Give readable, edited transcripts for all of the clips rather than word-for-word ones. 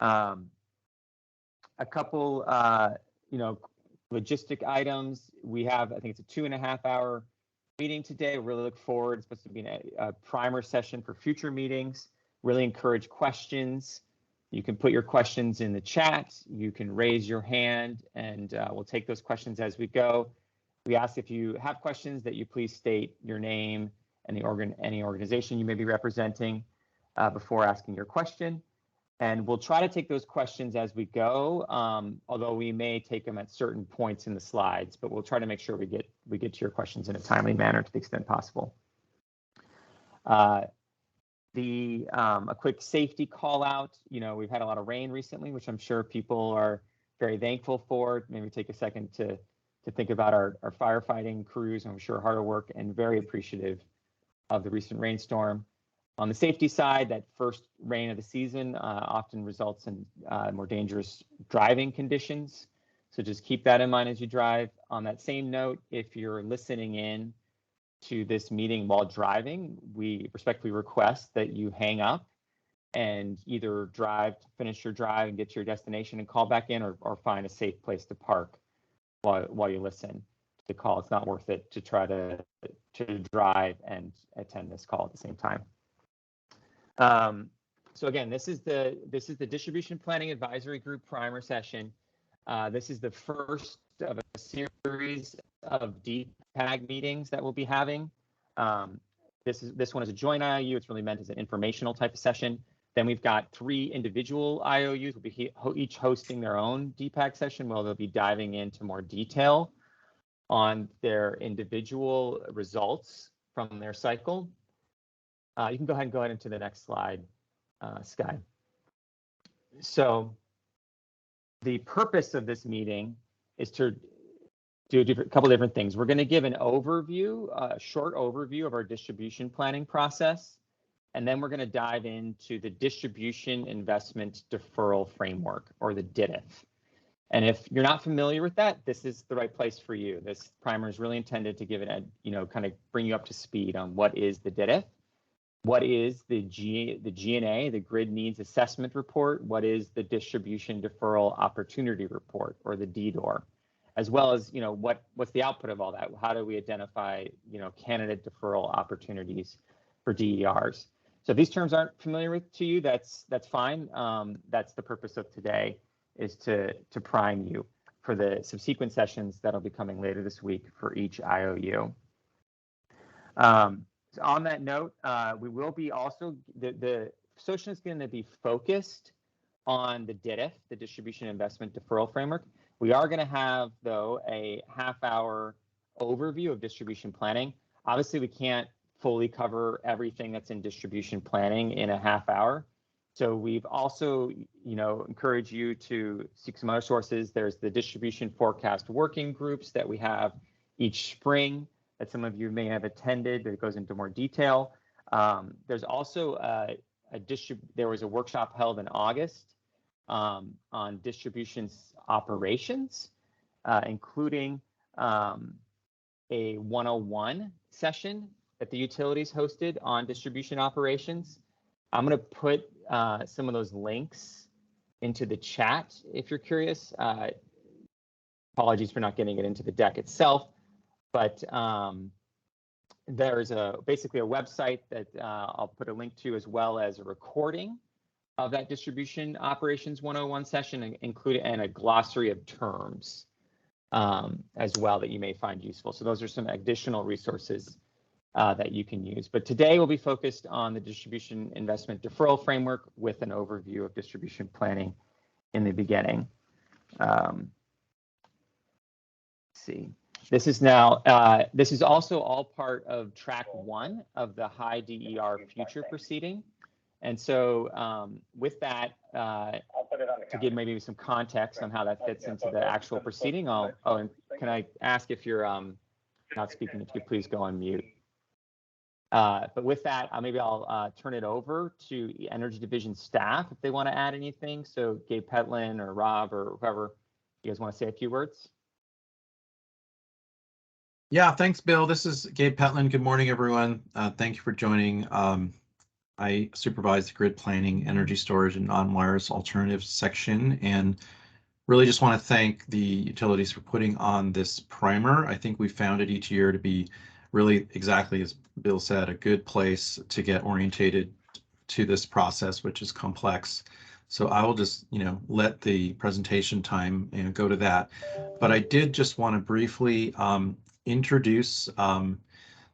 A couple, logistic items. We have, I think it's a 2.5-hour meeting today. We really look forward. It's supposed to be a primer session for future meetings. Really encourage questions. You can put your questions in the chat. You can raise your hand, and we'll take those questions as we go. We ask if you have questions that you please state your name and any organization you may be representing before asking your question. And we'll try to take those questions as we go, although we may take them at certain points in the slides, but we'll try to make sure we get to your questions in a timely manner to the extent possible. A quick safety call out. We've had a lot of rain recently, which I'm sure people are very thankful for. Maybe take a second to think about our firefighting crews. I'm sure hard work and very appreciative of the recent rainstorm. On the safety side, that first rain of the season often results in more dangerous driving conditions. So just keep that in mind as you drive. On that same note, if you're listening in to this meeting while driving, we respectfully request that you hang up and either finish your drive and get to your destination and call back in, or find a safe place to park while you listen to the call. It's not worth it to try to drive and attend this call at the same time. So again, this is the Distribution Planning Advisory Group primer session. This is the first of a series of DPAG meetings that we'll be having. This one is a joint IOU. It's really meant as an informational type of session. Then we've got 3 individual IOUs. We'll be each hosting their own DPAG session, where they'll be diving into more detail on their individual results from their cycle. You can go ahead into the next slide, Sky. So the purpose of this meeting is to do a couple different things. We're going to give an overview, a short overview of our distribution planning process, and then we're going to dive into the Distribution Investment Deferral Framework, or the DIDF. And if you're not familiar with that, this is the right place for you. This primer is really intended to give it kind of bring you up to speed on what is the DIDF. What is the G&A, the Grid Needs Assessment Report? What is the Distribution Deferral Opportunity Report, or the DDOR? As well as, what's the output of all that? How do we identify, candidate deferral opportunities for DERs? So if these terms aren't familiar to you, that's fine. That's the purpose of today, is to prime you for the subsequent sessions that'll be coming later this week for each IOU. So on that note, we will be also, the session is going to be focused on the DIDF, the Distribution Investment Deferral Framework. We are going to have, though, a half-hour overview of distribution planning. Obviously, we can't fully cover everything that's in distribution planning in a half hour. So we've also, encouraged you to seek some other sources. There's the distribution forecast working groups that we have each spring, that some of you may have attended, that goes into more detail. There's also there was a workshop held in August on distribution operations, including a 101 session that the utilities hosted on distribution operations. I'm going to put some of those links into the chat if you're curious. Apologies for not getting it into the deck itself. But there's basically a website that I'll put a link to, as well as a recording of that Distribution Operations 101 session, and a glossary of terms as well that you may find useful. So those are some additional resources that you can use. But today we'll be focused on the Distribution Investment Deferral Framework with an overview of distribution planning in the beginning. Let's see. This is also all part of track 1 of the High DER Future proceeding. And so with that, to give maybe some context on how that fits into the actual proceeding, and can I ask, if you're not speaking, if you please go on mute. But with that, maybe I'll turn it over to Energy Division staff if they want to add anything. So Gabe Petlin or Rob or whoever, you guys want to say a few words? Yeah, thanks, Bill. This is Gabe Petlin. Good morning, everyone. Thank you for joining. I supervise the grid planning, energy storage, and non-wires alternatives section, and really just want to thank the utilities for putting on this primer. I think we found it each year to be really, exactly as Bill said, a good place to get orientated to this process, which is complex. So I will just, let the presentation time go to that. But I did just want to briefly introduce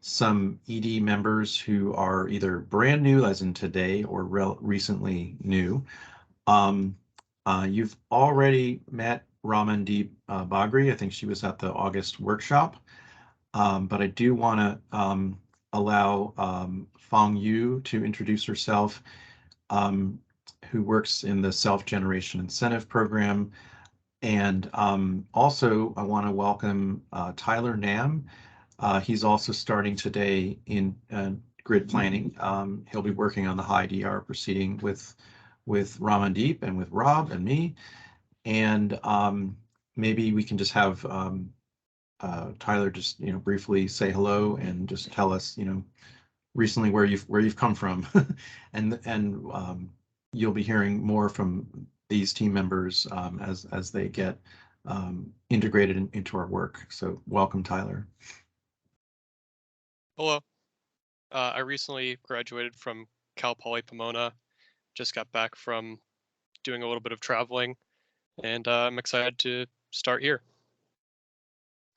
some ED members who are either brand new, as in today, or recently new. You've already met Ramandeep Bagri. I think she was at the August workshop. But I do want to allow Fong Yu to introduce herself, who works in the Self-Generation Incentive Program. And also, I want to welcome Tyler Nam. He's also starting today in grid planning. He'll be working on the high DR proceeding with Ramandeep and with Rob and me. And maybe we can just have Tyler just briefly say hello and just tell us recently where you've come from, and you'll be hearing more from these team members as they get integrated into our work. So welcome, Tyler. Hello. I recently graduated from Cal Poly Pomona. Just got back from doing a little bit of traveling, and I'm excited to start here.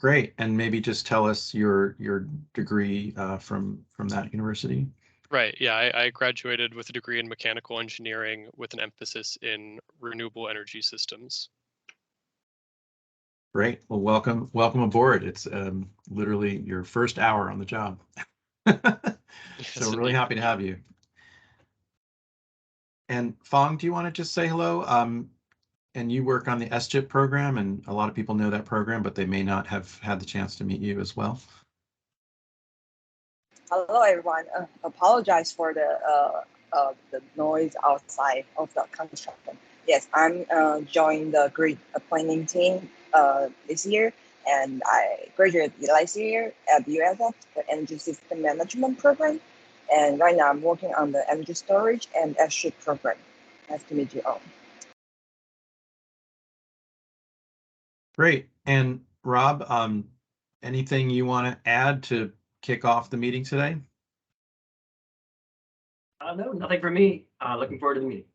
Great, and maybe just tell us your degree from that university. Right, yeah, I graduated with a degree in mechanical engineering with an emphasis in renewable energy systems. Great, well, welcome aboard. It's literally your first hour on the job. So we're really happy to have you. And Fong, do you want to just say hello? And you work on the SGIP program, and a lot of people know that program, but they may not have had the chance to meet you as well. Hello, everyone. Apologize for the noise outside of the construction. Yes, I'm joined the grid planning team this year, and I graduated last year at the USF, the Energy System Management Program. And right now I'm working on the energy storage and SGIP program. Nice to meet you all. Great. And Rob, anything you want to add to kick off the meeting today? No, nothing for me. Looking forward to the meeting.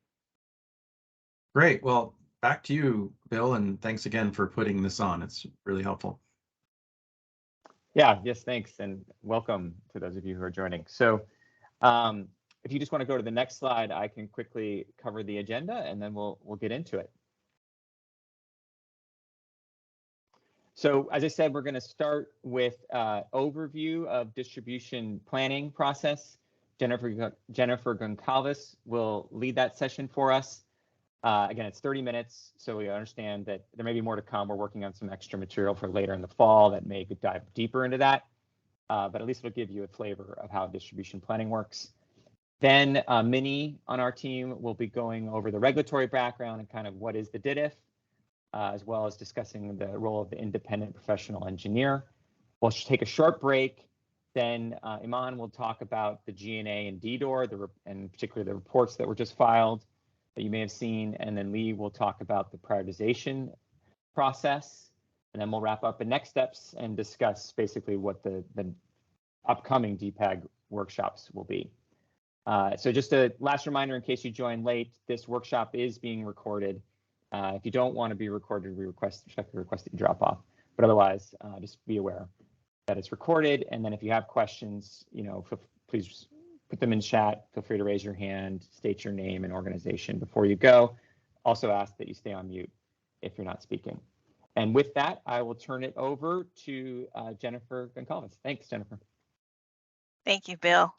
Great. Well, back to you, Bill, and thanks again for putting this on. It's really helpful. Yeah, yes, thanks, and welcome to those of you who are joining. So if you just want to go to the next slide, I can quickly cover the agenda, and then we'll get into it. So as I said, we're going to start with overview of distribution planning process. Jennifer Goncalves will lead that session for us. Again, it's 30 minutes, so we understand that there may be more to come. We're working on some extra material for later in the fall that may dive deeper into that, but at least it'll give you a flavor of how distribution planning works. Then Minnie on our team will be going over the regulatory background and kind of what is the DIDF, as well as discussing the role of the independent professional engineer. We'll take a short break. Then Iman will talk about the G&A and DDOR, and particularly the reports that were just filed that you may have seen. And then Lee will talk about the prioritization process. And then we'll wrap up the next steps and discuss basically what the upcoming DPAG workshops will be. So just a last reminder, in case you joined late, this workshop is being recorded. If you don't want to be recorded, we respectfully request that you drop off. But otherwise, just be aware that it's recorded. And then if you have questions, please put them in chat. Feel free to raise your hand, state your name and organization before you go. Also ask that you stay on mute if you're not speaking. And with that, I will turn it over to Jennifer Goncalves. Thanks, Jennifer. Thank you, Bill.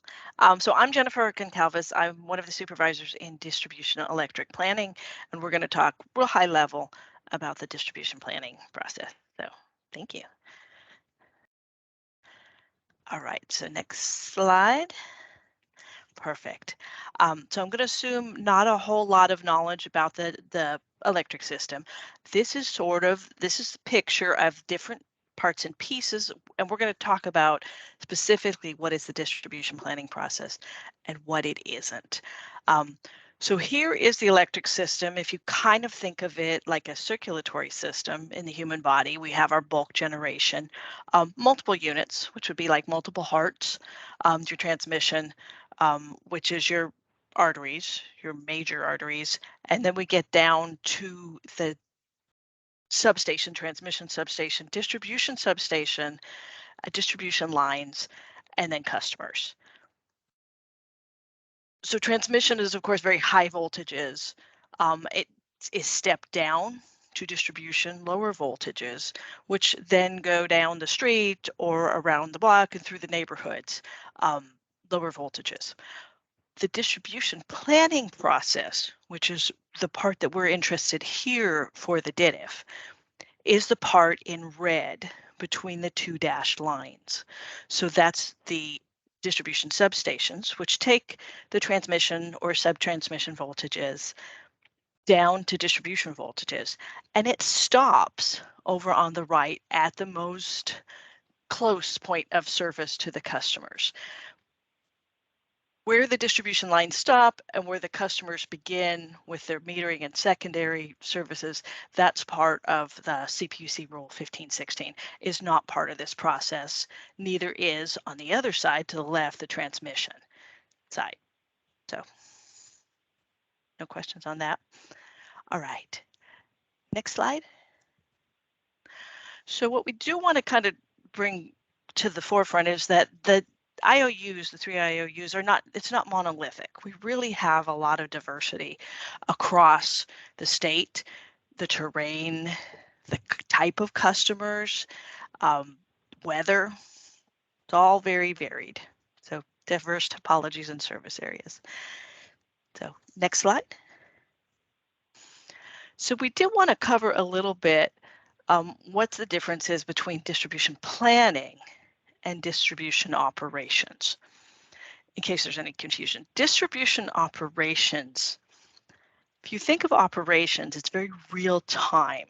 So I'm Jennifer Goncalves. I'm one of the supervisors in distribution electric planning, and we're going to talk real high level about the distribution planning process. So thank you. All right, so next slide. Perfect. So I'm going to assume not a whole lot of knowledge about the electric system. This is a picture of different parts and pieces, and we're going to talk about specifically what is the distribution planning process and what it isn't. So here is the electric system. If you kind of think of it like a circulatory system in the human body, we have our bulk generation, multiple units, which would be like multiple hearts, your transmission, which is your arteries, your major arteries, and then we get down to the substation, transmission substation, distribution substation, distribution lines, and then customers. So transmission is, of course, very high voltages. It is stepped down to distribution, lower voltages, which then go down the street or around the block and through the neighborhoods, lower voltages. The distribution planning process, which is the part that we're interested here for the DIDF, is the part in red between the two dashed lines. So that's the distribution substations, which take the transmission or sub-transmission voltages down to distribution voltages, and it stops over on the right at the most close point of service to the customers. Where the distribution lines stop and where the customers begin with their metering and secondary services, that's part of the CPUC Rule 1516, is not part of this process. Neither is on the other side to the left, the transmission side. So no questions on that. All right, next slide. So what we do want to kind of bring to the forefront is that the IOUs, the 3 IOUs, are not, it's not monolithic. We really have a lot of diversity across the state, the terrain, the type of customers, weather. It's all very varied. So diverse topologies and service areas. So next slide. So we did want to cover a little bit what the difference is between distribution planning and distribution operations, in case there's any confusion. Distribution operations, if you think of operations, it's very real time.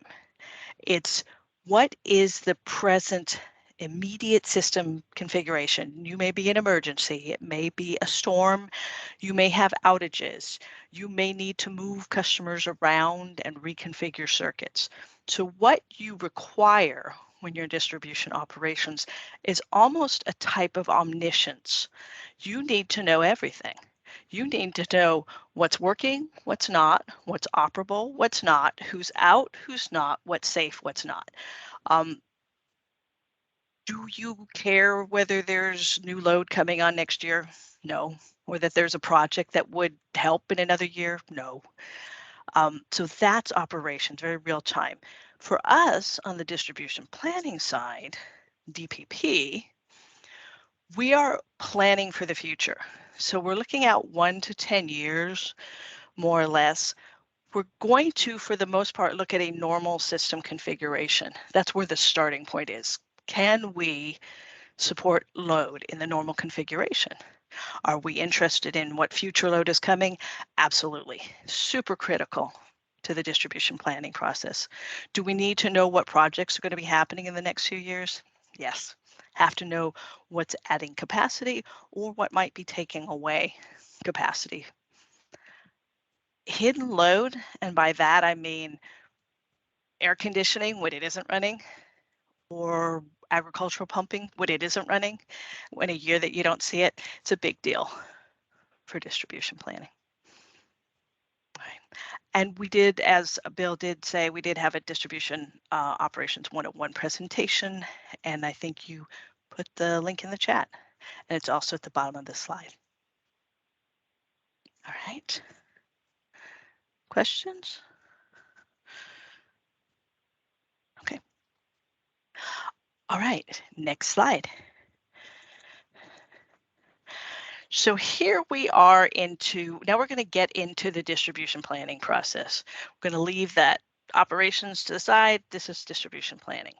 It's what is the present immediate system configuration. You may be an emergency, it may be a storm, you may have outages, you may need to move customers around and reconfigure circuits. So what you require when you're in distribution operations is almost a type of omniscience. You need to know everything. You need to know what's working, what's not, what's operable, what's not, who's out, who's not, what's safe, what's not. Do you care whether there's new load coming on next year? No. Or that there's a project that would help in another year? No. So that's operations, very real time. For us on the distribution planning side, DPP, we are planning for the future. So we're looking at 1 to 10 years, more or less. We're going to, for the most part, look at a normal system configuration. That's where the starting point is. Can we support load in the normal configuration? Are we interested in what future load is coming? Absolutely. Super critical to the distribution planning process. Do we need to know what projects are going to be happening in the next few years? Yes. Have to know what's adding capacity or what might be taking away capacity. Hidden load, and by that I mean air conditioning when it isn't running, or agricultural pumping when it isn't running, when a year that you don't see it, it's a big deal for distribution planning. Right. And we did, as Bill did say, we did have a distribution operations 101 presentation, and I think you put the link in the chat, and it's also at the bottom of this slide. All right. Questions? Okay. All right, next slide. So here we are into, now we're going to get into the distribution planning process. We're going to leave that operations to the side. This is distribution planning.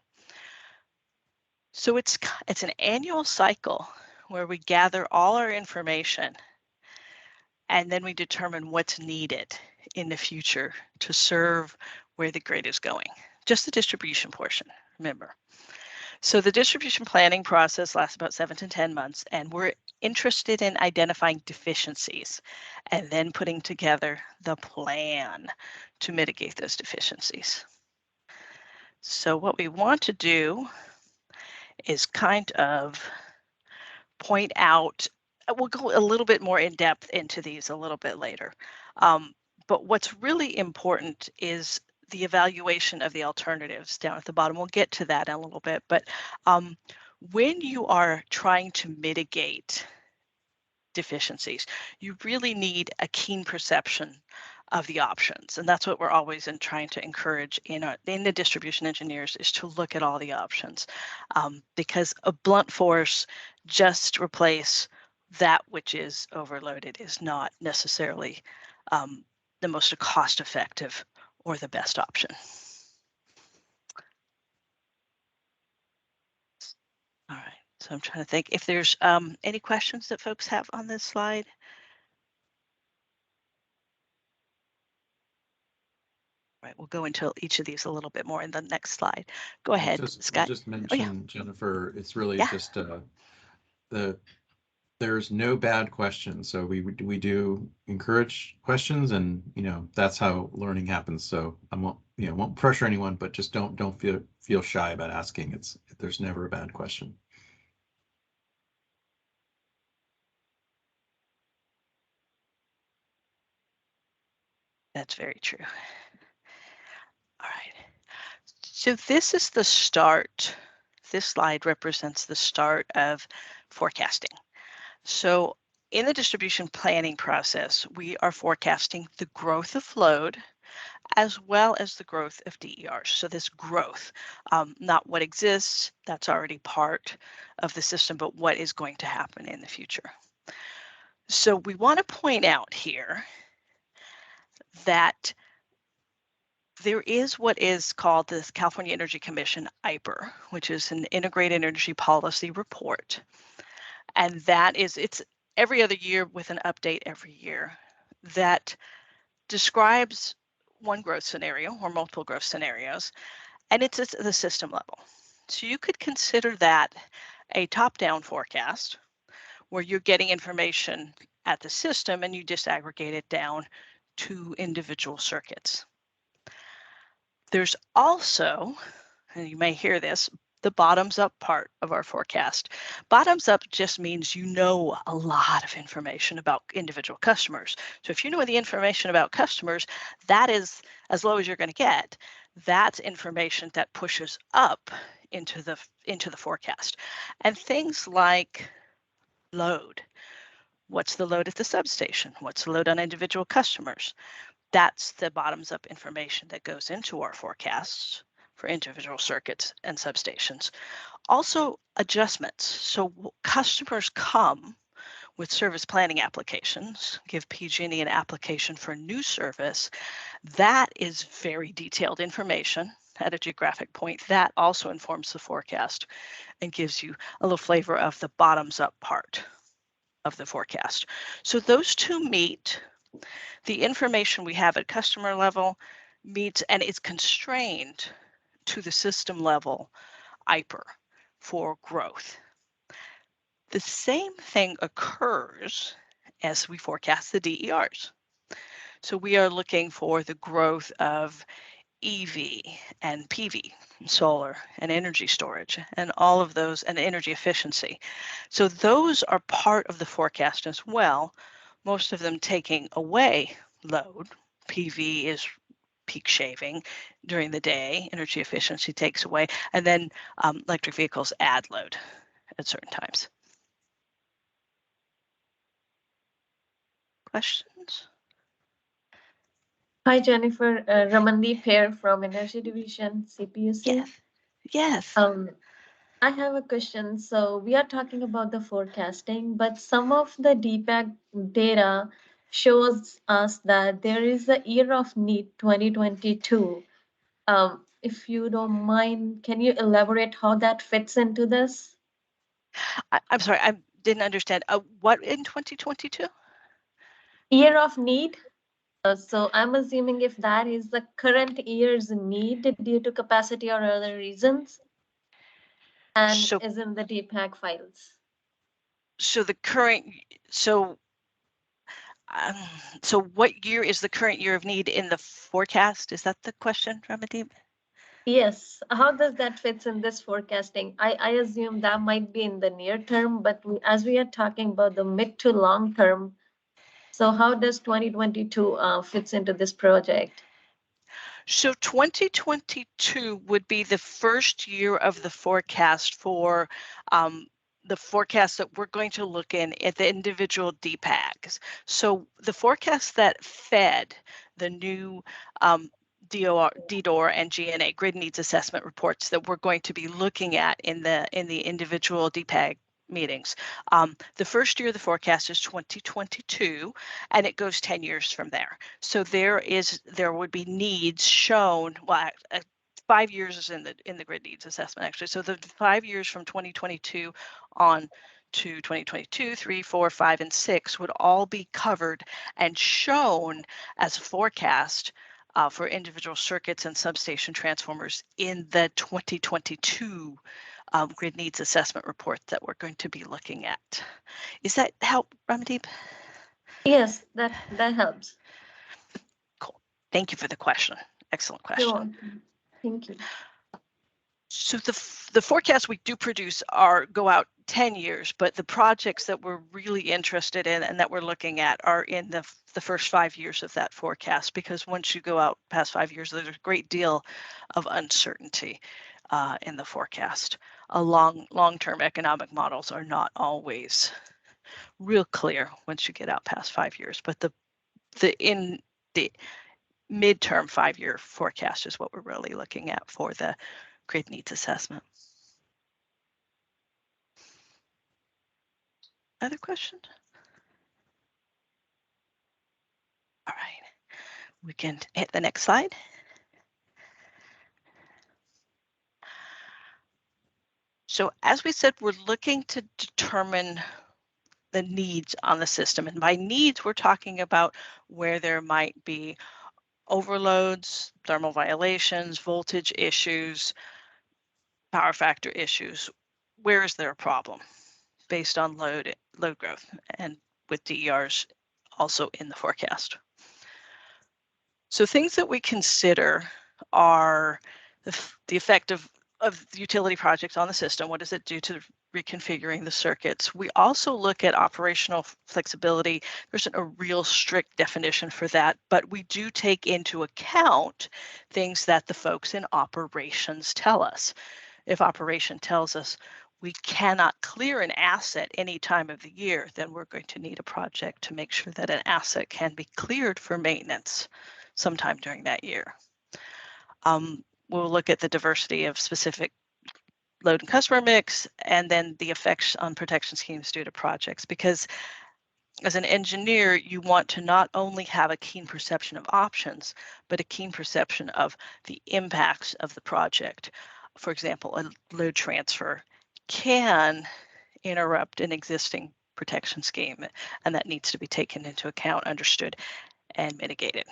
So it's an annual cycle where we gather all our information and then we determine what's needed in the future to serve where the grid is going. Just the distribution portion, remember. So the distribution planning process lasts about 7 to 10 months, and we're interested in identifying deficiencies and then putting together the plan to mitigate those deficiencies. So what we want to do is kind of point out, we'll go a little bit more in depth into these a little bit later. But what's really important is the evaluation of the alternatives down at the bottom. We'll get to that in a little bit, but when you are trying to mitigate deficiencies, you really need a keen perception of the options, and that's what we're always trying to encourage in the distribution engineers, is to look at all the options, because a blunt force, just replace that which is overloaded, is not necessarily the most cost effective or the best option. All right, so I'm trying to think if there's any questions that folks have on this slide. Right, we'll go into each of these a little bit more in the next slide. Go ahead, Scott. Just mention, yeah. Jennifer, it's really Yeah. just there's no bad questions. So we do encourage questions, and that's how learning happens. So I won't pressure anyone, but just don't feel shy about asking. There's never a bad question. That's very true. All right. So this is the start. This slide represents the start of forecasting. So in the distribution planning process, we are forecasting the growth of load as well as the growth of DERs. So this growth, not what exists, that's already part of the system, but what is going to happen in the future. So we want to point out here that there is what is called the California Energy Commission IPR, which is an Integrated Energy Policy Report. And that is, it's every other year with an update every year that describes one growth scenario or multiple growth scenarios, and it's at the system level. So you could consider that a top-down forecast where you're getting information at the system and you disaggregate it down to individual circuits. There's also, and you may hear this, the bottoms up part of our forecast. Bottoms up just means you know a lot of information about individual customers. So if you know the information about customers, that is as low as you're going to get. That's information that pushes up into the forecast. And things like load. What's the load at the substation? What's the load on individual customers? That's the bottoms up information that goes into our forecasts for individual circuits and substations. Also adjustments. So customers come with service planning applications, give PG&E an application for new service. That is very detailed information at a geographic point. That also informs the forecast and gives you a little flavor of the bottoms up part of the forecast. So those two meet. The information we have at customer level meets and is constrained to the system level IPR for growth. The same thing occurs as we forecast the DERs. So we are looking for the growth of EV and PV, solar and energy storage, and all of those, and energy efficiency. So those are part of the forecast as well, most of them taking away load. PV is peak shaving during the day, energy efficiency takes away, and then electric vehicles add load at certain times. Questions? Hi, Jennifer. Ramandeep here from Energy Division, CPUC. Yes. Yes. I have a question. So we are talking about the forecasting, but some of the DPAC data shows us that there is a year of need 2022. If you don't mind, can you elaborate how that fits into this? I'm sorry, I didn't understand. What in 2022? Year of need. So I'm assuming if that is the current year's need due to capacity or other reasons. and So- is in the DPAG files. So the current, so what year is the current year of need in the forecast? Is that the question, Ramandeep? Yes, how does that fits in this forecasting? I assume that might be in the near term, but as we are talking about the mid to long term, so how does 2022 fits into this project? So 2022 would be the first year of the forecast for the forecast that we're going to look in at the individual DPAGs. So the forecast that fed the new DDOR and G&A grid needs assessment reports that we're going to be looking at in the individual DPAG meetings. The first year of the forecast is 2022, and it goes 10 years from there. So there would be needs shown. Well, 5 years is in the grid needs assessment actually. So the 5 years from 2022 on to 2022, 3, 4, 5, and 6 would all be covered and shown as a forecast for individual circuits and substation transformers in the 2022 grid needs assessment report that we're going to be looking at. Is that help, Ramandeep? Yes, that helps. Cool. Thank you for the question. Excellent question. Sure. Thank you. So the forecasts we do produce go out 10 years, but the projects that we're really interested in and that we're looking at are in the first 5 years of that forecast, because once you go out past 5 years, there's a great deal of uncertainty in the forecast. Long-term economic models are not always real clear once you get out past 5 years, but the midterm 5-year forecast is what we're really looking at for the grid needs assessment. Other questions? All right, we can hit the next slide. So as we said, we're looking to determine the needs on the system. And by needs, we're talking about where there might be overloads, thermal violations, voltage issues, power factor issues. Where is there a problem based on load growth, and with DERs also in the forecast? So things that we consider are the effect of utility projects on the system. What does it do to reconfiguring the circuits? We also look at operational flexibility. There isn't a real strict definition for that, but we do take into account things that the folks in operations tell us. If operation tells us we cannot clear an asset any time of the year, then we're going to need a project to make sure that an asset can be cleared for maintenance sometime during that year. We'll look at the diversity of specific load and customer mix, and then the effects on protection schemes due to projects, because as an engineer, you want to not only have a keen perception of options, but a keen perception of the impacts of the project. For example, a load transfer can interrupt an existing protection scheme, and that needs to be taken into account, understood, and mitigated.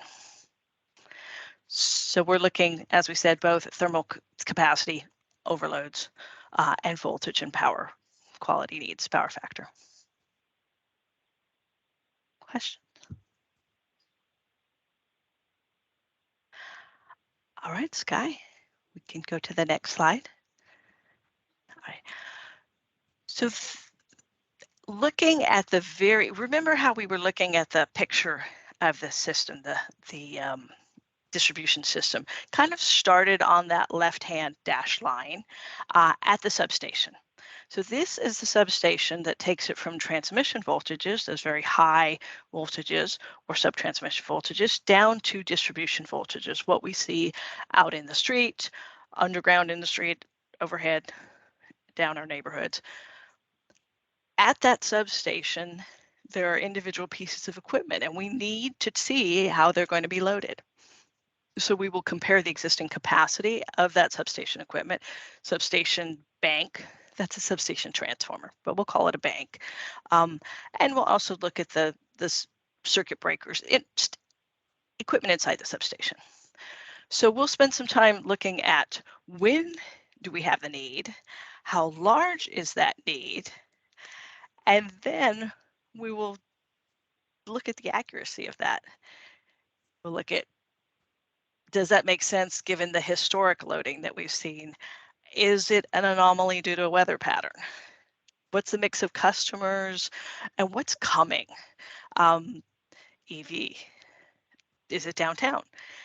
So we're looking, as we said, both at thermal capacity, overloads, and voltage and power quality needs, power factor. Question? All right, Sky, we can go to the next slide. All right. So looking at remember how we were looking at the picture of the system, the distribution system, kind of started on that left-hand dashed line at the substation. So this is the substation that takes it from transmission voltages, those very high voltages or subtransmission voltages, down to distribution voltages, what we see out in the street, underground in the street, overhead, down our neighborhoods. At that substation, there are individual pieces of equipment, and we need to see how they're going to be loaded. So we will compare the existing capacity of that substation equipment, substation bank, that's a substation transformer, but we'll call it a bank. And we'll also look at the circuit breakers, equipment inside the substation. So we'll spend some time looking at when do we have the need, How large is that need? And then we will look at the accuracy of that. We'll look at, does that make sense given the historic loading that we've seen? Is it an anomaly due to a weather pattern? What's the mix of customers and what's coming? EV, is it downtown?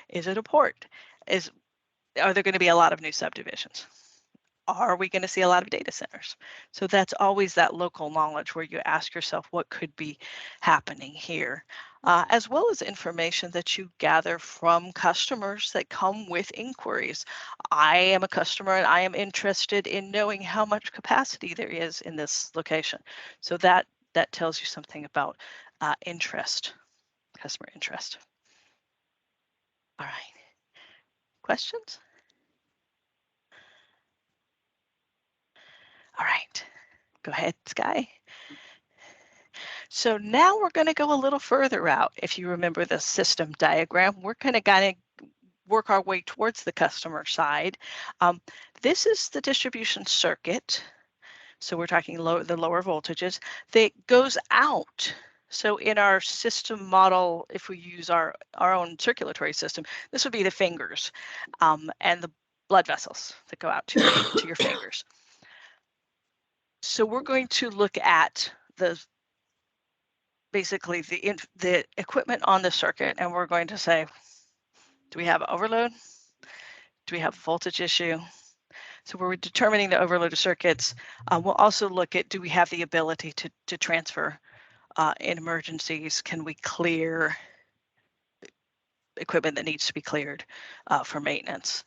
Is it a port? Are there going to be a lot of new subdivisions? Are we going to see a lot of data centers? So that's always that local knowledge where you ask yourself what could be happening here, as well as information that you gather from customers that come with inquiries. I am a customer and I am interested in knowing how much capacity there is in this location. So that tells you something about interest, customer interest. All right, questions? All right, go ahead, Sky. So now we're going to go a little further out. If you remember the system diagram, we're going to work our way towards the customer side. This is the distribution circuit. So we're talking the lower voltages that goes out. So in our system model, if we use our own circulatory system, this would be the fingers and the blood vessels that go out to your fingers. So we're going to look at basically the equipment on the circuit, and we're going to say, do we have overload? Do we have a voltage issue? So we're determining the overloaded circuits. We'll also look at, do we have the ability to transfer in emergencies? Can we clear equipment that needs to be cleared for maintenance?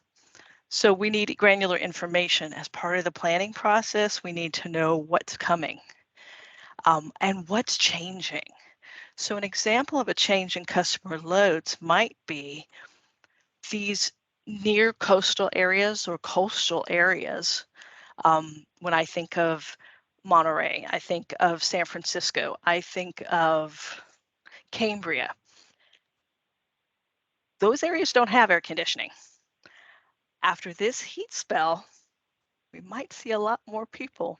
So we need granular information as part of the planning process. We need to know what's coming and what's changing. So an example of a change in customer loads might be these near coastal areas or coastal areas. When I think of Monterey, I think of San Francisco, I think of Cambria. Those areas don't have air conditioning. After this heat spell, we might see a lot more people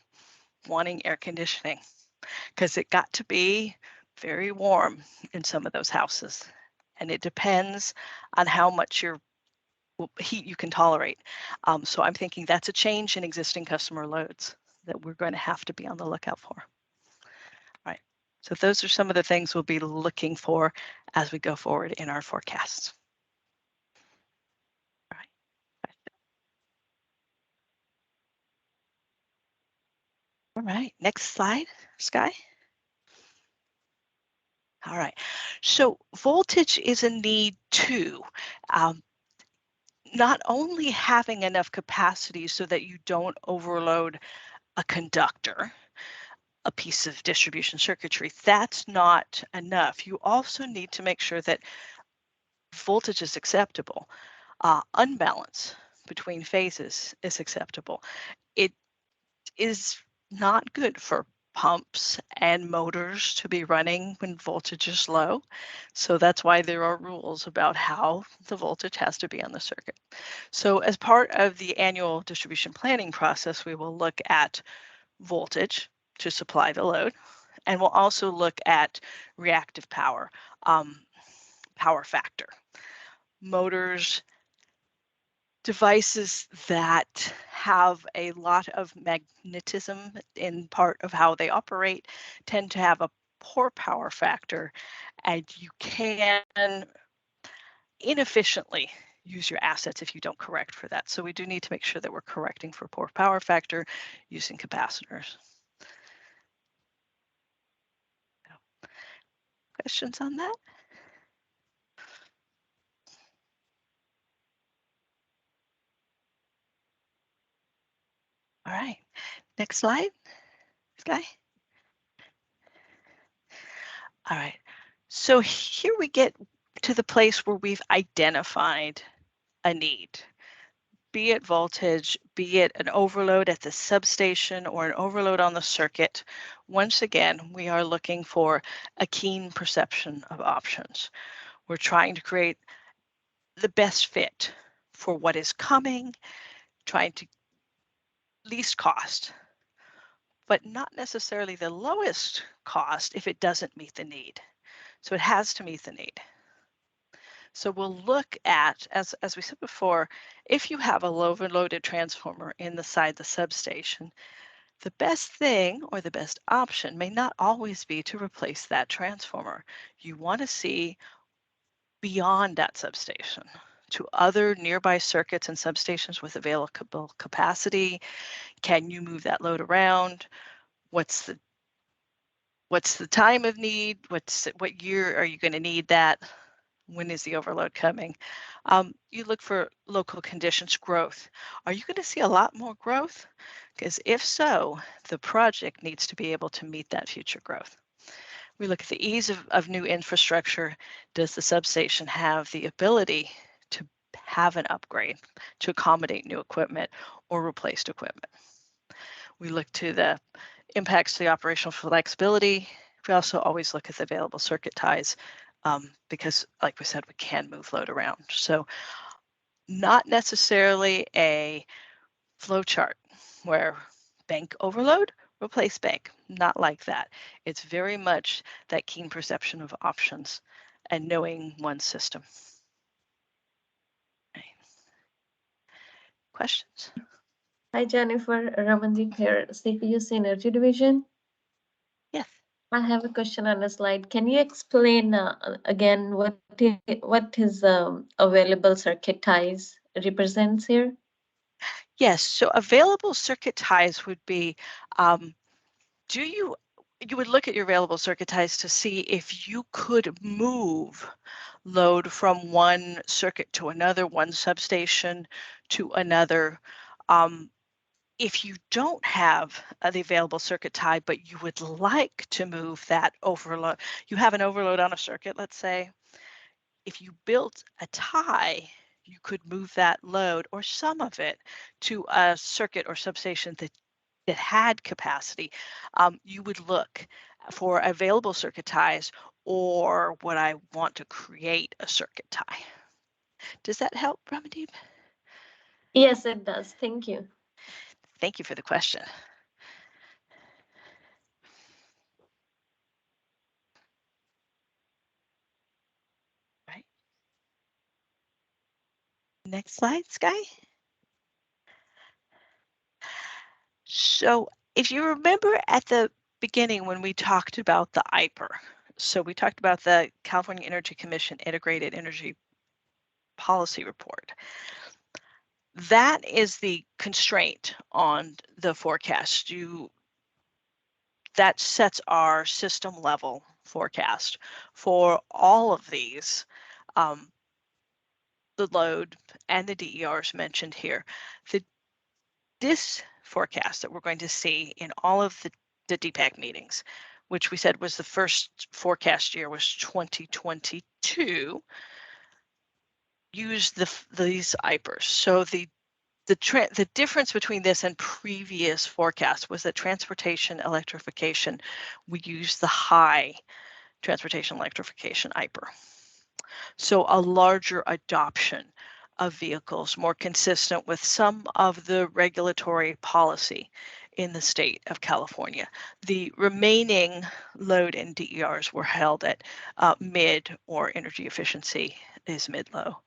wanting air conditioning because it got to be very warm in some of those houses. And it depends on how much heat you can tolerate. So I'm thinking that's a change in existing customer loads that we're going to have to be on the lookout for. All right. So those are some of the things we'll be looking for as we go forward in our forecasts. All right. All right, next slide, Sky. All right, so voltage is a need too. Not only having enough capacity so that you don't overload a conductor, a piece of distribution circuitry, that's not enough. You also need to make sure that voltage is acceptable. Unbalance between phases is acceptable. It is not good for pumps and motors to be running when voltage is low. So that's why there are rules about how the voltage has to be on the circuit. So as part of the annual distribution planning process, we will look at voltage to supply the load, and we'll also look at reactive power, power factor. Motors, devices that have a lot of magnetism in part of how they operate tend to have a poor power factor, and you can inefficiently use your assets if you don't correct for that. So we do need to make sure that we're correcting for poor power factor using capacitors. Questions on that? All right, next slide, Sky. All right, so here we get to the place where we've identified a need, be it voltage, be it an overload at the substation or an overload on the circuit. Once again, we are looking for a keen perception of options. We're trying to create the best fit for what is coming, trying to least cost, but not necessarily the lowest cost if it doesn't meet the need. So it has to meet the need. So we'll look at, as we said before, if you have a overloaded transformer inside the substation, the best thing or the best option may not always be to replace that transformer. You want to see beyond that substation to other nearby circuits and substations with available capacity. Can you move that load around? What's the time of need? What year are you going to need that? When is the overload coming? You look for local conditions growth. Are you going to see a lot more growth? Because if so, the project needs to be able to meet that future growth. We look at the ease of new infrastructure. Does the substation have the ability to have an upgrade to accommodate new equipment or replaced equipment? We look to the impacts to the operational flexibility. We also always look at the available circuit ties because, like we said, we can move load around. So not necessarily a flow chart where bank overload, replace bank, not like that. It's very much that keen perception of options and knowing one's system. Okay. Questions? Hi, Jennifer. Ramandeep here, CPUC Energy Division. Yes. I have a question on the slide. Can you explain again what his available circuit ties represents here? Yes, so available circuit ties would be, you would look at your available circuit ties to see if you could move load from one circuit to another, one substation to another. If you don't have the available circuit tie, but you would like to move that overload, you have an overload on a circuit, let's say, if you built a tie, you could move that load or some of it to a circuit or substation that had capacity. You would look for available circuit ties, or would I want to create a circuit tie? Does that help, Ramandeep? Yes, it does. Thank you. Thank you for the question. Right. Next slide, Sky. So if you remember at the beginning when we talked about the IPER, so we talked about the California Energy Commission Integrated Energy Policy Report. That is the constraint on the forecast. That sets our system level forecast for all of these, the load and the DERs mentioned here. This forecast that we're going to see in all of the DPAC meetings, which we said was the first forecast year was 2022, use these IPERs. So the difference between this and previous forecasts was that transportation electrification, we use the high transportation electrification IPER. So a larger adoption of vehicles, more consistent with some of the regulatory policy in the state of California. The remaining load and DERs were held at mid, or energy efficiency is mid-low.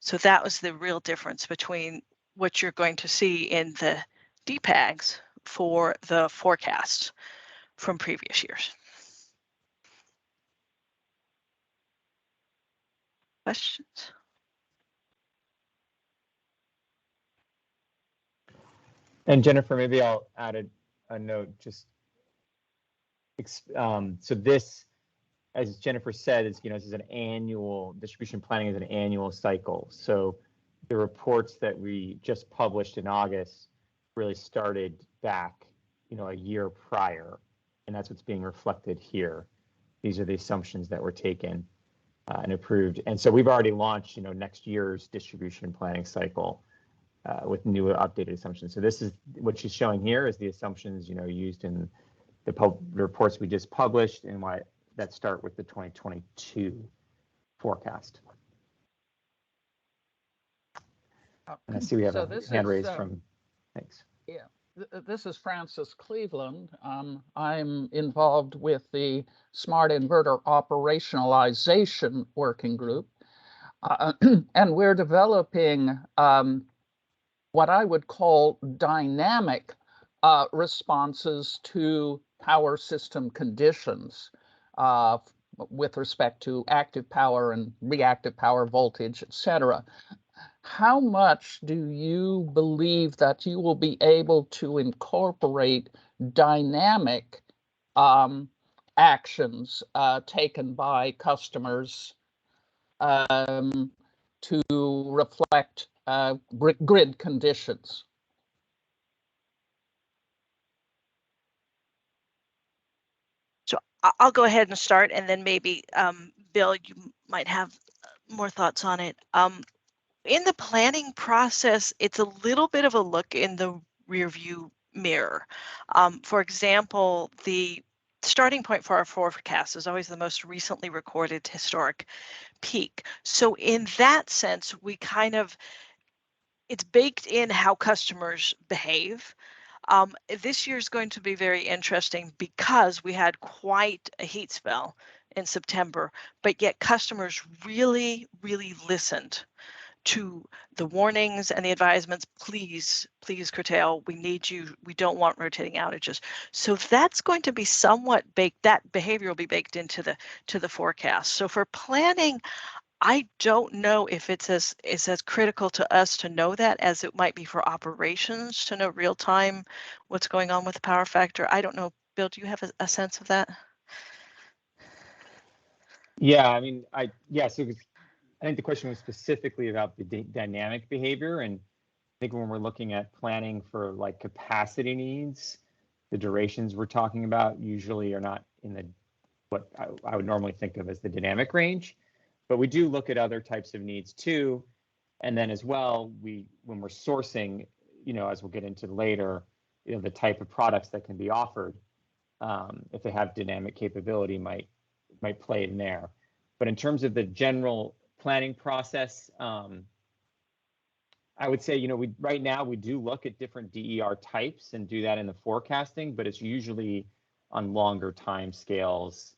So that was the real difference between what you're going to see in the DPAGs for the forecasts from previous years. Questions? And Jennifer, maybe I'll add a note. Just so this, as Jennifer said, is this is an annual distribution planning is an annual cycle. So the reports that we just published in August really started back, a year prior, and that's what's being reflected here. These are the assumptions that were taken and approved, and so we've already launched, next year's distribution planning cycle. With new updated assumptions. So this is what she's showing here is the assumptions, used in the reports we just published and why that start with the 2022 forecast. And I see we have a hand raised from, thanks. Yeah, This is Francis Cleveland. I'm involved with the Smart Inverter Operationalization Working Group, and we're developing what I would call dynamic responses to power system conditions with respect to active power and reactive power voltage, et cetera. How much do you believe that you will be able to incorporate dynamic actions taken by customers to reflect grid conditions? So I'll go ahead and start, and then maybe Bill, you might have more thoughts on it. In the planning process, it's a little bit of a look in the rearview mirror. For example, the starting point for our forecast is always the most recently recorded historic peak. So in that sense, we kind of, it's baked in how customers behave. This year is going to be very interesting because we had quite a heat spell in September, but yet customers really, really listened to the warnings and the advisements. Please curtail. We need you. We don't want rotating outages. So that's going to be somewhat baked. That behavior will be baked into the forecast. So for planning, I don't know if it's as critical to us to know that as it might be for operations to know real time what's going on with the power factor. I don't know. Bill, do you have a sense of that? Yeah, I mean, so I think the question was specifically about the dynamic behavior, and I think when we're looking at planning for like capacity needs, the durations we're talking about usually are not in the what I would normally think of as the dynamic range, but we do look at other types of needs too, and then as well when we're sourcing, as we'll get into later, the type of products that can be offered, if they have dynamic capability, might play in there. But in terms of the general planning process, I would say, right now we do look at different DER types and do that in the forecasting, but it's usually on longer time scales,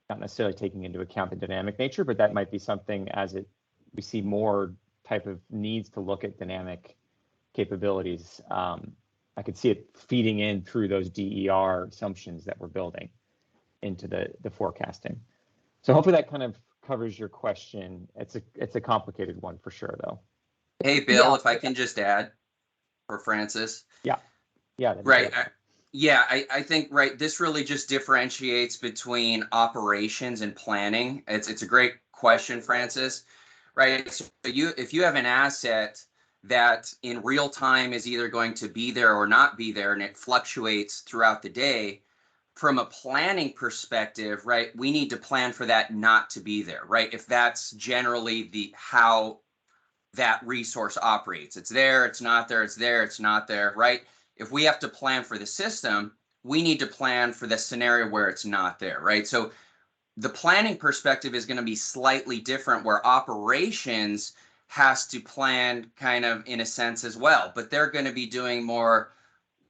not necessarily taking into account the dynamic nature, but that might be something we see more type of needs to look at dynamic capabilities. I could see it feeding in through those DER assumptions that we're building into the forecasting. So hopefully that kind of covers your question. It's a complicated one for sure, though. Hey, Bill, if I can just add for Francis. Yeah. Right. I think, right, this really just differentiates between operations and planning. It's a great question, Francis. Right. So if you have an asset that in real time is either going to be there or not be there, and it fluctuates throughout the day, from a planning perspective, right, we need to plan for that not to be there, right? If that's generally how that resource operates. It's there, it's not there, it's there, it's not there, right? If we have to plan for the system, we need to plan for the scenario where it's not there, right? So the planning perspective is going to be slightly different, where operations has to plan kind of in a sense as well, but they're going to be doing more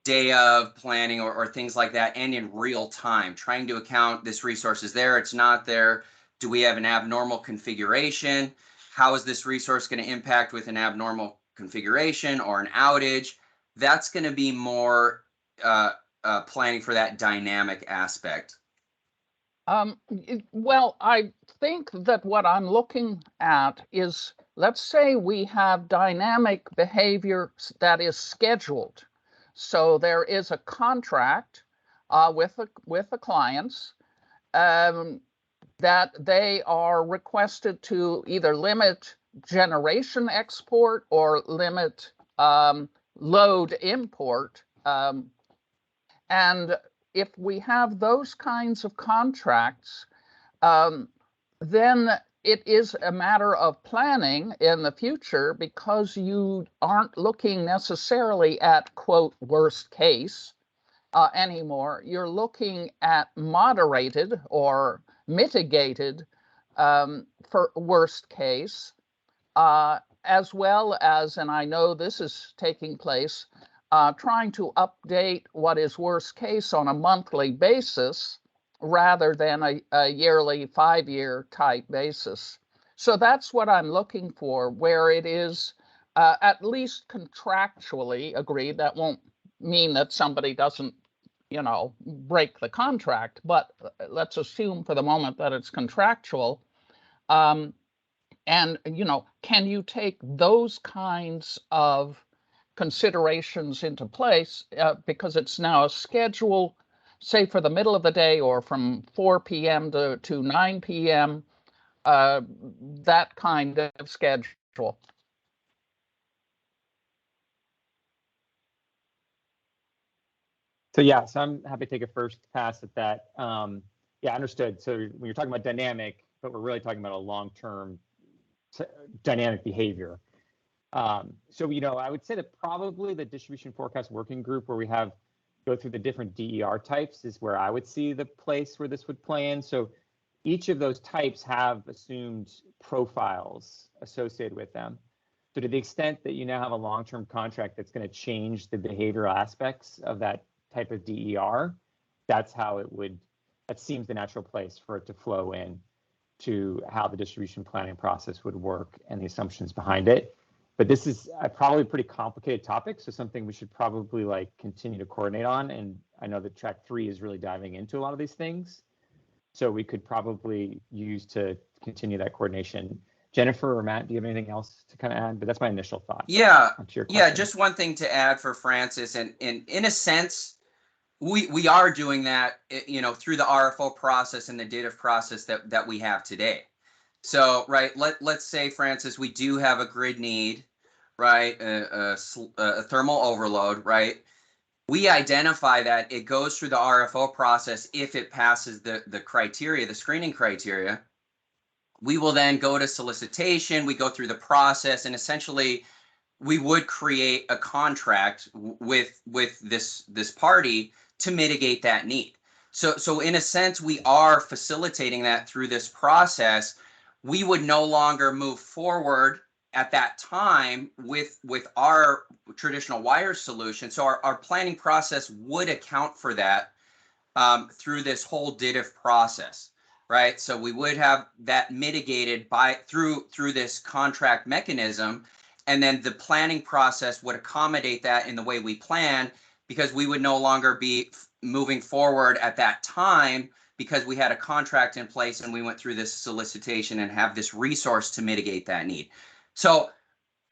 day of planning or things like that, and in real time, trying to account this resource is there, it's not there. Do we have an abnormal configuration? How is this resource going to impact with an abnormal configuration or an outage? That's going to be more planning for that dynamic aspect. Well, I think that what I'm looking at is, let's say we have dynamic behavior that is scheduled. So there is a contract with the clients that they are requested to either limit generation export or limit load import. And if we have those kinds of contracts, then it is a matter of planning in the future, because you aren't looking necessarily at, quote, worst case anymore. You're looking at moderated or mitigated for worst case, as well as, and I know this is taking place, trying to update what is worst case on a monthly basis rather than a yearly 5-year type basis. So that's what I'm looking for, where it is at least contractually agreed. That won't mean that somebody doesn't, break the contract, but let's assume for the moment that it's contractual. And, can you take those kinds of considerations into place because it's now a schedule, say for the middle of the day or from 4 p.m. to 9 p.m., that kind of schedule. So yeah, so I'm happy to take a first pass at that. Yeah, understood. So when you're talking about dynamic, but we're really talking about a long-term dynamic behavior. So, I would say that probably the distribution forecast working group where we go through the different DER types is where I would see the place where this would play in. So each of those types have assumed profiles associated with them. So to the extent that you now have a long-term contract that's going to change the behavioral aspects of that type of DER, that's how that seems the natural place for it to flow in to how the distribution planning process would work and the assumptions behind it. But this is probably a pretty complicated topic, so something we should probably continue to coordinate on. And I know that track 3 is really diving into a lot of these things, so we could probably use to continue that coordination. Jennifer or Matt, do you have anything else to kind of add? But that's my initial thought. Yeah, just one thing to add for Francis, and in a sense, we are doing that, through the RFO process and the DIDF process that we have today. So, right, let's say, Francis, we do have a grid need, right, a thermal overload, right? We identify that, it goes through the RFO process. If it passes the criteria, the screening criteria, we will then go to solicitation, we go through the process, and essentially we would create a contract with this party to mitigate that need. So in a sense, we are facilitating that through this process. We would no longer move forward at that time with our traditional wire solution. So our planning process would account for that through this whole DIDF process, right? So we would have that mitigated through this contract mechanism, and then the planning process would accommodate that in the way we plan, because we would no longer be moving forward at that time because we had a contract in place and we went through this solicitation and have this resource to mitigate that need. So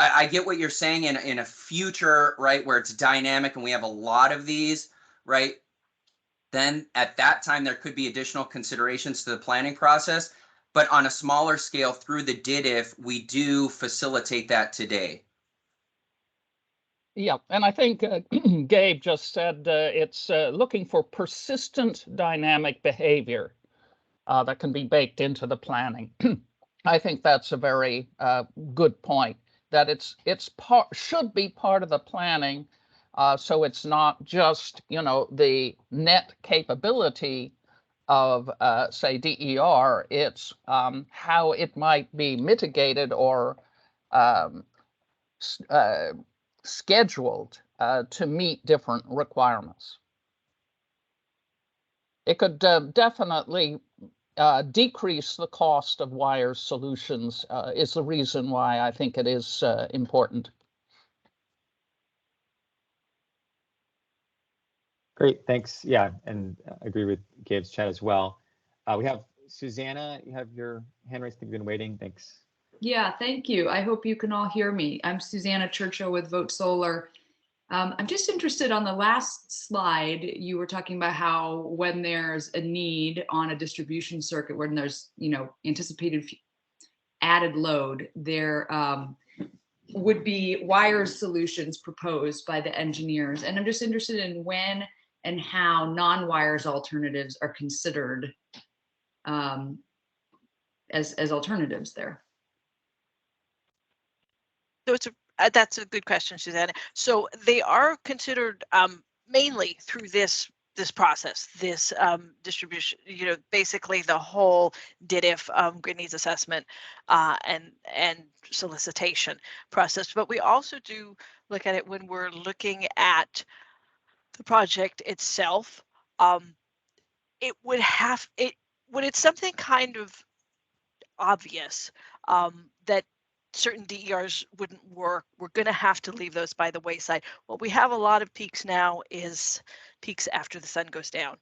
I get what you're saying in a future, right, where it's dynamic and we have a lot of these, right? Then at that time, there could be additional considerations to the planning process. But on a smaller scale through the DIDF, we do facilitate that today. Yeah, and I think Gabe just said it's looking for persistent dynamic behavior that can be baked into the planning. I think that's a very good point, that should be part of the planning, so it's not just the net capability of say DER. It's how it might be mitigated or scheduled to meet different requirements. It could definitely decrease the cost of wire solutions, is the reason why I think it is important. Great, thanks. Yeah, and I agree with Gabe's chat as well. We have Susanna, you have your hand raised. You've been waiting. Thanks. Yeah, thank you. I hope you can all hear me. I'm Susanna Churchill with Vote Solar. I'm just interested, on the last slide, you were talking about how when there's a need on a distribution circuit, when there's anticipated added load, there would be wire solutions proposed by the engineers. And I'm just interested in when and how non-wires alternatives are considered as alternatives there. So that's a good question, Susanna. So they are considered mainly through this this process, this distribution, basically the whole DIDF grid needs assessment and solicitation process. But we also do look at it when we're looking at the project itself. When it's something kind of obvious that certain DERs wouldn't work, we're going to have to leave those by the wayside. What we have a lot of peaks now is peaks after the sun goes down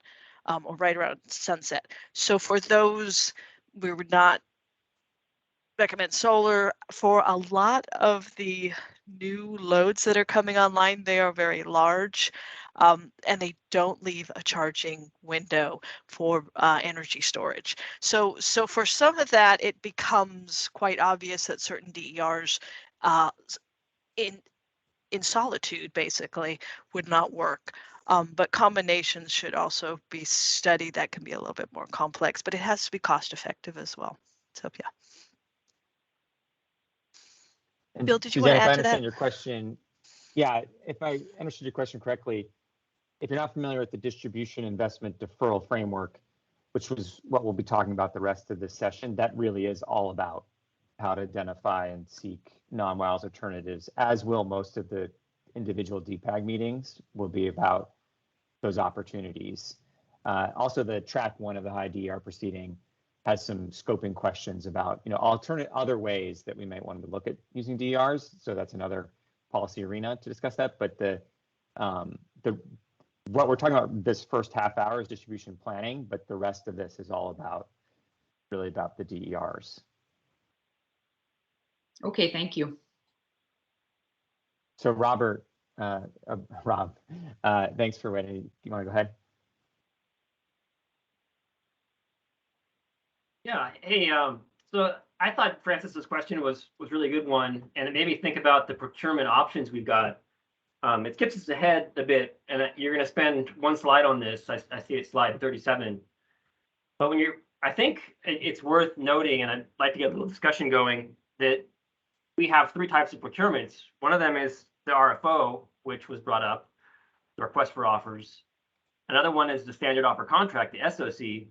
or right around sunset. So for those, we would not recommend solar. For a lot of the new loads that are coming online, they are very large and they don't leave a charging window for energy storage. So for some of that, it becomes quite obvious that certain DERs in solitude basically would not work. But combinations should also be studied. That can be a little bit more complex, but it has to be cost effective as well. So yeah. And Bill, did you Suzanne, want to add to that? if I understand your question, yeah, if I understood your question correctly, if you're not familiar with the distribution investment deferral framework, which was what we'll be talking about the rest of this session, that really is all about how to identify and seek non-WILES alternatives, as will most of the individual DPAG meetings will be about those opportunities. Also, the track 1 of the high DER proceeding has some scoping questions about, alternate other ways that we might want to look at using DERs. So that's another policy arena to discuss that. But what we're talking about this first half hour is distribution planning, but the rest of this is all really about the DERs. Okay, thank you. So Rob, thanks for waiting. Do you want to go ahead? Yeah. Hey, so I thought Francis's question was really a good one, and it made me think about the procurement options we've got. It skips us ahead a bit, and you're going to spend one slide on this. I see it's slide 37. But I think it's worth noting, and I'd like to get a little discussion going, that we have 3 types of procurements. One of them is the RFO, which was brought up, the request for offers. Another one is the standard offer contract, the SOC.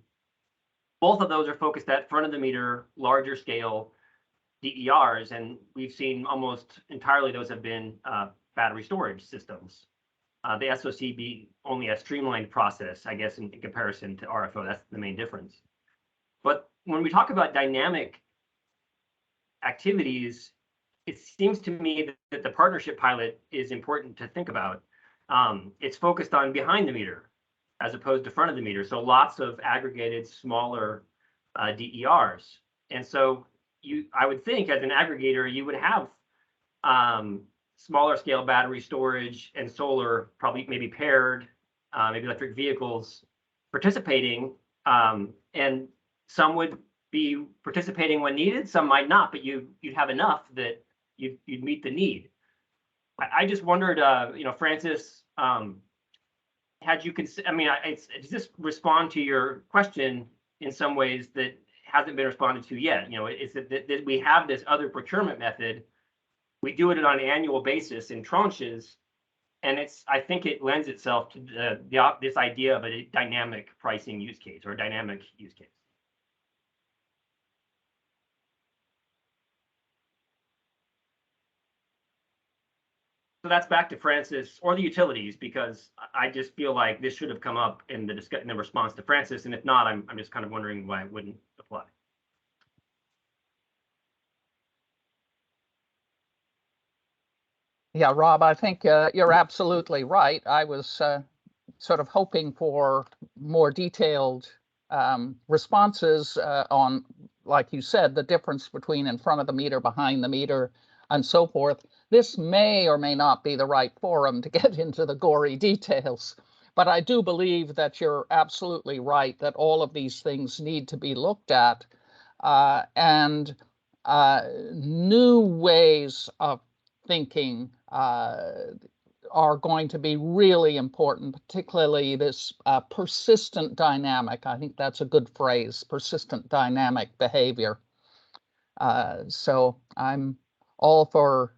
Both of those are focused at front of the meter, larger scale DERs, and we've seen almost entirely those have been battery storage systems. The SOC be only a streamlined process, I guess, in comparison to RFO. That's the main difference. But when we talk about dynamic activities, it seems to me that the partnership pilot is important to think about. It's focused on behind the meter as opposed to front of the meter. So lots of aggregated smaller DERs. And so I would think as an aggregator, you would have smaller scale battery storage and solar, probably maybe paired, maybe electric vehicles participating. And some would be participating when needed, some might not, but you'd have enough that you'd meet the need. I just wondered, Francis, had you consider? I mean, does this respond to your question in some ways that hasn't been responded to yet? Is it that we have this other procurement method? We do it on an annual basis in tranches, and I think it lends itself to this idea of a dynamic pricing use case or a dynamic use case. So that's back to Francis or the utilities, because I just feel like this should have come up in the response to Francis, and if not, I'm just kind of wondering why it wouldn't apply. Yeah, Rob, I think you're absolutely right. I was sort of hoping for more detailed responses on, like you said, the difference between in front of the meter, behind the meter, and so forth. This may or may not be the right forum to get into the gory details, but I do believe that you're absolutely right that all of these things need to be looked at, and new ways of thinking are going to be really important, particularly this persistent dynamic. I think that's a good phrase, persistent dynamic behavior. So I'm all for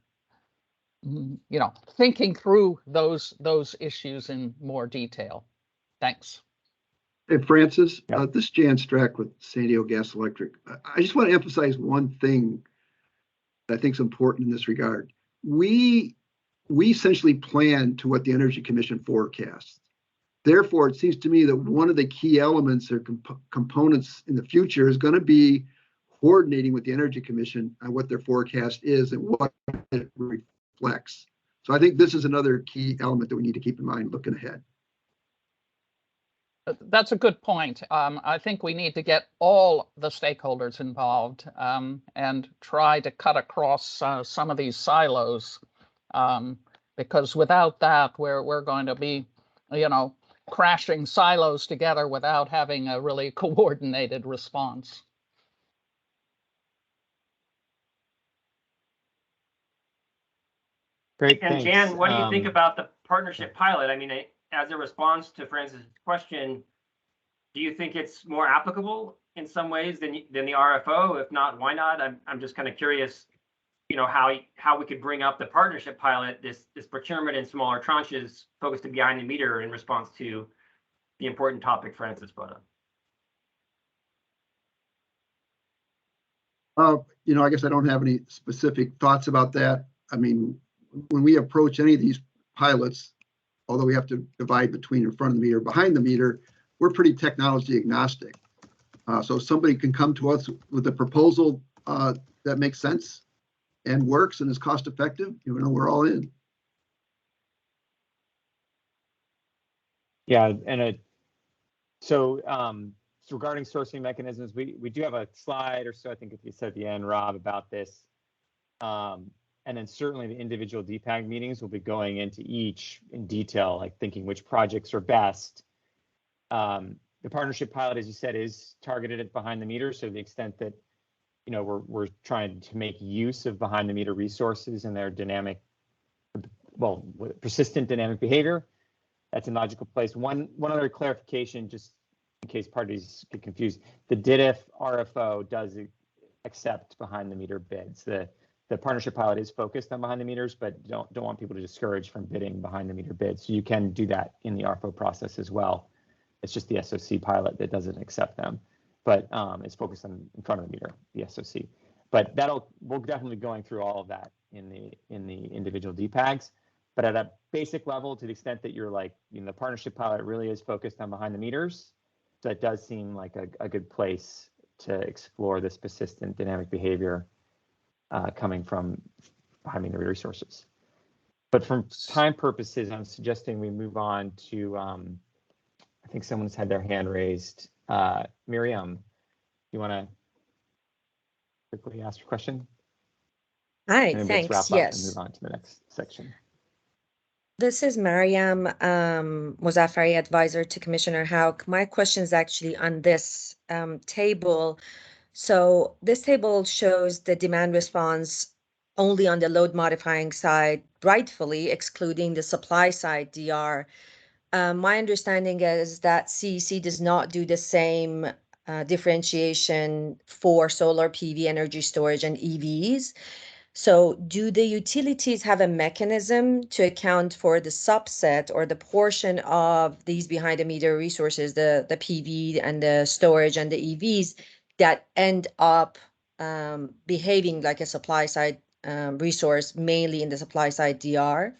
thinking through those issues in more detail. Thanks. Hey, Francis, Yeah. this is Jan Strack with San Diego Gas Electric. I just want to emphasize one thing that I think is important in this regard. We essentially plan to what the Energy Commission forecasts. Therefore, it seems to me that one of the key elements or components in the future is going to be coordinating with the Energy Commission on what their forecast is and what it reflects. So I think this is another key element that we need to keep in mind looking ahead. That's a good point. I think we need to get all the stakeholders involved and try to cut across some of these silos, because without that, we're going to be, crashing silos together without having a really coordinated response. Great, And thanks. Jan, what do you think about the partnership pilot? I mean, as a response to Francis' question, do you think it's more applicable in some ways than the RFO? If not, why not? I'm just kind of curious, how we could bring up the partnership pilot, this procurement in smaller tranches focused to behind the meter in response to the important topic Francis brought up. I guess I don't have any specific thoughts about that. I mean, when we approach any of these pilots, although we have to divide between in front of the meter, behind the meter, we're pretty technology agnostic. So somebody can come to us with a proposal that makes sense and works and is cost effective, we're all in. Yeah, and so regarding sourcing mechanisms, we do have a slide or so, I think if you said at the end, Rob, about this. And then certainly the individual DPAG meetings will be going into each in detail, like thinking which projects are best. The partnership pilot, as you said, is targeted at behind the meter. So to the extent that, we're trying to make use of behind the meter resources and their persistent dynamic behavior, that's a logical place. One other clarification, just in case parties get confused, the DIDF RFO does accept behind the meter bids. The partnership pilot is focused on behind the meters, but don't want people to discourage from bidding behind the meter bids. So you can do that in the RFO process as well. It's just the SOC pilot that doesn't accept them, but it's focused on in front of the meter, the SOC. But we'll definitely be going through all of that in the individual DPAGs. But at a basic level, to the extent that you're like, the partnership pilot really is focused on behind the meters, so it does seem like a good place to explore this persistent dynamic behavior coming from behind meter resources. But for time purposes, I'm suggesting we move on to, I think someone's had their hand raised. Miriam, you want to quickly ask your question? Hi, and thanks. wrap up Yes. and move on to the next section. This is Mariam Mozaffari, advisor to Commissioner Houck. My question is actually on this table. So this table shows the demand response only on the load modifying side, rightfully excluding the supply side DR. My understanding is that CEC does not do the same differentiation for solar PV energy storage and EVs. So do the utilities have a mechanism to account for the subset or the portion of these behind the meter resources, the PV and the storage and the EVs that end up behaving like a supply side resource, mainly in the supply side DR?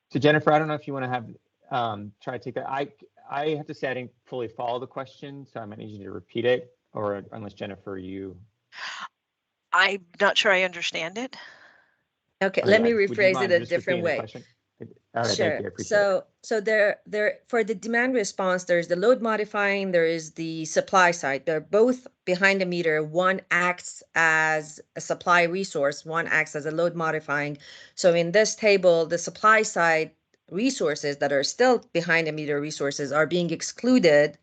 So Jennifer, I don't know if you want to have try to take that. I have to say I didn't fully follow the question, so I might need you to repeat it, or unless Jennifer, you. I'm not sure I understand it. Okay, let me rephrase it a just different way. All right, Sure. thank you. I appreciate it. So there for the demand response, there's the load modifying, there is the supply side. They're both behind the meter. One acts as a supply resource, one acts as a load modifying. So in this table, the supply side resources that are still behind the meter resources are being excluded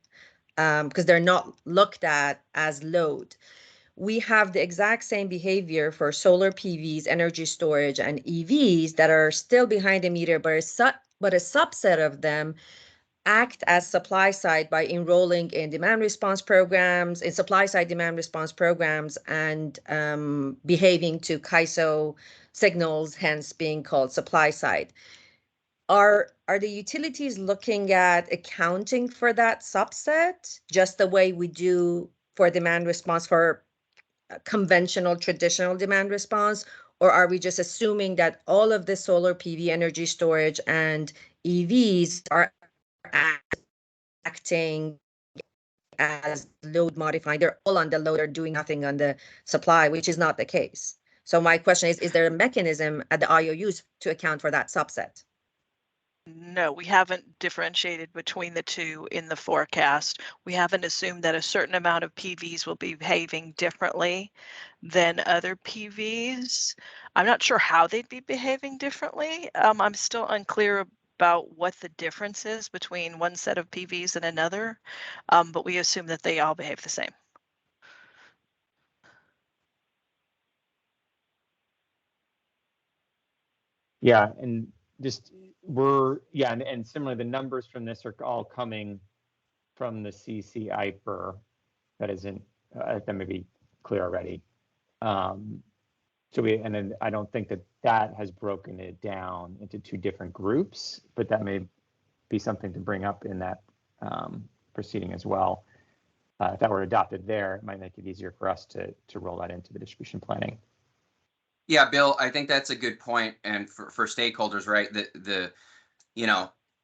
because they're not looked at as load. We have the exact same behavior for solar PVs, energy storage, and EVs that are still behind the meter, but a subset of them act as supply side by enrolling in demand response programs, in supply side demand response programs, and behaving to CAISO signals, hence being called supply side. Are the utilities looking at accounting for that subset just the way we do for demand response for conventional traditional demand response, or are we just assuming that all of the solar PV energy storage and EVs are acting as load modifying? They're all on the load, they're doing nothing on the supply, which is not the case. So my question is there a mechanism at the IOUs to account for that subset? No, we haven't differentiated between the two in the forecast. We haven't assumed that a certain amount of PVs will be behaving differently than other PVs. I'm not sure how they'd be behaving differently. I'm still unclear about what the difference is between one set of PVs and another, but we assume that they all behave the same. Yeah, and just and similarly, the numbers from this are all coming from the CCIPER. That isn't that may be clear already. And then I don't think that has broken it down into two different groups, but that may be something to bring up in that proceeding as well. If that were adopted there, it might make it easier for us to roll that into the distribution planning. Yeah, Bill, I think that's a good point, and for stakeholders, right?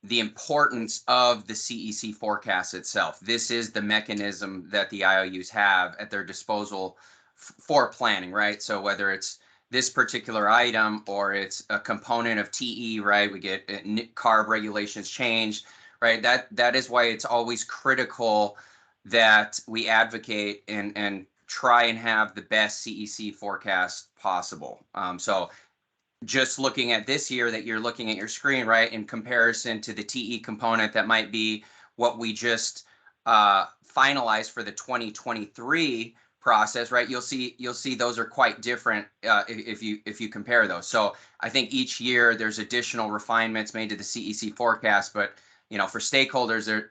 The importance of the CEC forecast itself. This is the mechanism that the IOUs have at their disposal for planning, right? So whether it's this particular item or it's a component of TE, right? We get CARB regulations changed, right? That is why it's always critical that we advocate and try and have the best CEC forecast possible. So just looking at this year that you're looking at your screen, right, in comparison to the TE component, that might be what we just finalized for the 2023 process, right? You'll see those are quite different if you compare those. So I think each year there's additional refinements made to the CEC forecast, but for stakeholders,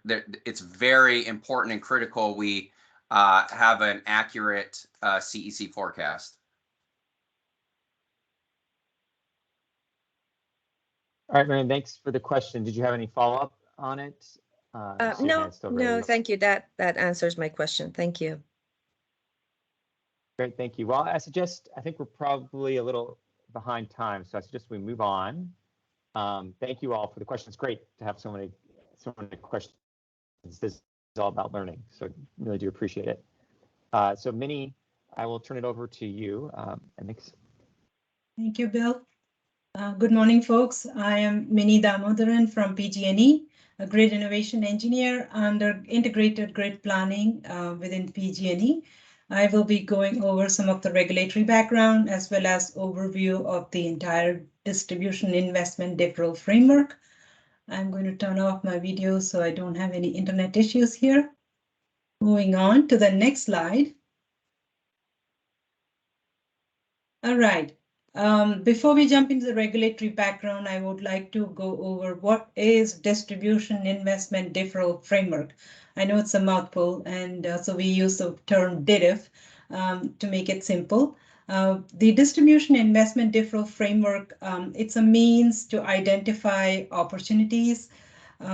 it's very important and critical we have an accurate CEC forecast. All right, Marian, thanks for the question. Did you have any follow-up on it? No, thank you. That answers my question. Thank you. Great, thank you. Well, I think we're probably a little behind time, so I suggest we move on. Thank you all for the questions. Great to have so many questions. This is all about learning, so I really do appreciate it. So Minnie, I will turn it over to you. Thank you, Bill. Good morning, folks. I am Minnie Damodaran from PG&E, a grid innovation engineer under integrated grid planning within PG&E. I will be going over some of the regulatory background as well as overview of the entire distribution investment deferral framework. I'm going to turn off my video so I don't have any internet issues here. Moving on to the next slide. All right. Before we jump into the regulatory background, I would like to go over what is distribution investment deferral framework. I know it's a mouthful, and so we use the term DIDF to make it simple. The distribution investment deferral framework, it's a means to identify opportunities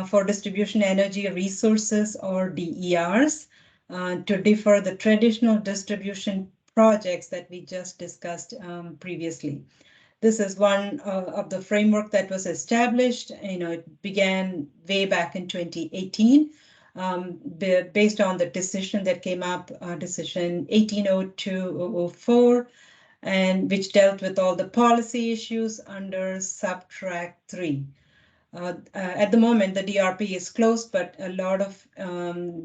for distribution energy resources, or DERs, to defer the traditional distribution projects that we just discussed previously. This is one of the framework that was established. It began way back in 2018, based on the decision that came up, decision 1802-004, and which dealt with all the policy issues under subtract 3. At the moment, the DRP is closed, but a lot of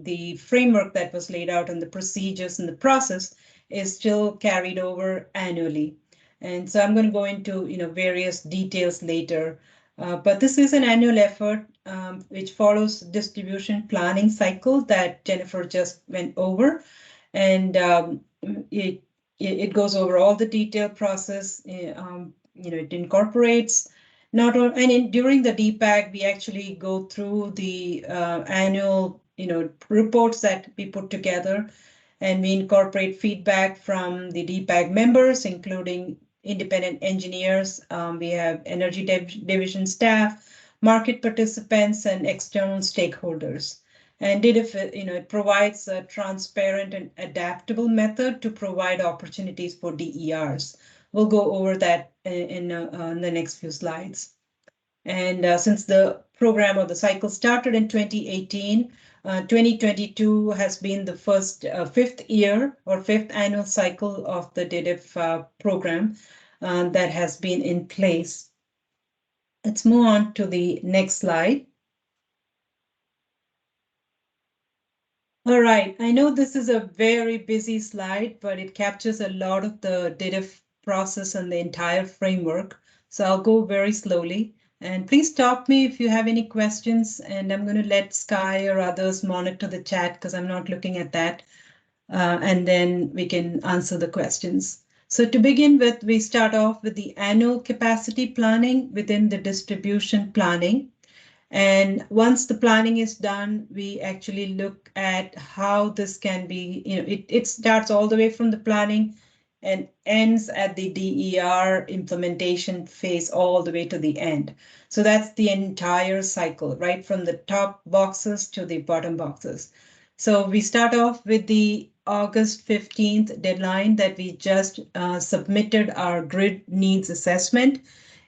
the framework that was laid out and the procedures and the process is still carried over annually. And so I'm going to go into various details later. But this is an annual effort which follows distribution planning cycle that Jennifer just went over. And it goes over all the detailed process. It incorporates During the DPAG, we actually go through the annual, reports that we put together, and we incorporate feedback from the DPAG members, including independent engineers. We have energy division staff, market participants, and external stakeholders. And DIDF, it provides a transparent and adaptable method to provide opportunities for DERs. We'll go over that in the next few slides. And since the program or the cycle started in 2018, 2022 has been the fifth annual cycle of the DIDF program that has been in place. Let's move on to the next slide. All right, I know this is a very busy slide, but it captures a lot of the DIDF process and the entire framework. So I'll go very slowly. And please stop me if you have any questions, and I'm going to let Sky or others monitor the chat because I'm not looking at that. And then we can answer the questions. So to begin with, we start off with the annual capacity planning within the distribution planning. And once the planning is done, we actually look at how this can be, it starts all the way from the planning and ends at the DER implementation phase all the way to the end. So that's the entire cycle, right from the top boxes to the bottom boxes. So we start off with the August 15th deadline that we just submitted our grid needs assessment.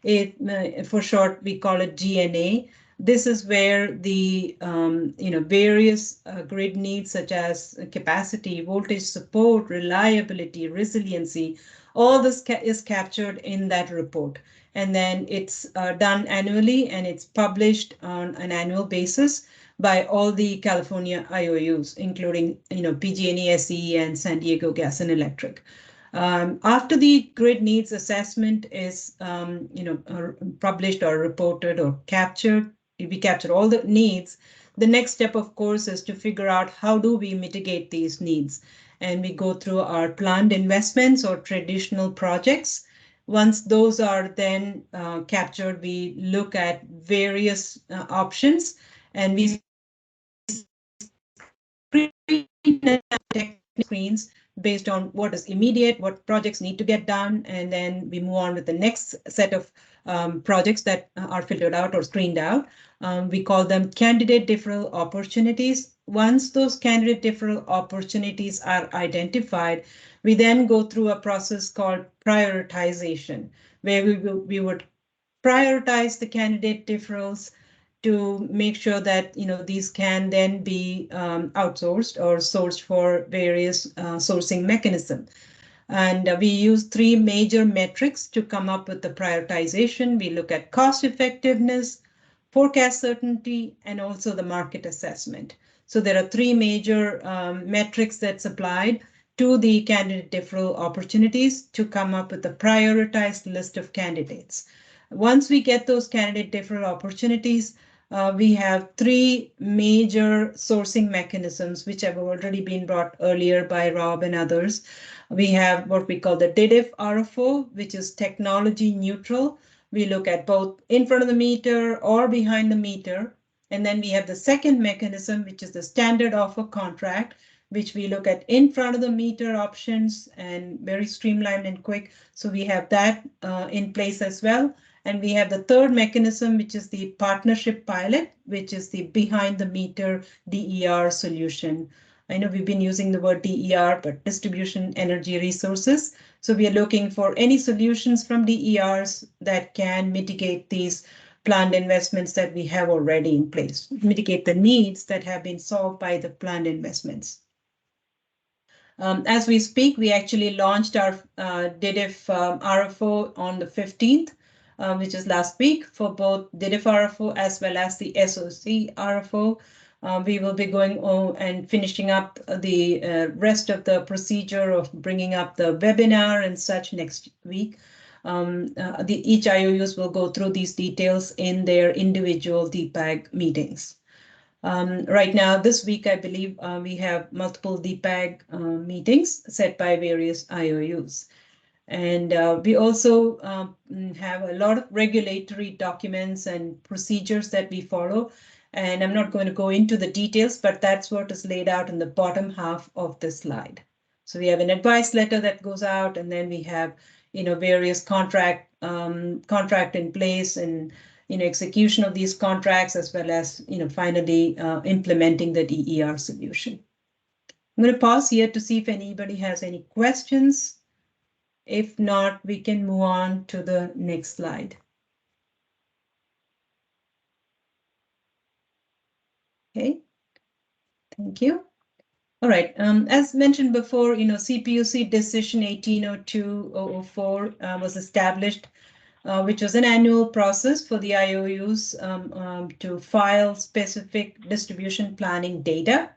For short, we call it GNA. This is where the various grid needs such as capacity, voltage support, reliability, resiliency, all this is captured in that report. And then it's done annually, and it's published on an annual basis by all the California IOUs, including PG&E, SCE, and San Diego Gas and Electric. After the grid needs assessment is published or reported or captured, we capture all the needs. The next step, of course, is to figure out how do we mitigate these needs. And we go through our planned investments or traditional projects. Once those are then captured, we look at various options, and we screens based on what is immediate, what projects need to get done, and then we move on with the next set of projects that are filtered out or screened out. We call them candidate deferral opportunities. Once those candidate deferral opportunities are identified, we then go through a process called prioritization, where we would prioritize the candidate deferrals to make sure that these can then be outsourced or sourced for various sourcing mechanisms. And we use three major metrics to come up with the prioritization. We look at cost effectiveness, forecast certainty, and also the market assessment. So there are three major metrics that's applied to the candidate deferral opportunities to come up with a prioritized list of candidates. Once we get those candidate deferral opportunities, we have three major sourcing mechanisms, which have already been brought earlier by Rob and others. We have what we call the DIDF RFO, which is technology neutral. We look at both in front of the meter or behind the meter. And then we have the second mechanism, which is the standard offer contract, which we look at in front of the meter options and very streamlined and quick. So we have that in place as well. And we have the third mechanism, which is the partnership pilot, which is the behind the meter DER solution. I know we've been using the word DER, but distribution energy resources. So we are looking for any solutions from DERs that can mitigate these planned investments that we have already in place, mitigate the needs that have been solved by the planned investments. As we speak, we actually launched our DIDF RFO on the 15th. Which is last week for both DIDF RFO as well as the SOC RFO. We will be going on and finishing up the rest of the procedure of bringing up the webinar and such next week. Each IOUs will go through these details in their individual DPAG meetings. Right now, this week, I believe we have multiple DPAG meetings set by various IOUs. And we also have a lot of regulatory documents and procedures that we follow. And I'm not going to go into the details, but that's what is laid out in the bottom half of this slide. So we have an advice letter that goes out, and then we have, various contract in place and, execution of these contracts, as well as, finally implementing the DER solution. I'm going to pause here to see if anybody has any questions. If not, we can move on to the next slide. Okay, thank you. All right, as mentioned before, CPUC decision 1802/004 was established, which was an annual process for the IOUs to file specific distribution planning data,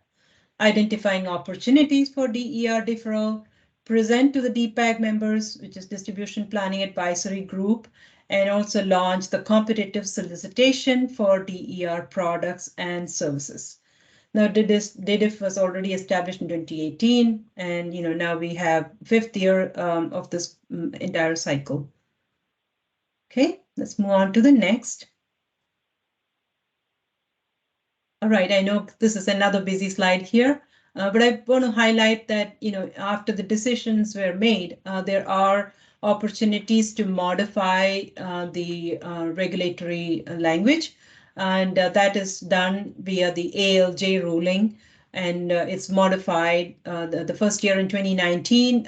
identifying opportunities for DER deferral, present to the DPAG members, which is Distribution Planning Advisory Group, and also launch the competitive solicitation for DER products and services. Now, DIDF was already established in 2018, and now we have 5th year of this entire cycle. Okay, let's move on to the next. All right, I know this is another busy slide here, but I want to highlight that, after the decisions were made, there are opportunities to modify the regulatory language, and that is done via the ALJ ruling, and it's modified. The first year in 2019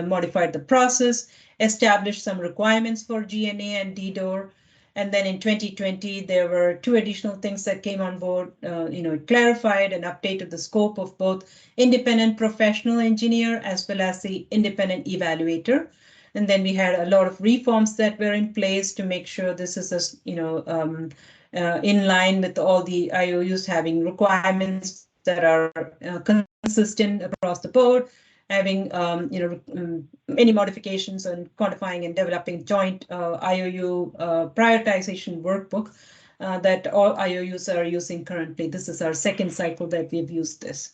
modified the process, established some requirements for GNA and DDOR. And then in 2020, there were 2 additional things that came on board. It clarified and updated the scope of both independent professional engineer as well as the independent evaluator. And then we had a lot of reforms that were in place to make sure this is, in line with all the IOUs having requirements that are consistent across the board, having any modifications on quantifying and developing joint IOU prioritization workbook that all IOUs are using currently. This is our 2nd cycle that we've used this.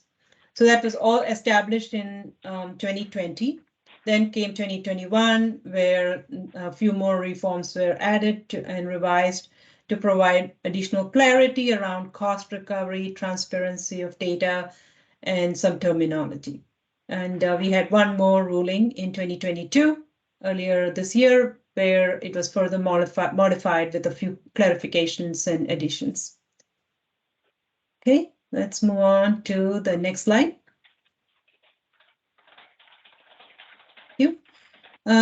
So that was all established in 2020. Then came 2021, where a few more reforms were added and revised to provide additional clarity around cost recovery, transparency of data, and some terminology. And we had one more ruling in 2022, earlier this year, where it was further modified with a few clarifications and additions. Okay, let's move on to the next slide. Thank you.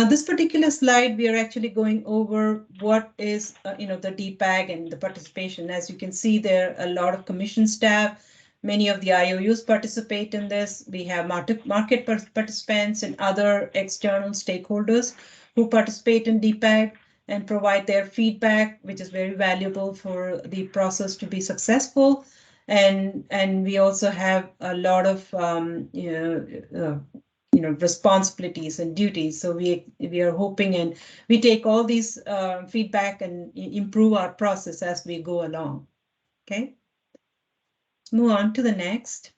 This particular slide, we are actually going over what is, the DPAG and the participation. As you can see, there are a lot of commission staff. Many of the IOUs participate in this. We have market participants and other external stakeholders who participate in DPAG and provide their feedback, which is very valuable for the process to be successful. And we also have a lot of responsibilities and duties. So we are hoping, and we take all these feedback and improve our process as we go along. Okay. Let's move on to the next.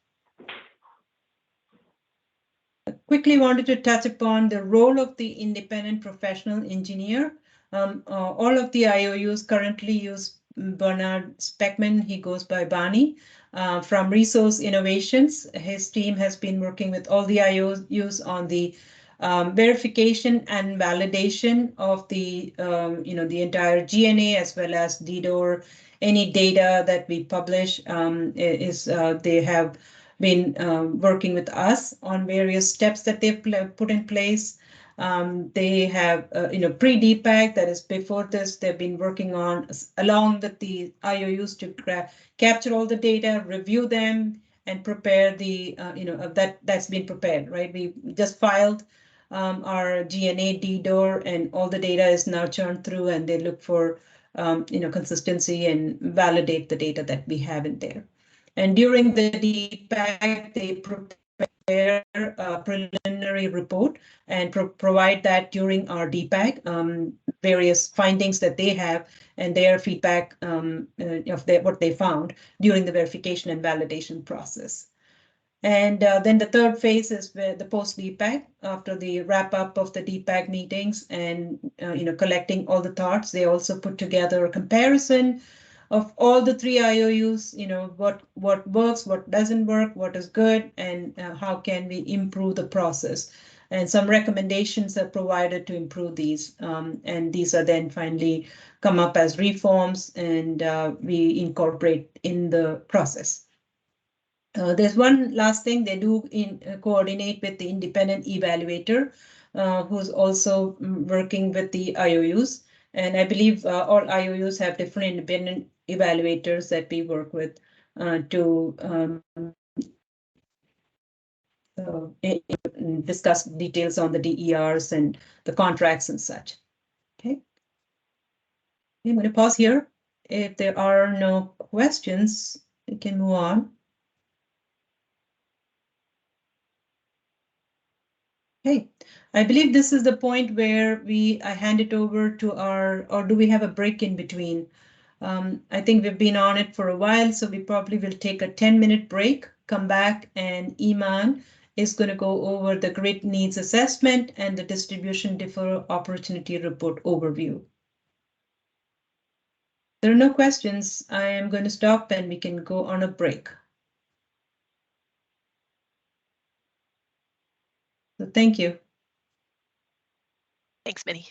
I quickly wanted to touch upon the role of the independent professional engineer. All of the IOUs currently use Bernard Speckman. He goes by Barney. From Resource Innovations, his team has been working with all the IOUs on the verification and validation of the the entire GNA as well as DDOR. Any data that we publish they have been working with us on various steps that they've put in place. They have pre-DPAG, that is before this, they've been working on along with the IOUs to capture all the data, review them, and prepare the that's been prepared, right? We just filed our GNA DDOR, and all the data is now churned through, and they look for consistency and validate the data that we have in there. And during the DPAG, they prepare a preliminary report and provide that during our DPAG, various findings that they have and their feedback of what they found during the verification and validation process. And then the third phase is where the post-DPAG, after the wrap up of the DPAG meetings and collecting all the thoughts. They also put together a comparison of all the 3 IOUs, what works, what doesn't work, what is good, and how can we improve the process. And some recommendations are provided to improve these. And these are then finally come up as reforms, and we incorporate in the process. There's one last thing they do coordinate with the independent evaluator, who's also working with the IOUs. And I believe all IOUs have different independent evaluators that we work with to discuss details on the DERs and the contracts and such. Okay. I'm going to pause here. If there are no questions, we can move on. Okay, I believe this is the point where I hand it over to or do we have a break in between? I think we've been on it for a while, so we probably will take a 10-minute break, come back, and Iman is going to go over the grid needs assessment and the distribution deferral opportunity report overview. There are no questions. I am going to stop and we can go on a break. So thank you. Thanks, Minnie.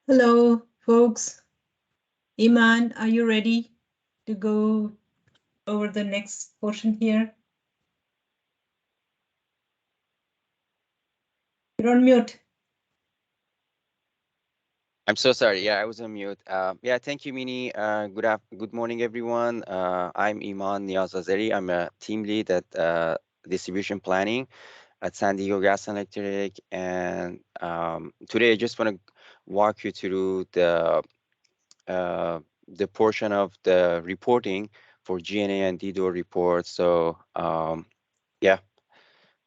Hello, folks. Iman, are you ready to go over the next portion here? You're on mute. I'm so sorry. Yeah, I was on mute. Yeah, thank you, Mini. Good morning, everyone. I'm Iman Niazazeri. I'm a team lead at distribution planning at San Diego Gas and Electric. And today I just want to walk you through the portion of the reporting for G&A and DDOR reports. So yeah,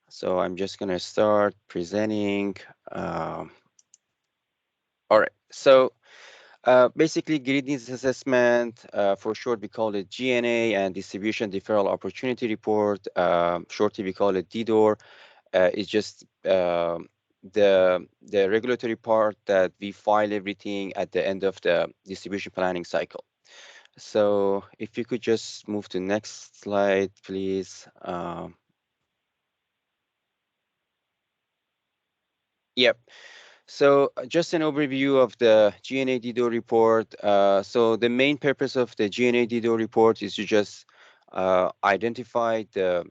so I'm just going to start presenting. All right, so basically, grid needs assessment, for short, we call it G&A, and distribution deferral opportunity report, shortly we call it DDOR. It's just the regulatory part that we file everything at the end of the distribution planning cycle. So if you could just move to next slide, please. Yep. So just an overview of the G&A DDOR report. So the main purpose of the G&A DDOR report is to just identify the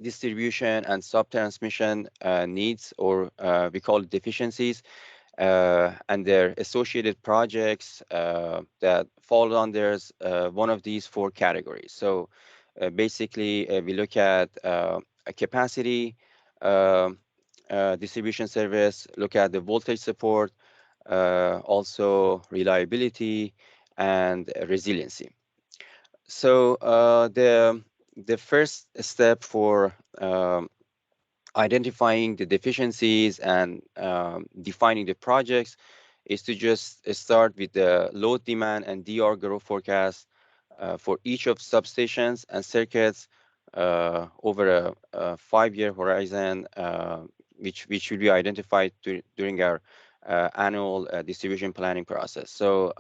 distribution and subtransmission needs, or we call it deficiencies, and their associated projects that fall under one of these four categories. So basically, we look at a capacity, distribution service, look at the voltage support, also reliability and resiliency. So the first step for identifying the deficiencies and defining the projects is to just start with the load demand and DR growth forecast for each of substations and circuits over a 5-year horizon, which will be identified during our annual distribution planning process. So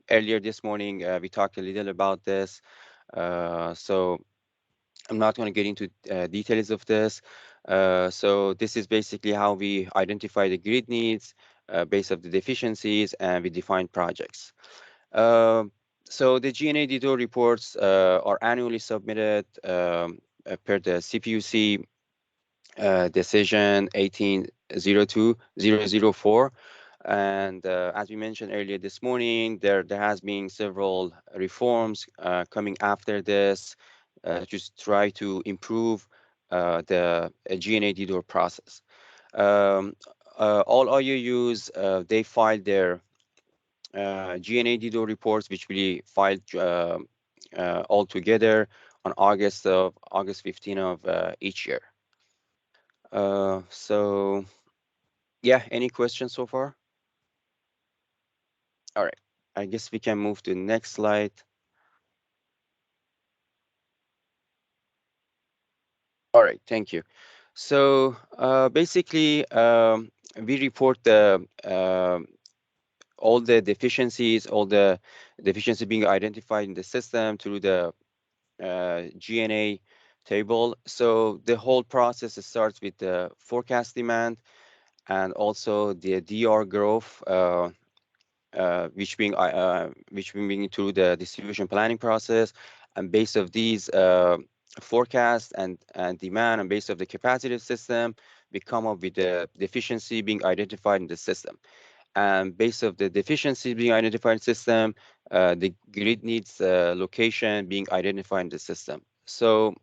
earlier this morning, we talked a little about this. So I'm not going to get into details of this. So this is basically how we identify the grid needs based on the deficiencies, and we define projects. So the G&A DDOR reports are annually submitted per the CPUC decision 1802-004. And as we mentioned earlier this morning, there has been several reforms coming after this, just try to improve the G&A DDOR process. All IOUs, they filed their G&A DDOR reports, which we filed all together on August 15 of each year. So yeah, any questions so far? All right, I guess we can move to the next slide. All right, thank you. So basically, we report the all the deficiencies, being identified in the system through the G&A table. So the whole process starts with the forecast demand and also the DR growth, which being through the distribution planning process. And based of these forecast and demand, and based of the capacity system, we come up with the deficiency being identified in the system. And based of the deficiency being identified in the system, the grid needs location being identified in the system. So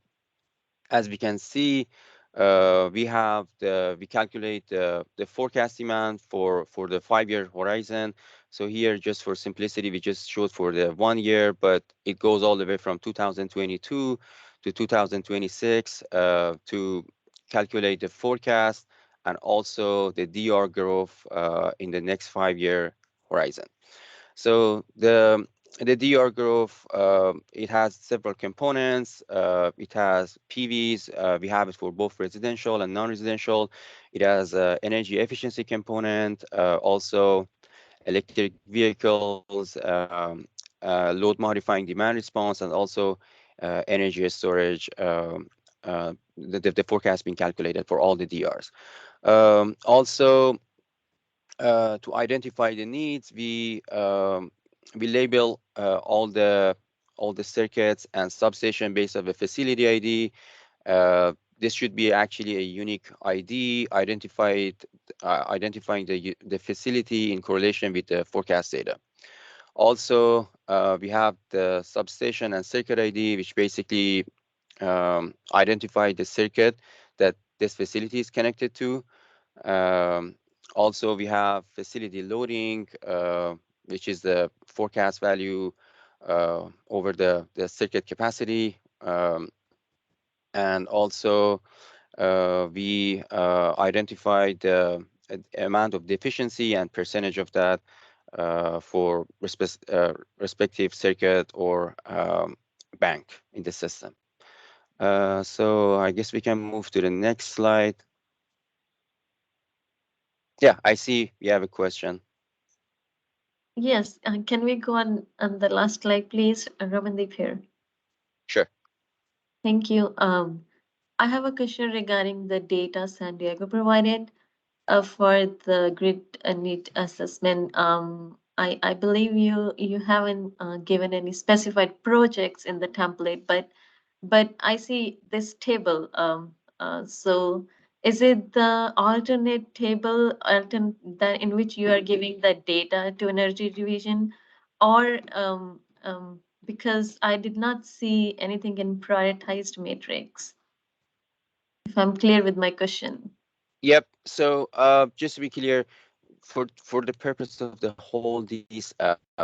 as we can see, we calculate the forecast demand for the 5-year horizon. So here, just for simplicity, we just showed for the 1 year, but it goes all the way from 2022 to 2026 to calculate the forecast and also the DR growth in the next 5-year horizon. So the DR growth, it has several components. It has PVs. We have it for both residential and non-residential. It has energy efficiency component, also electric vehicles, load modifying demand response, and also energy storage. The forecast being calculated for all the DRs. Also, to identify the needs, we label all the circuits and substation based on the facility ID. This should be actually a unique ID identifying the facility in correlation with the forecast data. Also, we have the substation and circuit ID, which basically identify the circuit that this facility is connected to. Also, we have facility loading, which is the forecast value over the circuit capacity. And also, we identify the amount of deficiency and percentage of that for respective circuit or bank in the system. So I guess we can move to the next slide. Yeah, I see you have a question. Yes, can we go on the last slide, please? Ramandeep here. Sure. Thank you. I have a question regarding the data San Diego provided for the grid need assessment. I believe you haven't given any specified projects in the template, but I see this table. So is it the alternate table that in which you are giving the data to energy division, or because I did not see anything in prioritized matrix? If I'm clear with my question. Yep. So just to be clear, for the purpose of the whole these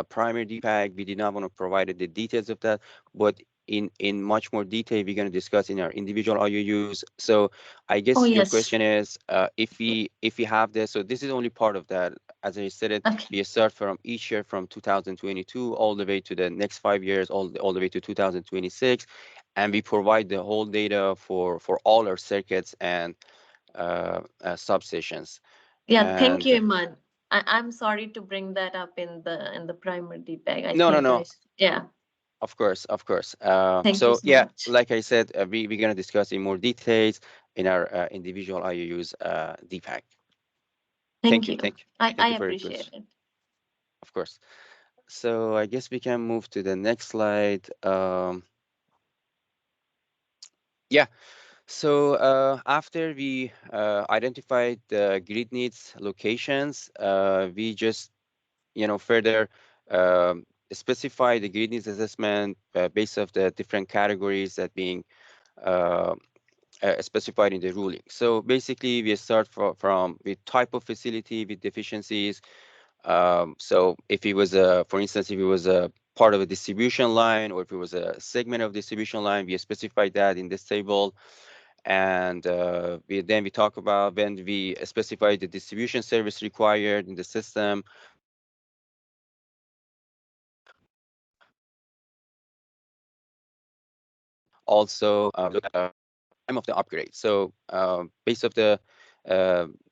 primary DPAG, we did not want to provide the details of that, but in much more detail, we're going to discuss in our individual IOUs. So I guess your question is if we have this. So this is only part of that. As I said, it we start from each year from 2022 all the way to the next 5 years, all the way to 2026, and we provide the whole data for all our circuits and substations. Yeah, thank you, Iman. I'm sorry to bring that up in the primary DPAG. No. Yeah. Of course. Thank So you so yeah, much. like I said, we're going to discuss in more details in our individual IOUs DPAG. Thank you. Thank I you for your appreciate question. it. Of course. So I guess we can move to the next slide. Yeah. So after we identified the grid needs locations, we just further specify the grid needs assessment based off the different categories that being specified in the ruling. So basically, we start from with type of facility with deficiencies. So if it was for instance, if it was a part of a distribution line, or if it was a segment of distribution line, we specify that in this table. And we talk about when we specify the distribution service required in the system. Also, look at the time of the upgrade. So based off the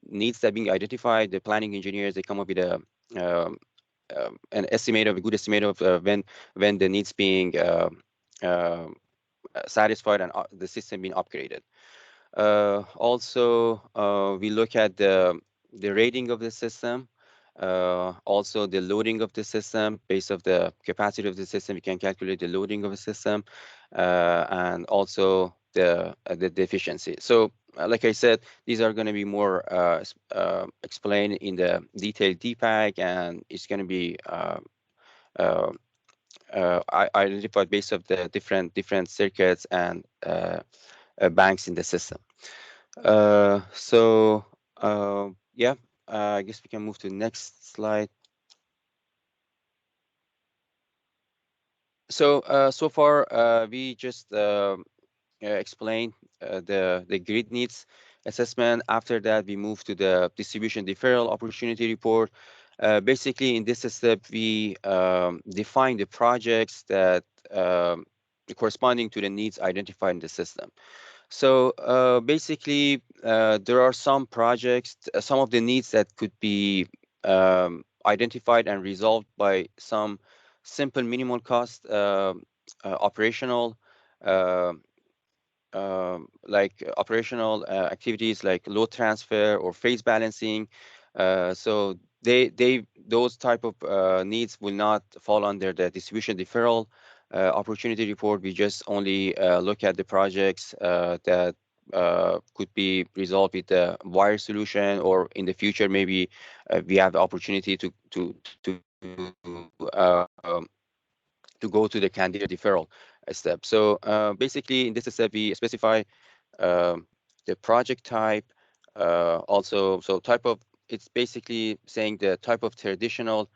needs that are being identified, the planning engineers, they come up with a an estimate of a good estimate of when the needs being satisfied and the system being upgraded. Also, we look at the rating of the system. Also the loading of the system. Based off the capacity of the system, we can calculate the loading of the system, and also the efficiency. So like I said, these are going to be more explained in the detailed DPAG, and it's going to be identified based off the different circuits and banks in the system. So yeah, I guess we can move to the next slide. So so far we just explained the grid needs assessment. After that, we move to the distribution deferral opportunity report. Basically, in this step, we define the projects that corresponding to the needs identified in the system. So basically, there are some projects, some of the needs that could be identified and resolved by some simple minimal cost operational like operational activities like load transfer or phase balancing. So those type of needs will not fall under the distribution deferral opportunity report. We just only look at the projects that could be resolved with the wire solution, or in the future maybe we have the opportunity to go to the candidate deferral step. So basically in this step we specify the project type, also so type of, it's basically saying the type of traditional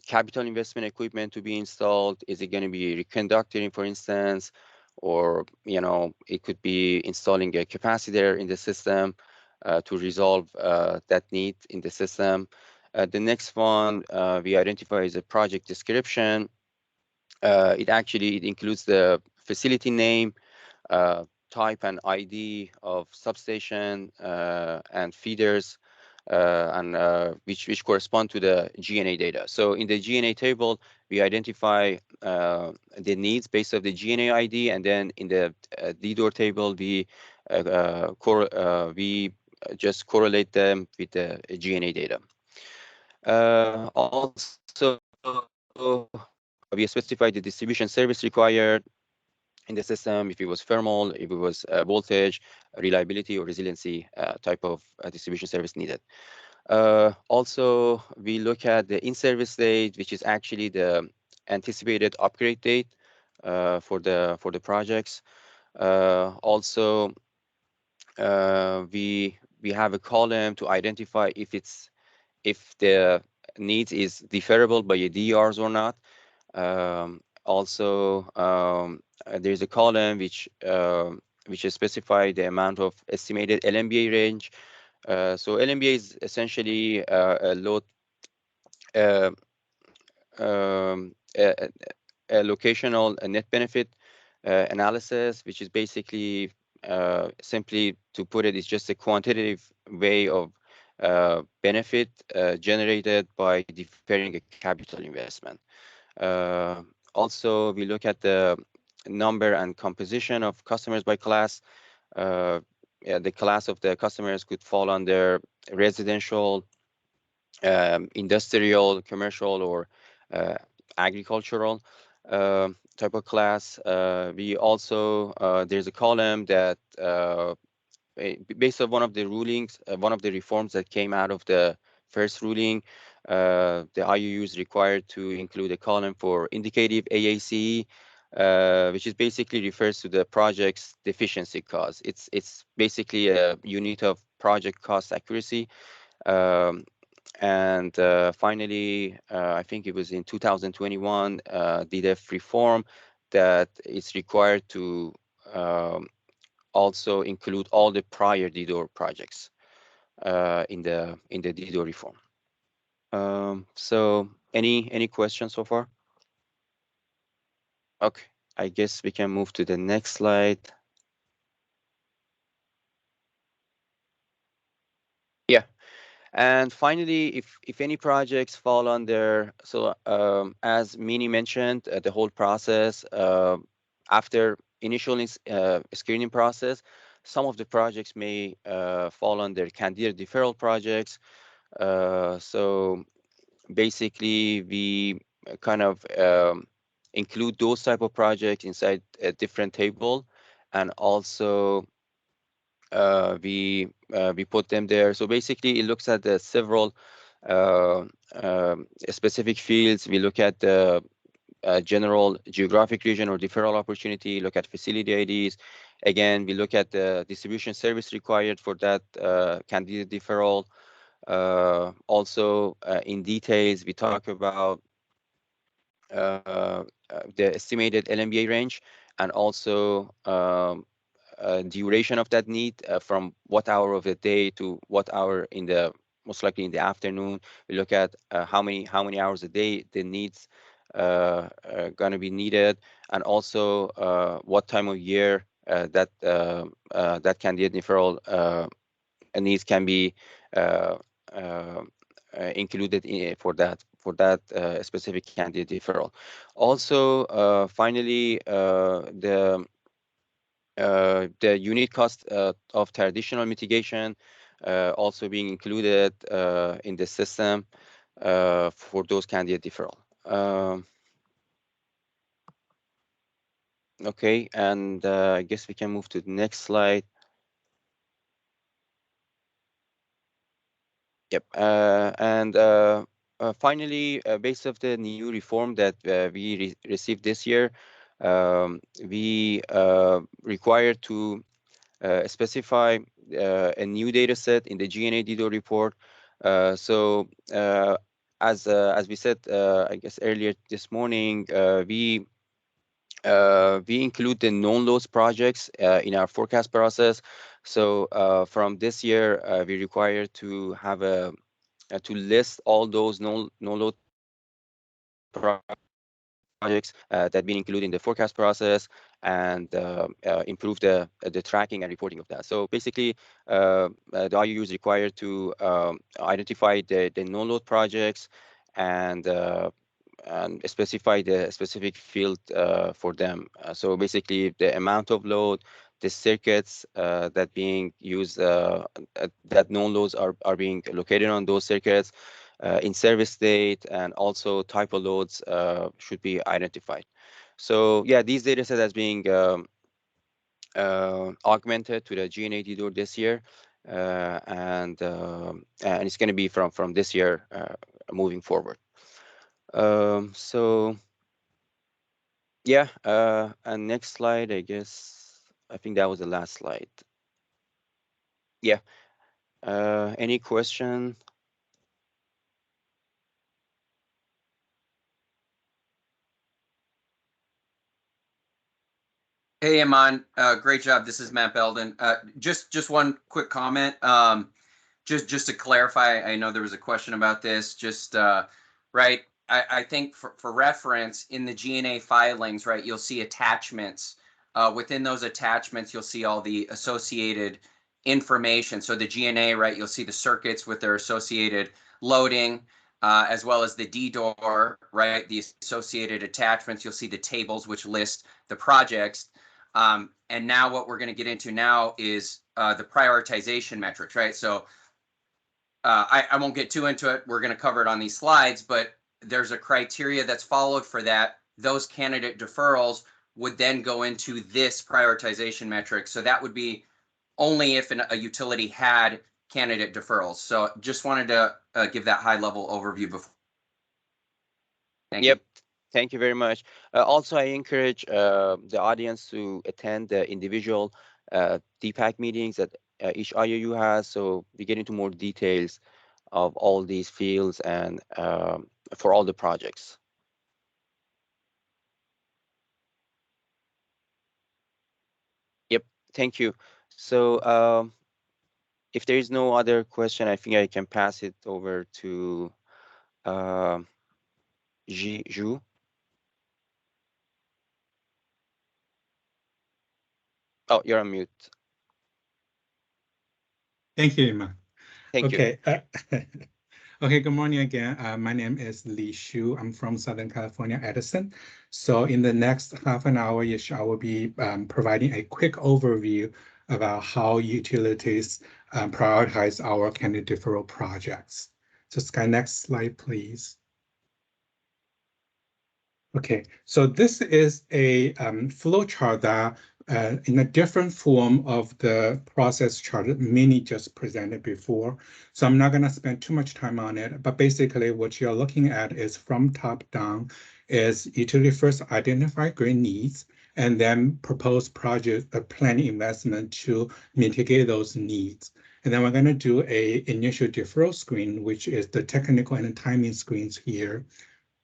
capital investment equipment to be installed. Is it going to be reconductoring, for instance, or it could be installing a capacitor in the system to resolve that need in the system. The next one we identify is a project description. It includes the facility name, type and ID of substation and feeders, which correspond to the G&A data. So in the G&A table, we identify the needs based on the G&A ID, and then in the DDOR table, we just correlate them with the G&A data. Also, we specify the distribution service required in the system, if it was thermal, if it was voltage, reliability, or resiliency type of distribution service needed. Also, we look at the in-service date, which is actually the anticipated upgrade date for the projects. Also, we have a column to identify if the needs is deferrable by a DERs or not. Also, there's a column which specify the amount of estimated LMBA range. So LMBA is essentially a load a locational net benefit analysis, which is basically simply to put it, it's just a quantitative way of benefit generated by deferring a capital investment. Also, we look at the number and composition of customers by class. The class of the customers could fall under residential, industrial, commercial, or agricultural type of class. We also, there's a column that based on one of the rulings, one of the reforms that came out of the first ruling, the IUU is required to include a column for indicative AAC, which is basically refers to the project's deficiency cost. It's basically a unit of project cost accuracy. And finally, I think it was in 2021, DDF reform that it's required to also include all the prior DDOR projects in the DDOR reform. So any questions so far? Okay, I guess we can move to the next slide. Yeah, and finally, if any projects fall under, so as Minnie mentioned, the whole process after initial screening process, some of the projects may fall under candidate deferral projects. So basically, we kind of include those type of projects inside a different table, and also we put them there. So basically, it looks at the several specific fields. We look at the general geographic region or deferral opportunity, look at facility IDs. Again, we look at the distribution service required for that candidate deferral. Also, in details, we talk about the estimated LMBA range, and also duration of that need from what hour of the day to what hour in the, most likely in the afternoon. We look at how many hours a day the needs are going to be needed, and also what time of year that candidate deferral needs can be included for that specific candidate deferral. Also, finally, the unit cost of traditional mitigation. also being included in the system for those candidate deferral. Okay, and I guess we can move to the next slide. Yep, and finally, based off the new reform that we received this year, we required to specify a new data set in the G&A DDOR report. So as we said, I guess earlier this morning, we include the known loads projects in our forecast process. So from this year, we require to have to list all those known load projects that been included in the forecast process and improve the tracking and reporting of that. So basically, the IUU is required to identify the known load projects and specify the specific field for them. So basically, the amount of load, the circuits that being used, that known loads are being located on those circuits, in service state, and also type of loads should be identified. So yeah, these data set has being augmented to the G&A DDOR this year, and it's going to be from this year moving forward. So yeah, and next slide, I guess, I think that was the last slide. Yeah, any question? Hey, Iman, great job. This is Matt Belden. Just one quick comment. Just to clarify, I know there was a question about this. Just right, I think for reference in the G&A filings, right, you'll see attachments. Within those attachments, you'll see all the associated information. So the G&A, right, you'll see the circuits with their associated loading, as well as the DDOR, right, the associated attachments. You'll see the tables which list the projects. And now what we're going to get into now is the prioritization metrics, right? So I won't get too into it. We're going to cover it on these slides, but there's a criteria that's followed for that. Those candidate deferrals would then go into this prioritization metric. So that would be only if a utility had candidate deferrals. So just wanted to give that high level overview before. Thank you. Thank you very much. Also, I encourage the audience to attend the individual DPAC meetings that each IUU has, so we get into more details of all these fields and for all the projects. Yep, thank you. So if there is no other question, I think I can pass it over to Zhu. Oh, you're on mute. Thank you, Iman. Thank you. Okay, good morning again. My name is Li Xu. I'm from Southern California, Edison. So in the next half an hour-ish, I will be providing a quick overview about how utilities prioritize our candidate deferral projects. So next slide, please. Okay, so this is a flowchart that in a different form of the process chart that Minnie just presented before. So I'm not going to spend too much time on it, but basically what you're looking at is from top down is utility first identify grid needs and then propose project planning investment to mitigate those needs. And then we're going to do a initial deferral screen, which is the technical and timing screens here.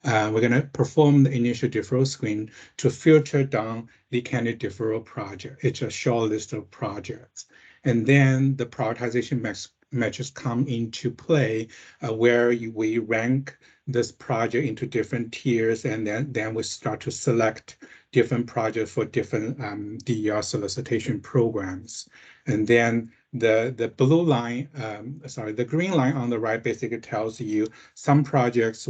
We're going to perform the initial deferral screen to filter down the candidate deferral project. It's a short list of projects. And then the prioritization metrics come into play where we rank this project into different tiers, and then we start to select different projects for different DER solicitation programs. And then the blue line, the green line on the right basically tells you some projects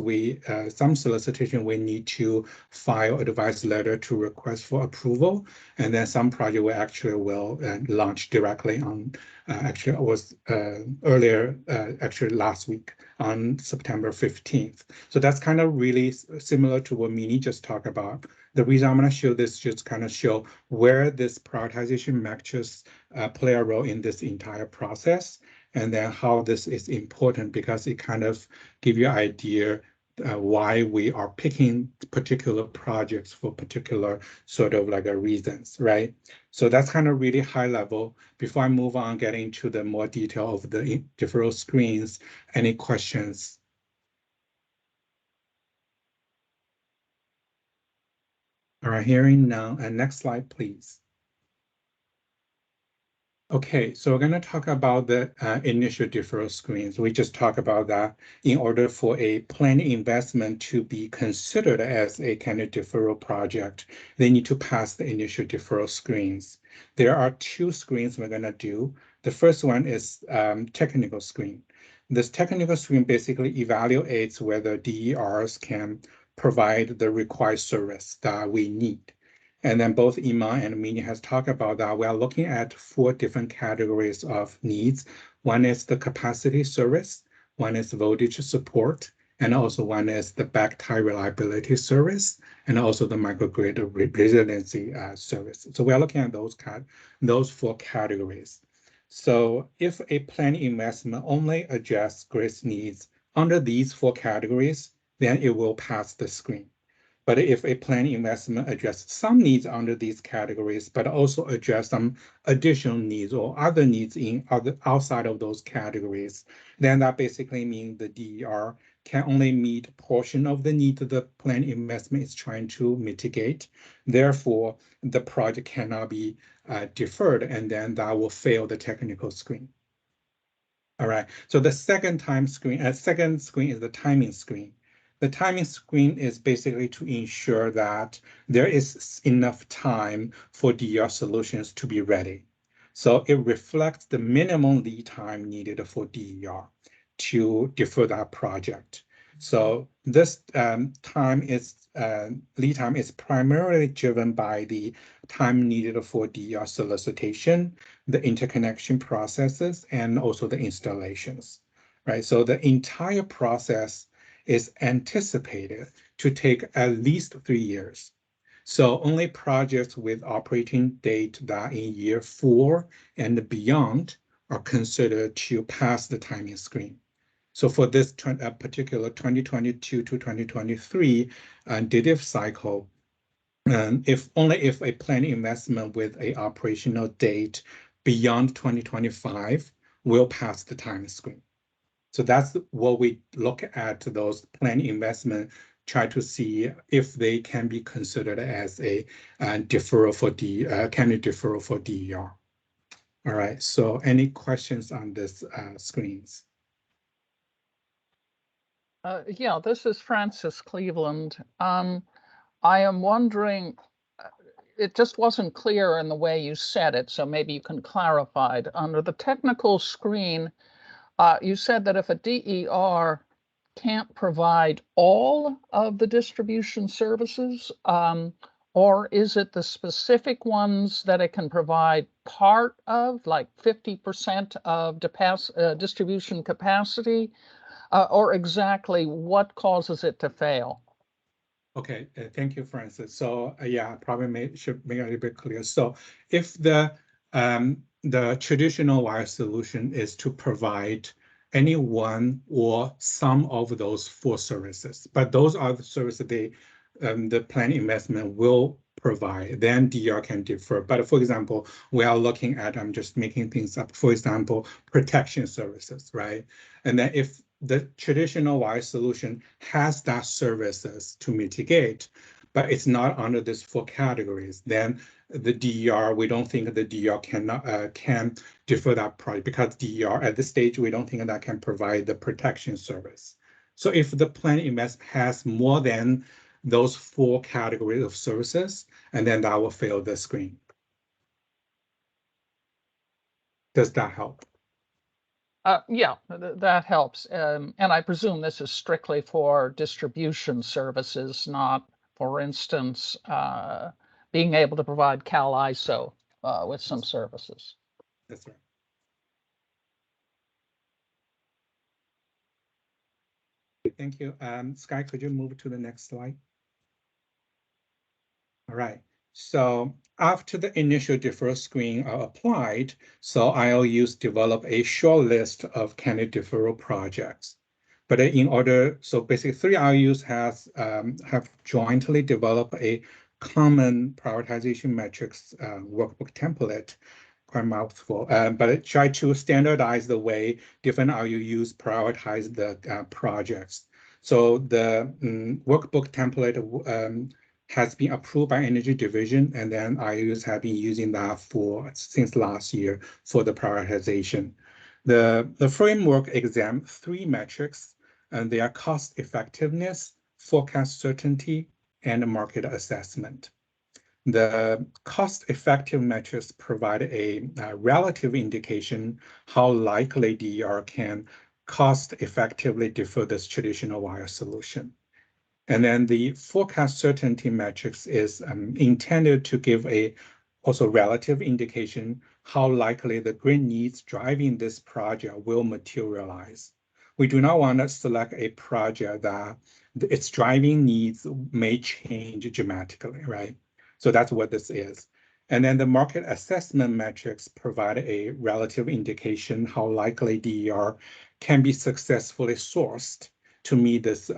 some solicitation we need to file advice letter to request for approval, and then some project we actually will launch directly on actually was earlier, actually last week on September 15th. So that's kind of really similar to what Mini just talked about. The reason I'm going to show this just kind of show where this prioritization metrics play a role in this entire process, and then how this is important because it kind of give you an idea why we are picking particular projects for particular sort of like reasons, right? So that's kind of really high level. Before I move on, getting to the more detail of the deferral screens, any questions? All right, hearing none. And next slide, please. Okay, so we're going to talk about the initial deferral screens. We just talked about that. In order for a planned investment to be considered as a candidate deferral project, they need to pass the initial deferral screens. There are two screens we're going to do. The first one is technical screen. This technical screen basically evaluates whether DERs can provide the required service that we need. And then both Iman and Mini has talked about that. We are looking at 4 different categories of needs. One is the capacity service, one is voltage support, and also one is the back-tie reliability service, and also the microgrid resiliency service. So we are looking at those 4 categories. So if a planned investment only adjusts grid needs under these 4 categories, then it will pass the screen. But if a planned investment addresses some needs under these categories, but also address some additional needs or other needs outside of those categories, then that basically means the DER can only meet a portion of the need the planned investment is trying to mitigate. Therefore, the project cannot be deferred, and then that will fail the technical screen. All right, so the second screen is the timing screen. The timing screen is basically to ensure that there is enough time for DER solutions to be ready. So it reflects the minimum lead time needed for DER to defer that project. So this lead time is primarily driven by the time needed for DER solicitation, the interconnection processes, and also the installations, right? So the entire process is anticipated to take at least 3 years. So only projects with operating date that in year 4 and beyond are considered to pass the timing screen. So for this particular 2022 to 2023 DIDF cycle, if a planned investment with a operational date beyond 2025 will pass the timing screen. So that's what we look at those planned investment, try to see if they can be considered as a deferral for candidate deferral for DER. All right, so any questions on this screens? Yeah, this is Francis Cleveland. I am wondering, it just wasn't clear in the way you said it, so maybe you can clarify it. Under the technical screen, you said that if a DER can't provide all of the distribution services, or is it the specific ones that it can provide part of, like 50% of distribution capacity, or exactly what causes it to fail? Okay, thank you, Francis. So yeah, probably should make it a little bit clear. So if the traditional wire solution is to provide any one or some of those 4 services, but those are the services the planned investment will provide, then DER can defer. But for example, we are looking at, I'm just making things up, for example, protection services, right? And then if the traditional wire solution has that services to mitigate, but it's not under these 4 categories, then the DER, we don't think the DER can defer that project because DER at this stage, we don't think that can provide the protection service. So if the planned investment has more than those 4 categories of services, and then that will fail the screen. Does that help? Yeah, that helps. And I presume this is strictly for distribution services, not, for instance, being able to provide CAL-ISO with some services. That's right. Great, thank you. Sky, could you move to the next slide? All right. So after the initial deferral screen are applied, so IOUs develop a short list of candidate deferral projects. But in order, so basically 3 IOUs have jointly developed a common prioritization metrics workbook template, quite a mouthful, but it tried to standardize the way different IOUs prioritize the projects. So the workbook template has been approved by Energy Division, and then IOUs have been using that since last year for the prioritization. The framework examines 3 metrics, and they are cost effectiveness, forecast certainty, and market assessment. The cost effective metrics provide a relative indication how likely DER can cost effectively defer this traditional wire solution. And then the forecast certainty metrics is intended to give a also relative indication how likely the grid needs driving this project will materialize. We do not want to select a project that its driving needs may change dramatically, right? So that's what this is. And then the market assessment metrics provide a relative indication how likely DER can be successfully sourced to meet this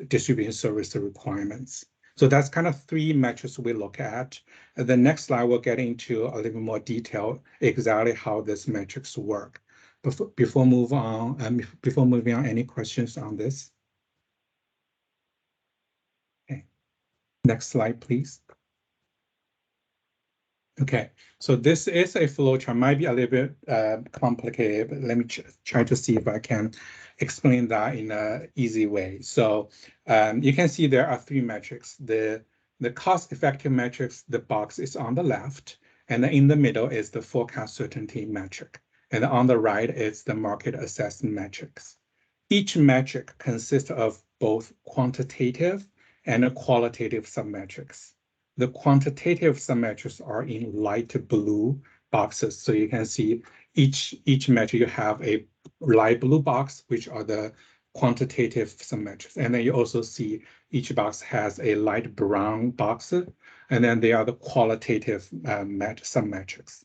distribution service requirements. So that's kind of 3 metrics we look at. The next slide, we'll get into a little more detail exactly how these metrics work. Before moving on, any questions on this? Okay, next slide, please. Okay, so this is a flowchart, might be a little bit complicated, but let me try to see if I can explain that in an easy way. So you can see there are 3 metrics. The cost effective metrics, the box is on the left, and then in the middle is the forecast certainty metric. And on the right is the market assessment metrics. Each metric consists of both quantitative and qualitative submetrics. The quantitative submetrics are in light blue boxes. So you can see each metric, you have a light blue box, which are the quantitative submetrics. And then you also see each box has a light brown box, and then they are the qualitative submetrics.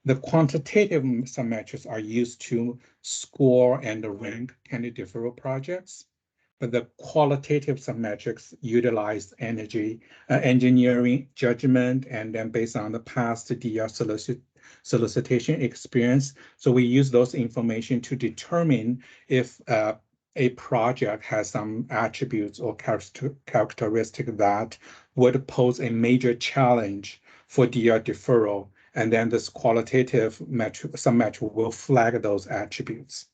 The quantitative submetrics are used to score and rank candidate deferral projects. But the qualitative submetrics utilize engineering judgment, and then based on the past DER solicitation experience. So we use those information to determine if a project has some attributes or characteristic that would pose a major challenge for DER deferral. And then this qualitative submetric will flag those attributes.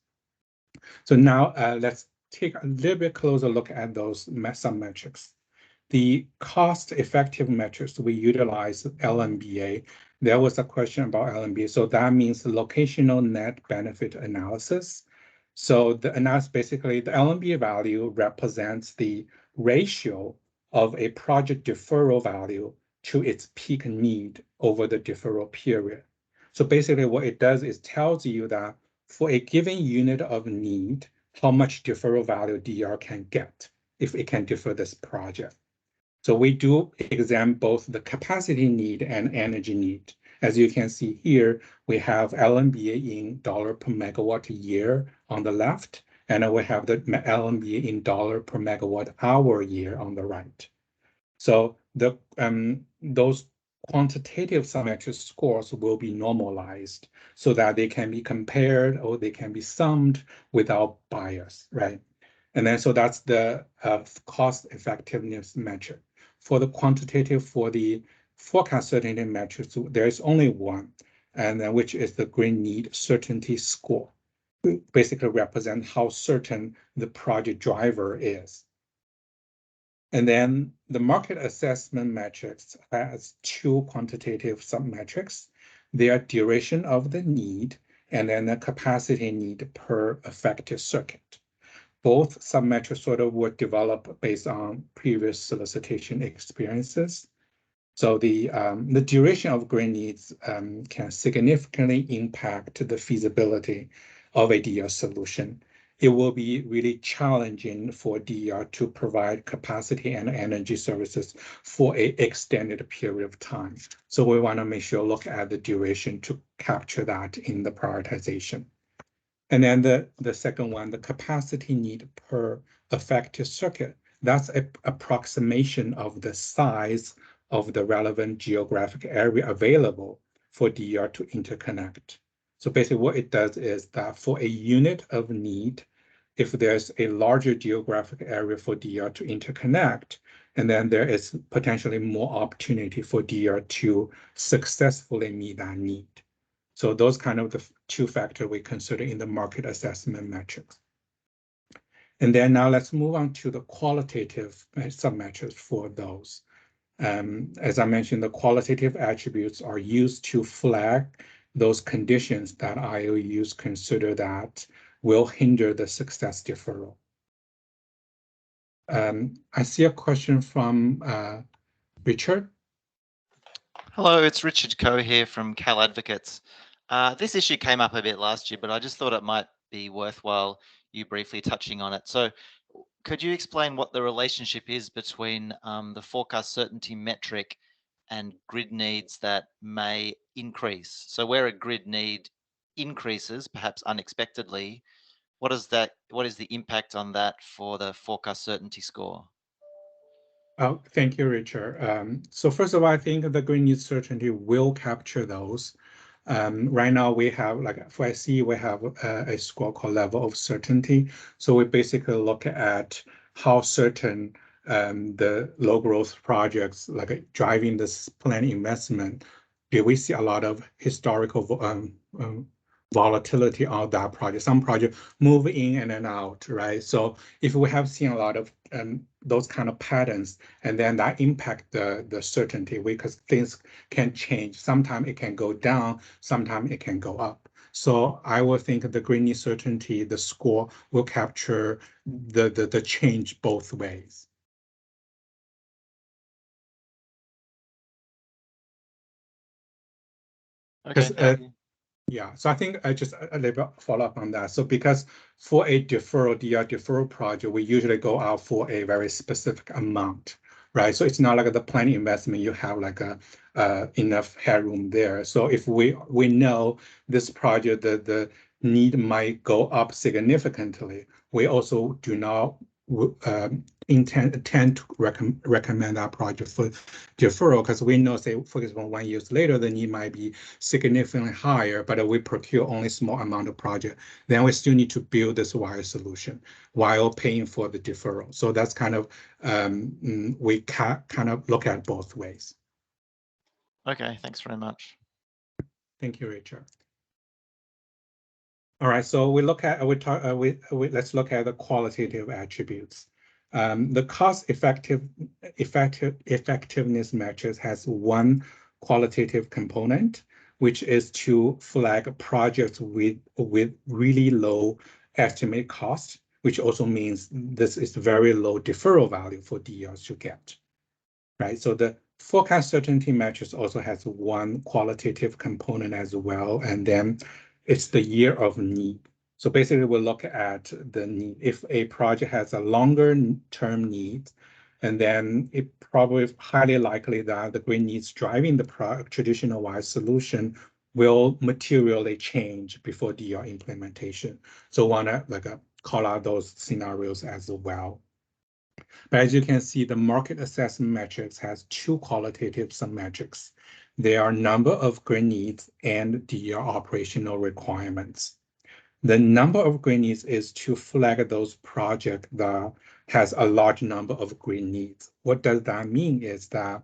So now let's take a little bit closer look at those submetrics. The cost-effective metrics, we utilize LNBA. There was a question about LNBA. So that means locational net benefit analysis. So the analysis, basically, the LNBA value represents the ratio of a project deferral value to its peak need over the deferral period. So basically what it does is tells you that for a given unit of need, how much deferral value DER can get if it can defer this project. So we do examine both the capacity need and energy need. As you can see here, we have LNBA in dollar per megawatt a year on the left, and then we have the LNBA in dollar per megawatt hour a year on the right. So those quantitative submetric scores will be normalized so that they can be compared or they can be summed without bias, right? And then so that's the cost effectiveness metric. For the quantitative, for the forecast certainty metrics, there is only one, and then which is the grid need certainty score. It basically represent how certain the project driver is. And then the market assessment metrics has 2 quantitative submetrics. They are duration of the need and then the capacity need per affected circuit. Both submetrics sort of were developed based on previous solicitation experiences. So the duration of grid needs can significantly impact the feasibility of a DER solution. it will be really challenging for DER to provide capacity and energy services for an extended period of time. So we want to make sure look at the duration to capture that in the prioritization. And then the second one, the capacity need per affected circuit. That's an approximation of the size of the relevant geographic area available for DER to interconnect. So basically what it does is that for a unit of need, if there's a larger geographic area for DER to interconnect, and then there is potentially more opportunity for DER to successfully meet that need. So those kind of the two factors we consider in the market assessment metrics. And then now let's move on to the qualitative submetrics for those. As I mentioned, the qualitative attributes are used to flag those conditions that IOUs consider that will hinder the success deferral. I see a question from Richard. Hello, it's Richard Coe here from Cal Advocates. This issue came up a bit last year, but I just thought it might be worthwhile you briefly touching on it. So could you explain what the relationship is between the forecast certainty metric and grid needs that may increase? So where a grid need increases, perhaps unexpectedly, what is the impact on that for the forecast certainty score? Oh, thank you, Richard. So first of all, I think the grid needs certainty will capture those. Right now we have, like for IC, we have a score called level of certainty. So we basically look at how certain the low growth projects, like driving this planned investment, do we see a lot of historical volatility on that project? Some projects move in and then out, right? So if we have seen a lot of those kind of patterns, and then that impact the certainty, because things can change. Sometimes it can go down, sometimes it can go up. So I will think the grid need certainty, the score will capture the change both ways. Okay. Yeah, so I think I just a little bit follow up on that. So because for a deferral, DER deferral project, we usually go out for a very specific amount, right? So it's not like the planned investment, you have like enough headroom there. So if we know this project, the need might go up significantly, we also do not tend to recommend that project for deferral, because we know, say, for example, 1 year later, the need might be significantly higher, but we procure only small amount of project. Then we still need to build this wire solution while paying for the deferral. So that's kind of, we kind of look at both ways. Okay, thanks very much. Thank you, Richard. All right, so we look at let's look at the qualitative attributes. The cost effectiveness metrics has one qualitative component, which is to flag projects with really low estimate cost, which also means this is very low deferral value for DERs to get, right? So the forecast certainty metrics also has one qualitative component as well, and then it's the year of need. So basically we'll look at the need. If a project has a longer term need, and then it probably is highly likely that the grid needs driving the traditional wire solution will materially change before DER implementation. So wanna call out those scenarios as well. But as you can see, the market assessment metrics has two qualitative submetrics. There are number of grid needs and DER operational requirements. The number of grid needs is to flag those projects that has a large number of grid needs. What does that mean is that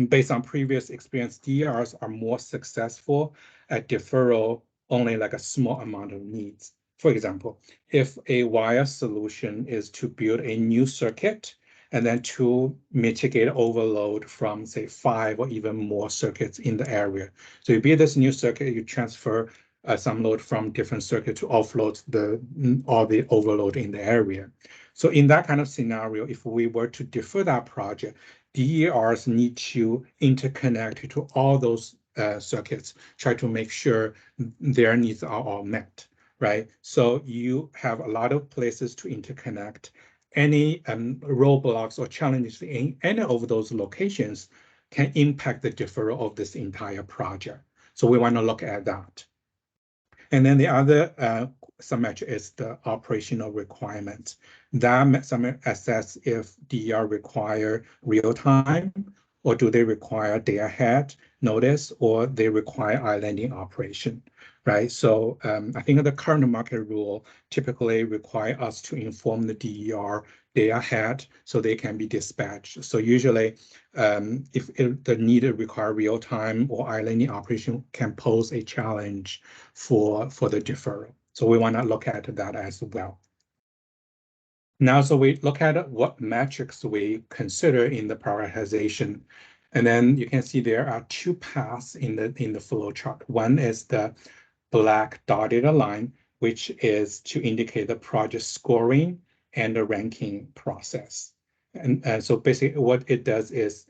based on previous experience, DERs are more successful at deferral only like a small amount of needs. For example, if a wire solution is to build a new circuit and then to mitigate overload from, say, 5 or even more circuits in the area. So you build this new circuit, you transfer some load from different circuits to offload all the overload in the area. So in that kind of scenario, if we were to defer that project, DERs need to interconnect to all those circuits, try to make sure their needs are all met. right? So you have a lot of places to interconnect. Any roadblocks or challenges in any of those locations can impact the deferral of this entire project. So we want to look at that. And then the other submetric is the operational requirements. That submetric assess if DER require real time, or do they require day ahead notice, or they require islanding operation, right? So I think the current market rule typically require us to inform the DER day ahead so they can be dispatched. So usually if the need require real time or islanding operation can pose a challenge for the deferral. So we want to look at that as well. Now, so we look at what metrics we consider in the prioritization. And then you can see there are two paths in the flow chart. One is the black dotted line, which is to indicate the project scoring and the ranking process. And so basically what it does is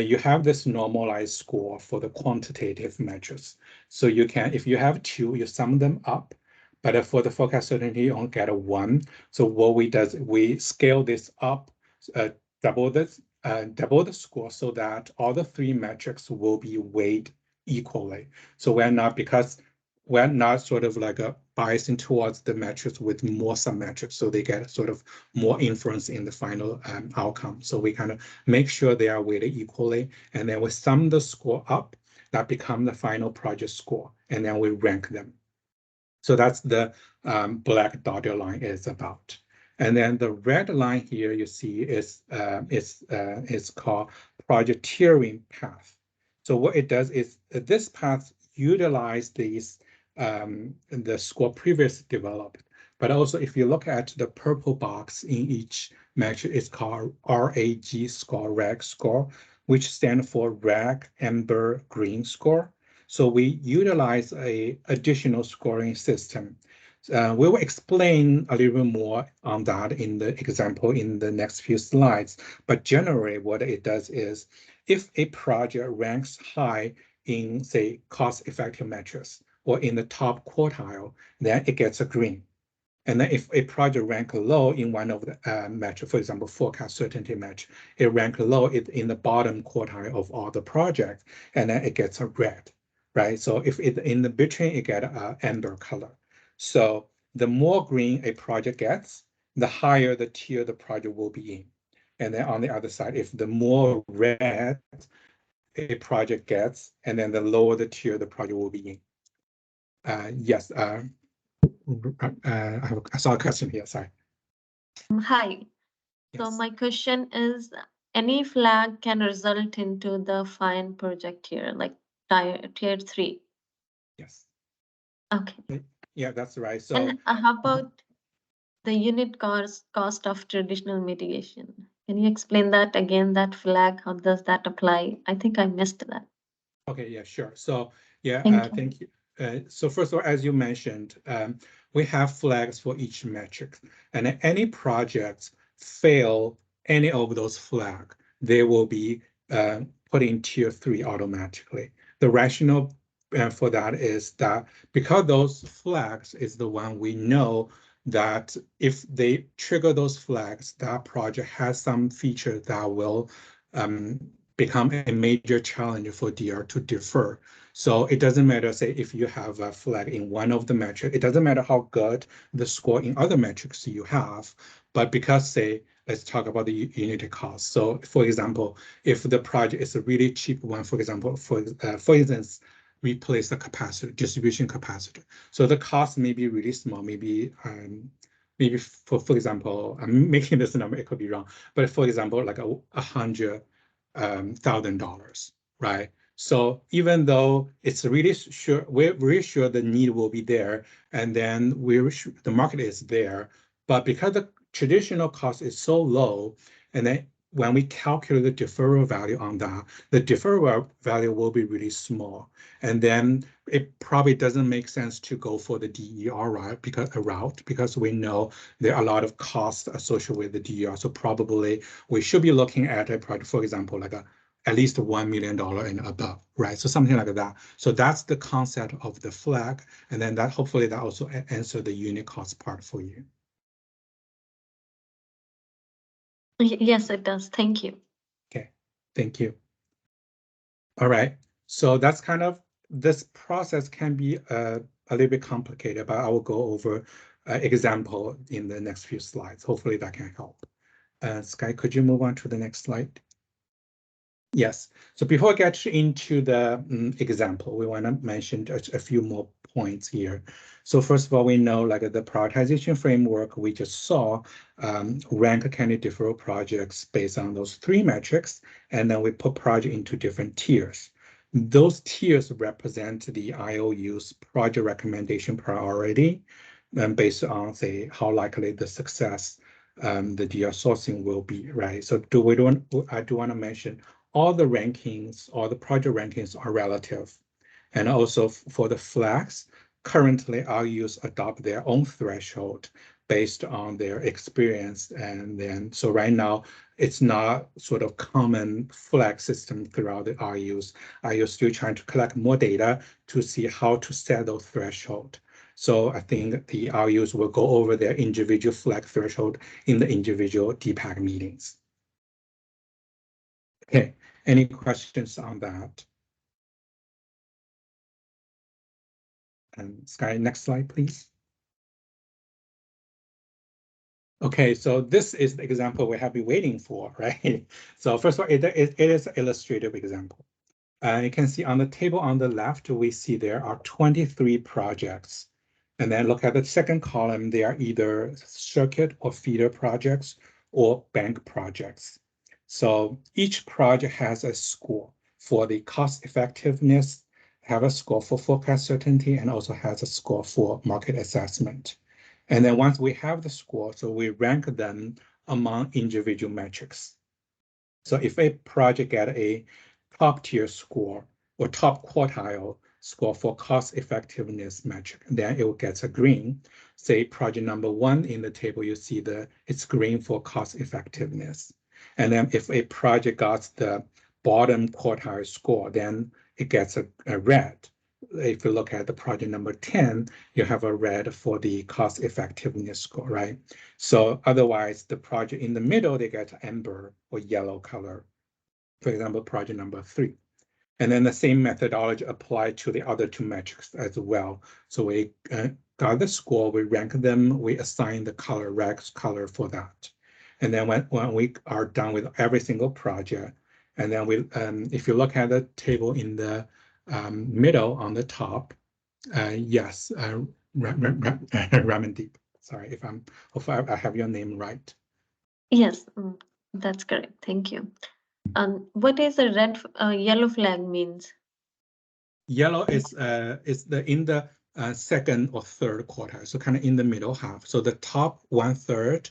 you have this normalized score for the quantitative measures. So you can, if you have two, you sum them up. But for the forecast certainty, you only get a 1. So what we do is we scale this up, double the score so that all the 3 metrics will be weighed equally. So we're not sort of like biasing towards the metrics with more submetrics, so they get sort of more influence in the final outcome. So we kind of make sure they are weighted equally, and then we sum the score up, that become the final project score, and then we rank them. So that's the black dotted line is about. And then the red line here you see is called project tiering path. So what it does is this path utilize these the score previously developed, but also if you look at the purple box in each metric, it's called RAG score, RAG score, which stands for RAG Amber Green score. So we utilize a additional scoring system. We will explain a little bit more on that in the example in the next few slides. But generally, what it does is, if a project ranks high in, say, cost-effective metrics or in the top quartile, then it gets a green. And then if a project ranks low in one of the metrics, for example, forecast certainty metric, it ranks low in the bottom quartile of all the projects, and then it gets a red, right? So if it in the between, it gets an amber color. So the more green a project gets, the higher the tier the project will be in. And then on the other side, if the more red a project gets, and then the lower the tier the project will be in. Yes, I saw a question here, sorry. Hi. Yes. So my question is, any flag can result into the fine project here, like tier 3? Yes. Okay. Yeah, that's right. So And how about the unit cost of traditional mitigation? Can you explain that again, that flag, how does that apply? I think I missed that. okay, yeah, sure. So yeah, Thank you. thank you. So first of all, as you mentioned, we have flags for each metric, and any projects fail any of those flags, they will be put in tier 3 automatically. The rationale for that is that because those flags is the one we know that if they trigger those flags, that project has some feature that will become a major challenge for DR to defer. So it doesn't matter, say, if you have a flag in one of the metrics, it doesn't matter how good the score in other metrics you have, but because, say, let's talk about the unit cost. So for example, if the project is a really cheap one, for example, for instance, replace the capacitor, distribution capacitor. So the cost may be really small, maybe for example, I'm making this number, it could be wrong, but for example, like $100,000, right? So even though it's really sure, we're really sure the need will be there, and then the market is there, but because the traditional cost is so low, and then when we calculate the deferral value on that, the deferral value will be really small. And then it probably doesn't make sense to go for the DER route because we know there are a lot of costs associated with the DER. So probably we should be looking at a project, for example, like at least $1 million and above, right? So something like that. So that's the concept of the flag. And then that hopefully that also answer the unit cost part for you. Yes, it does. Thank you. Okay, thank you. All right, so that's kind of, this process can be a little bit complicated, but I will go over an example in the next few slides. Hopefully that can help. Sky, could you move on to the next slide? Yes, so before I get into the example, we want to mention a few more points here. So first of all, we know like the prioritization framework we just saw rank candidate deferral projects based on those 3 metrics, and then we put project into different tiers. Those tiers represent the IOU's project recommendation priority, and based on say how likely the success the DDOR sourcing will be, right? So I do want to mention all the rankings, all the project rankings are relative. And also for the flags, currently IOUs adopt their own threshold based on their experience. And then, so right now, it's not sort of common flag system throughout the IOUs. IOUs still trying to collect more data to see how to set those threshold. So I think the IOUs will go over their individual flag threshold in the individual DPAG meetings. Okay, any questions on that? And Sky, next slide, please. Okay, so this is the example we have been waiting for, right? So first of all, it is an illustrative example. You can see on the table on the left, we see there are 23 projects. And then look at the second column, they are either circuit or feeder projects or bank projects. So each project has a score for the cost effectiveness, have a score for forecast certainty, and also has a score for market assessment. And then once we have the score, so we rank them among individual metrics. So if a project get a top tier score or top quartile score for cost effectiveness metric, then it will get a green. Say project number 1 in the table, you see it's green for cost effectiveness. And then if a project got the bottom quartile score, then it gets a red. If you look at the project number 10, you have a red for the cost effectiveness score, right? So otherwise, the project in the middle, they get amber or yellow color. For example, project number 3. And then the same methodology applied to the other 2 metrics as well. So we got the score, we rank them, we assign the color, red color for that. And then when we are done with every single project, and then we, if you look at the table in the middle on the top, yes, Ramandeep. Sorry if hopefully I have your name right. Yes, that's correct. Thank you. What is a red, yellow flag means? Yellow is in the second or third quartile, so kind of in the middle half. So the top 1/3,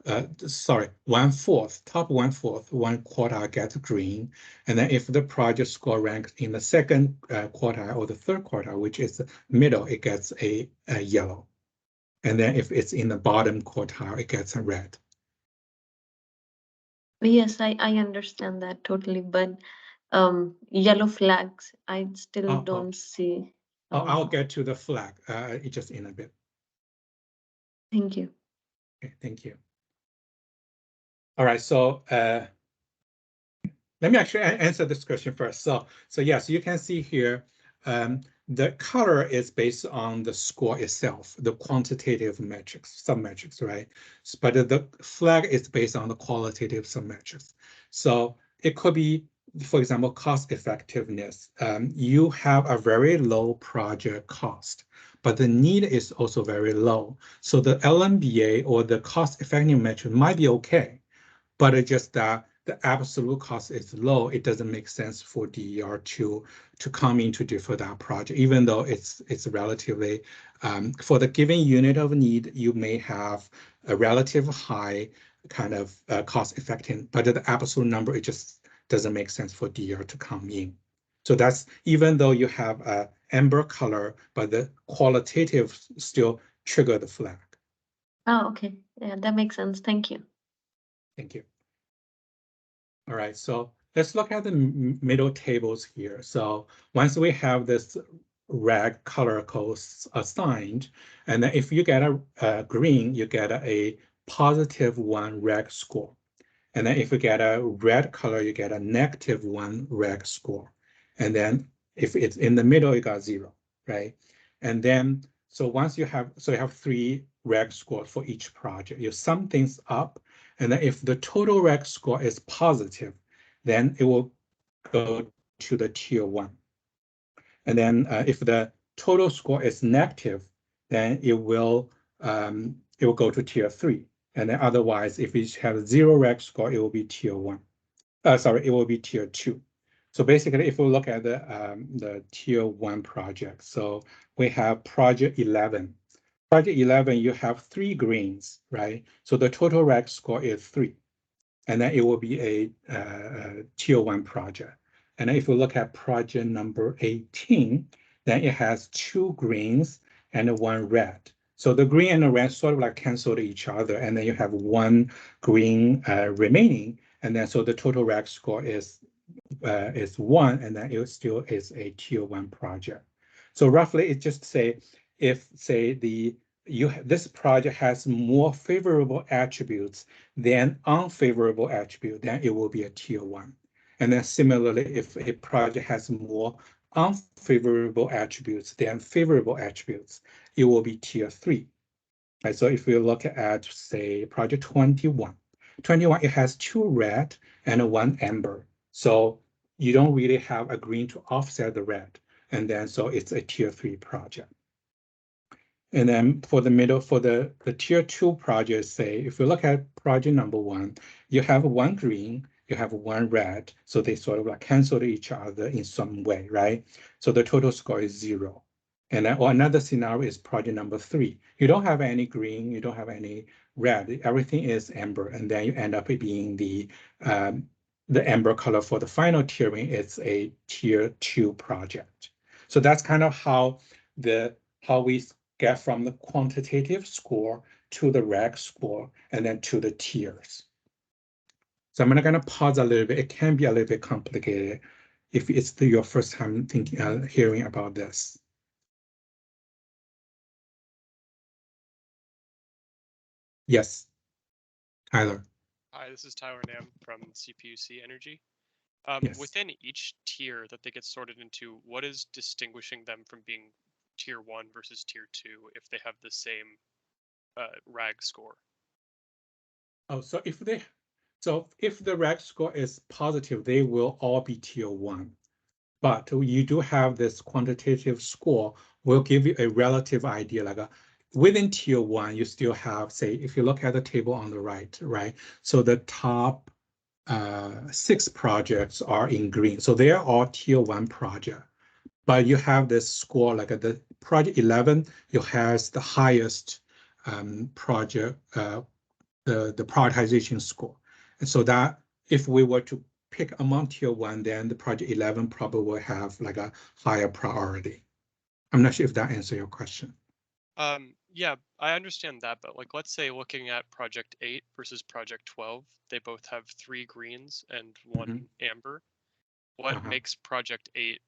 top 1/4, 1 quartile gets green. And then if the project score ranks in the second quartile or the third quartile, which is the middle, it gets a yellow. And then if it's in the bottom quartile, it gets a red. Yes, I understand that totally, but yellow flags, I still don't see. I'll get to the flag just in a bit. Thank you. Okay, thank you. All right, so let me actually answer this question first. So yes, you can see here, the color is based on the score itself, the quantitative metrics, submetrics, right? But the flag is based on the qualitative submetrics. So it could be, for example, cost effectiveness. You have a very low project cost, but the need is also very low. So the LMBA or the cost effective metric might be okay, but it's just that the absolute cost is low. It doesn't make sense for DER to come in to defer that project, even though it's relatively, for the given unit of need, you may have a relative high kind of cost effective, but the absolute number, it just doesn't make sense for DER to come in. So that's, even though you have a amber color, but the qualitative still trigger the flag. Oh, okay. Yeah, that makes sense. Thank you. Thank you. All right, so let's look at the middle tables here. So once we have this red color codes assigned, and then if you get a green, you get a +1 reg score. And then if you get a red color, you get a -1 reg score. And then if it's in the middle, you got 0, right? And then, so once you have 3 reg scores for each project, you sum things up. And then if the total reg score is positive, then it will go to the tier 1. And then if the total score is negative, then it will go to tier 3. And then otherwise, if it has 0 reg score, it will be tier 1. It will be tier 2. So basically, if we look at the tier 1 project, so we have project 11. Project 11, you have 3 greens, right? So the total reg score is 3. And then it will be a tier 1 project. And if we look at project number 18, then it has 2 greens and 1 red. So the green and the red sort of like cancel each other, and then you have 1 green remaining. And then so the total reg score is 1, and then it still is a tier 1 project. So roughly, it just say if this project has more favorable attributes than unfavorable attribute, then it will be a tier 1. And then similarly, if a project has more unfavorable attributes than favorable attributes, it will be tier 3. Right, so if we look at, say, project 21, it has 2 red and 1 amber. So you don't really have a green to offset the red. And then so it's a tier 3 project. And then for the middle, for the tier 2 project, say, if you look at project number 1, you have 1 green, you have 1 red, so they sort of like cancel each other in some way, right? So the total score is 0. And then, or another scenario is project number 3. You don't have any green, you don't have any red, everything is amber, and then you end up being the amber color for the final tiering. It's a tier 2 project. So that's kind of how we get from the quantitative score to the reg score and then to the tiers. So I'm going to pause a little bit. It can be a little bit complicated if it's your first time hearing about this. Yes, Tyler. Hi, this is Tyler Nam from CPUC Energy. Yes. Within each tier that they get sorted into, what is distinguishing them from being tier 1 versus tier 2 if they have the same RAG score? Oh, so if the RAG score is positive, they will all be tier 1. But you do have this quantitative score will give you a relative idea, like within tier 1, you still have, say, if you look at the table on the right, so the top 6 projects are in green. So they are all tier 1 project. But you have this score, like the project 11, you has the highest project, the prioritization score. And so that if we were to pick among tier 1, then the project 11 probably will have like a higher priority. I'm not sure if that answers your question. Yeah, I understand that, but like, let's say looking at project 8 versus project 12, they both have 3 greens and 1 amber. What makes project 8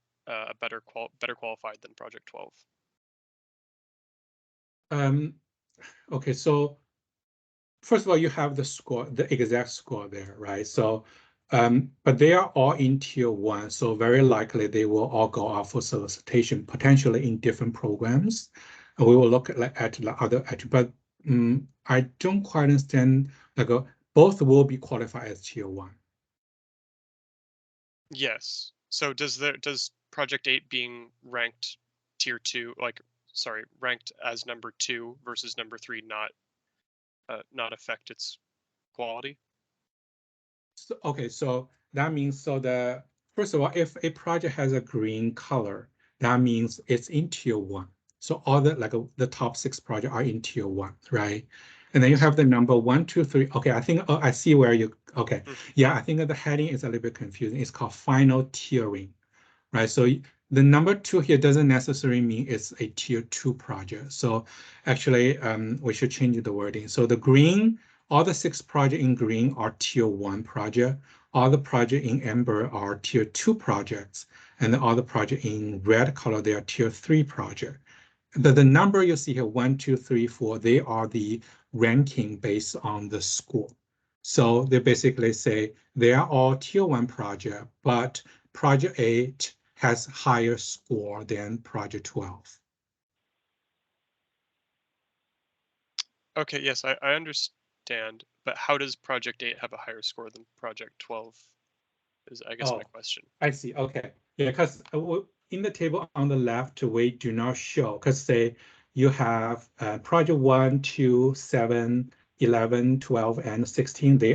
better qualified than project 12? Okay, so first of all, you have the score, the exact score there, right? So, but they are all in tier 1, so very likely they will all go out for solicitation, potentially in different programs. And we will look at the other, but I don't quite understand, like both will be qualified as tier 1. Yes. So does project 8 being ranked tier 2, ranked as number 2 versus number 3 not affect its quality? So, okay, so that means, first of all, if a project has a green color, that means it's in tier 1. So all the top 6 projects are in tier 1, right? And then you have the number 1, 2, 3. Okay, I think I see where you. Okay, yeah, I think that the heading is a little bit confusing. It's called final tiering, right? So the number 2 here doesn't necessarily mean it's a tier 2 project. So actually, we should change the wording. So the green, all the 6 projects in green are tier 1 project, All the projects in amber are tier 2 projects, and all the projects in red color, they are tier 3 projects. The number you see here, 1, 2, 3, 4, they are the ranking based on the score. So they basically say they are all tier 1 project, but project 8 has higher score than project 12. Okay, yes, I understand, but how does project 8 have a higher score than project 12 is, I guess, my question. I see, okay. Yeah, because in the table on the left, we do not show, because say you have project 1, 2, 7, 11, 12, and 16, they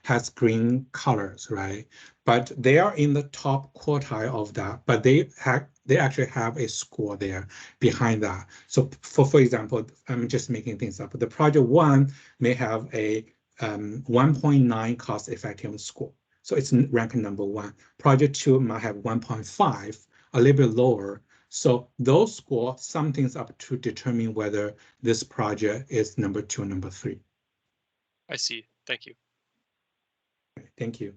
has green colors, right? But they are in the top quartile of that, but they actually have a score there behind that. So for example, I'm just making things up. The project 1 may have a 1.9 cost effective score. So it's ranked number 1. Project 2 might have 1.5, a little bit lower. So those scores sum things up to determine whether this project is number 2 or number 3. I see. Thank you. Thank you.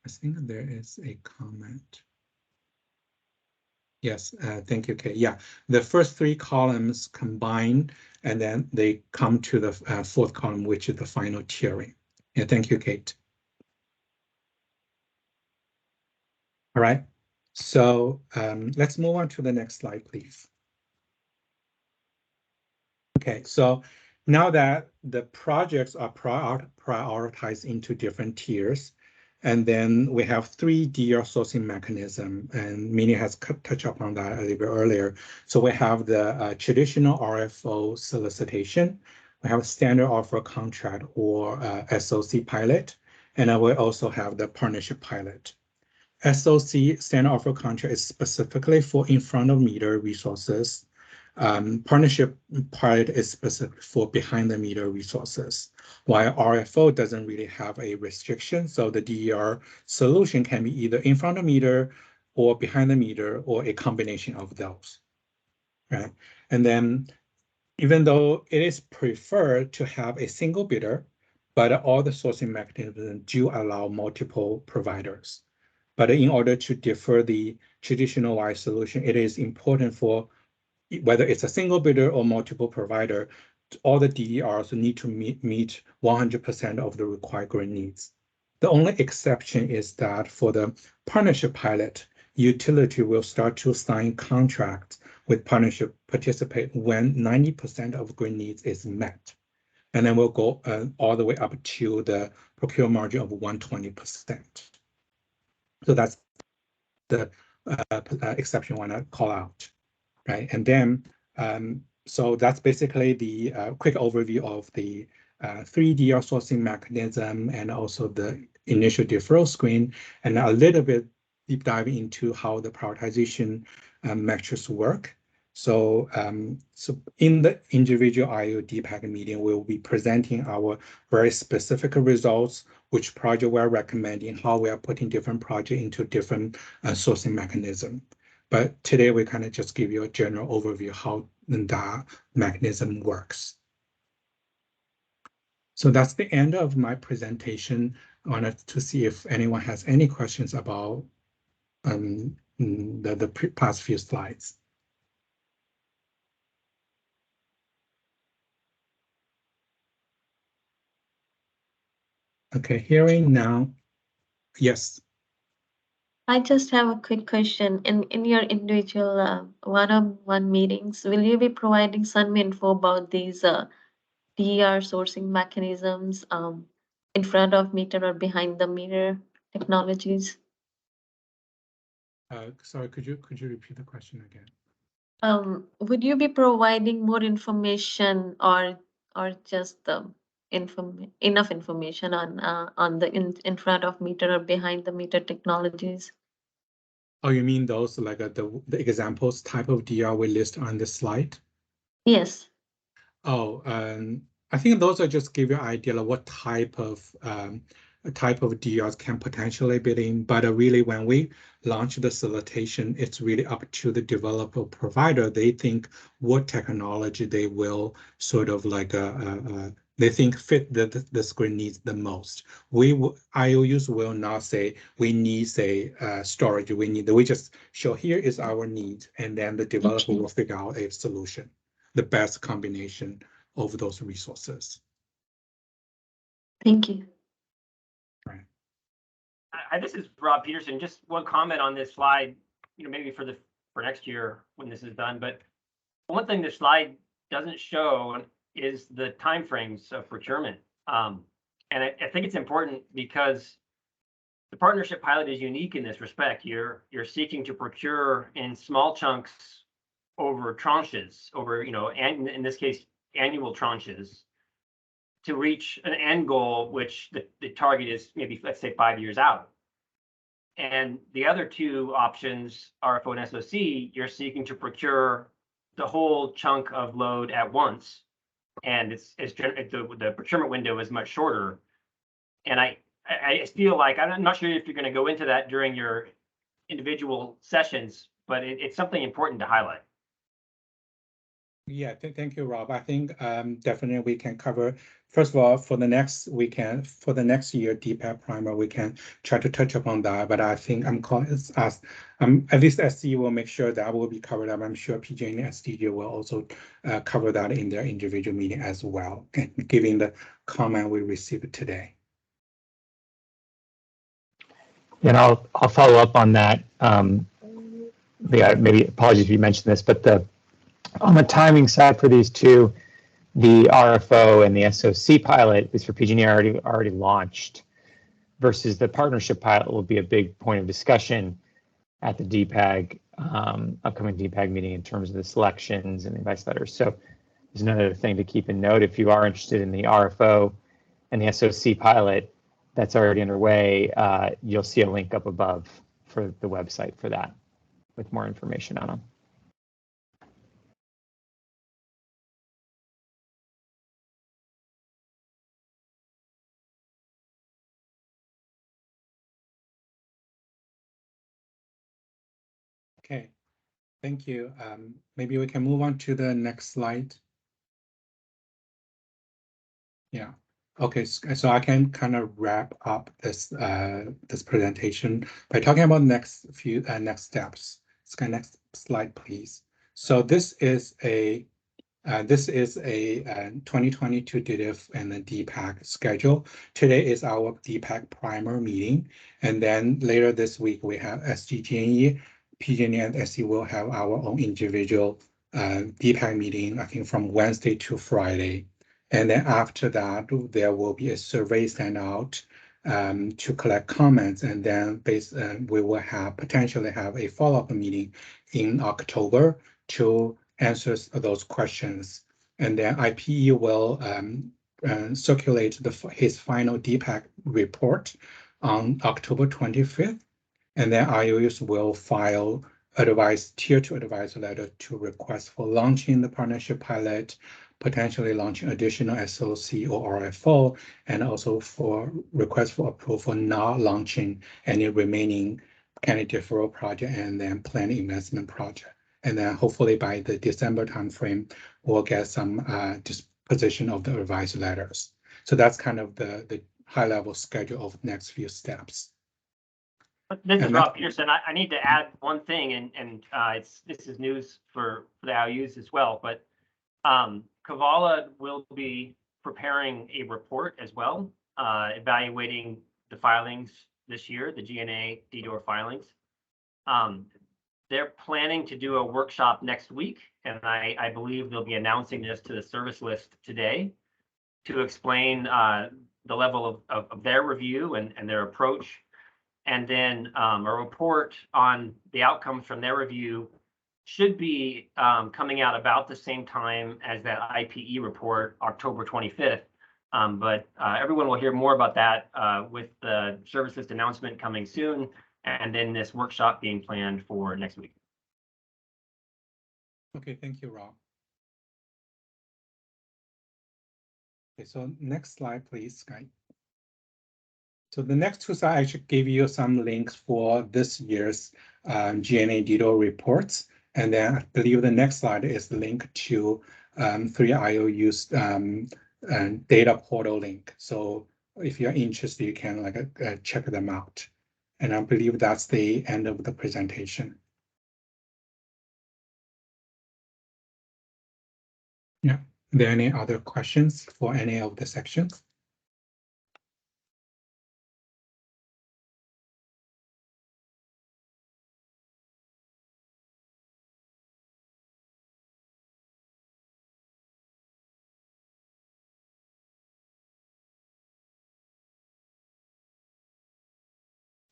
I think there is a comment. Yes, thank you, Kate. Yeah, the first 3 columns combine, and then they come to the 4th column, which is the final tiering. Yeah, thank you, Kate. All right, so let's move on to the next slide, please. Okay, so now that the projects are prioritized into different tiers, and then we have 3 DDOR sourcing mechanism, and Minnie has touched upon that a little bit earlier. So we have the traditional RFO solicitation, we have standard offer contract or SOC pilot, and then we also have the partnership pilot. SOC, standard offer contract, is specifically for in front of meter resources. Partnership pilot is specific for behind the meter resources, while RFO doesn't really have a restriction. So the DDR solution can be either in front of meter or behind the meter or a combination of those, right? And then even though it is preferred to have a single bidder, but all the sourcing mechanisms do allow multiple providers. But in order to defer the traditional wide solution, it is important for whether it's a single bidder or multiple provider, all the DDRs need to meet 100% of the required grid needs. The only exception is that for the partnership pilot, utility will start to sign contracts with partnership participate when 90% of grid needs is met. And then we'll go all the way up to the procure margin of 120%. So that's the exception I want to call out. Right, and then so that's basically the quick overview of the 3 DDOR sourcing mechanism and also the initial deferral screen, and a little bit deep dive into how the prioritization metrics work. So, so in the individual IO DPAG meeting, we'll be presenting our very specific results, which project we're recommending, how we are putting different projects into different sourcing mechanism. But today we kind of just give you a general overview how that mechanism works. So that's the end of my presentation. I wanted to see if anyone has any questions about the past few slides. Okay, hearing now. Yes. I just have a quick question. In your individual one-on-one meetings, will you be providing some info about these DDR sourcing mechanisms in front of meter or behind the meter technologies? Sorry, could you repeat the question again? Would you be providing more information or just the enough information on the in front of meter or behind the meter technologies? Oh, you mean those like the examples type of DR we list on the slide? Yes. Oh, I think those are just give you an idea of what type of DRs can potentially be in. But really, when we launch the solicitation, it's really up to the developer provider. They think what technology they will sort of like they think fit the screen needs the most. IOUs will not say we need say storage. We just show here is our need, and then the developer will figure out a solution, the best combination of those resources. Thank you. Right. This is Rob Peterson. Just one comment on this slide. Maybe for next year when this is done. But one thing this slide doesn't show is the timeframes of procurement. And I think it's important because the partnership pilot is unique in this respect. You're seeking to procure in small chunks over tranches, and in this case, annual tranches, to reach an end goal, which the target is maybe, let's say, 5 years out. And the other two options, RFO and SOC, you're seeking to procure the whole chunk of load at once. And the procurement window is much shorter. And I feel like, I'm not sure if you're going to go into that during your individual sessions, but it's something important to highlight. Yeah, thank you, Rob. I think definitely we can cover. First of all, for the next year DPAG primer, we can try to touch upon that. But I think at least SC will make sure that will be covered up. I'm sure PG&E and SDG will also cover that in their individual meeting as well, given the comment we received today. And I'll follow up on that. Maybe apologies if you mentioned this, but on the timing side for these two, the RFO and the SOC pilot is for PG&E already launched, versus the partnership pilot will be a big point of discussion at the DPAG upcoming DPAG meeting in terms of the selections and advice letters. So there's another thing to keep in note. If you are interested in the RFO and the SOC pilot that's already underway, you'll see a link up above for the website for that with more information on them. Okay, thank you. Maybe we can move on to the next slide. Yeah. Okay, so I can kind of wrap up this this presentation by talking about next steps. Next slide, please. So this is a 2022 DDIF and the DPAG schedule. Today is our DPAG primer meeting, and then later this week we have SDG&E, PG&E, and SC will have our own individual DPAG meeting, I think from Wednesday to Friday. And then after that, there will be a survey sent out to collect comments, and then we will potentially have a follow-up meeting in October to answer those questions. And then IPE will circulate his final DPAG report on October 25th. And then IOUs will file tier 2 advice letter to request for launching the partnership pilot, potentially launching additional SOC or RFO, and also for request for approval for not launching any remaining candidate deferral project and then planned investment project. And then hopefully by the December timeframe, we'll get some disposition of the advice letters. So that's kind of the high level schedule of the next few steps. This is Rob Peterson. I need to add one thing, and this is news for the IOUs as well, but Kavala will be preparing a report as well, evaluating the filings this year, the G&A DDOR filings. They're planning to do a workshop next week, and I believe they'll be announcing this to the service list today to explain the level of their review and their approach. And then a report on the outcomes from their review should be coming out about the same time as that IPE report, October 25th. But everyone will hear more about that with the service list announcement coming soon, and then this workshop being planned for next week. Okay, thank you, Rob. Okay, so next slide, please, Skype. So the next two slides, I should give you some links for this year's G&A DDOR reports. And then I believe the next slide is linked to 3 IOUs data portal link. So if you're interested, you can like check them out. And I believe that's the end of the presentation. Yeah. Are there any other questions for any of the sections?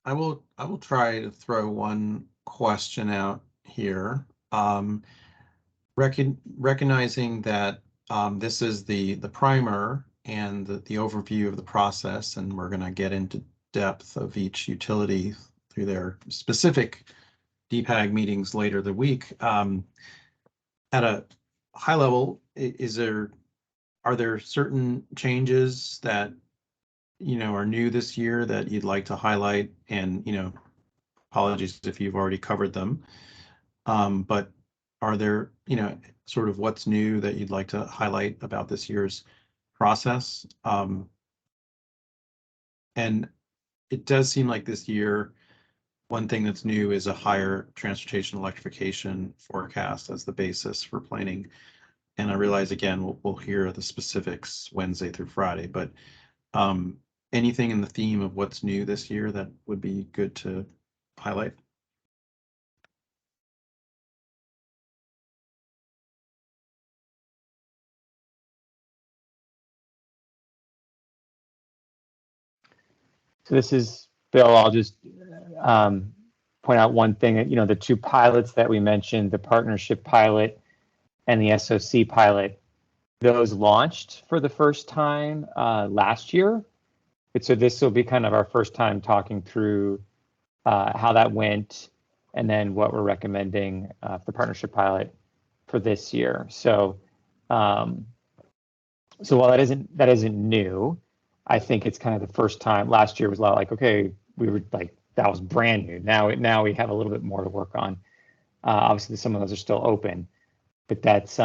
I will try to throw one question out here. Recognizing that this is the primer and the overview of the process, and we're going to get into depth of each utility through their specific DPAG meetings later the week. At a high level, are there certain changes that are new this year that you'd like to highlight? And apologies if you've already covered them, but are there sort of what's new that you'd like to highlight about this year's process? And it does seem like this year, one thing that's new is a higher transportation electrification forecast as the basis for planning. And I realize, again, we'll hear the specifics Wednesday through Friday, but anything in the theme of what's new this year that would be good to highlight? So this is Bill. I'll just point out one thing. The two pilots that we mentioned, the partnership pilot and the SOC pilot, those launched for the first time last year. So this will be kind of our first time talking through how that went, and then what we're recommending for the partnership pilot for this year. So so while that isn't new, I think it's kind of the first time. Last year was a lot like, okay, we were like, that was brand new. Now we have a little bit more to work on. Obviously, some of those are still open, but that's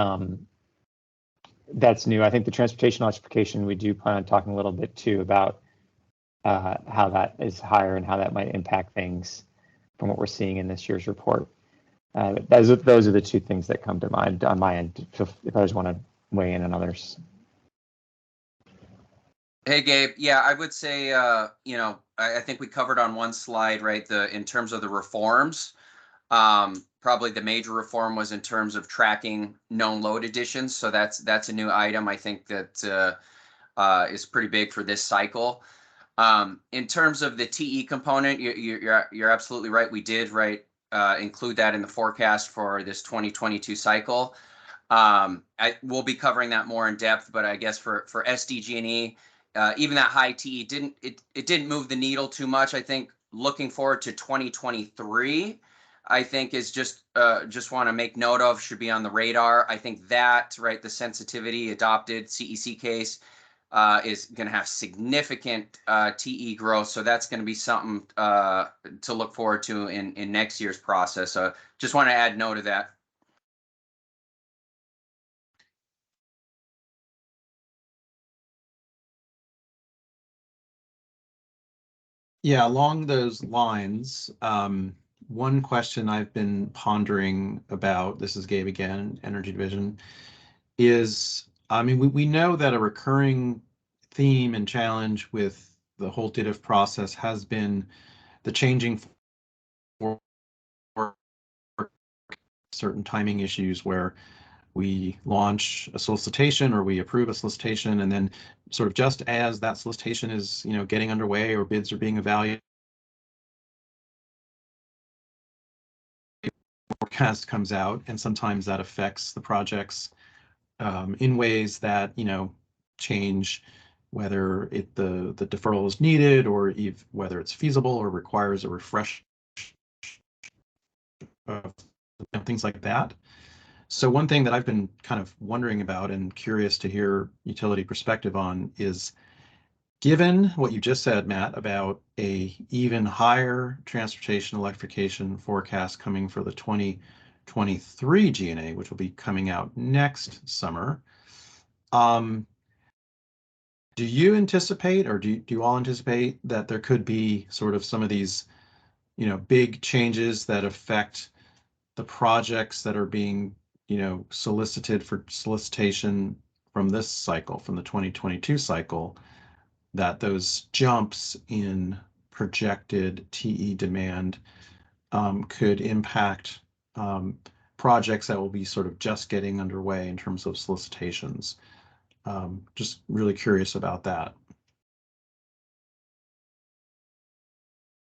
new. I think the transportation electrification, we do plan on talking a little bit too about how that is higher and how that might impact things from what we're seeing in this year's report. Those are the two things that come to mind on my end. If others want to weigh in on others. Hey, Gabe. Yeah, I would say, I think we covered on one slide, right, in terms of the reforms. Probably the major reform was in terms of tracking known load additions. So that's a new item. I think that is pretty big for this cycle. In terms of the TE component, you're absolutely right. We did include that in the forecast for this 2022 cycle. We'll be covering that more in depth, but I guess for SDG&E, even that high TE didn't move the needle too much. I think looking forward to 2023, I think is just want to make note of, should be on the radar. I think that the sensitivity adopted CEC case is going to have significant TE growth, so that's going to be something to look forward to in next year's process. So just want to add note of that. Yeah, along those lines, one question I've been pondering about, this is Gabe again, Energy Division, is, we know that a recurring theme and challenge with the whole DIDF process has been the changing for certain timing issues where we launch a solicitation or we approve a solicitation, and then sort of just as that solicitation is getting underway or bids are being evaluated, forecast comes out, and sometimes that affects the projects in ways that change whether the deferral is needed, or whether it's feasible or requires a refresh, things like that. So one thing that I've been kind of wondering about and curious to hear utility perspective on is, given what you just said, Matt, about a even higher transportation electrification forecast coming for the 2023 G&A, which will be coming out next summer, do you anticipate, or do you all anticipate that there could be sort of some of these, big changes that affect the projects that are being, solicited for solicitation from this cycle, from the 2022 cycle, that those jumps in projected TE demand could impact projects that will be sort of just getting underway in terms of solicitations? Just really curious about that.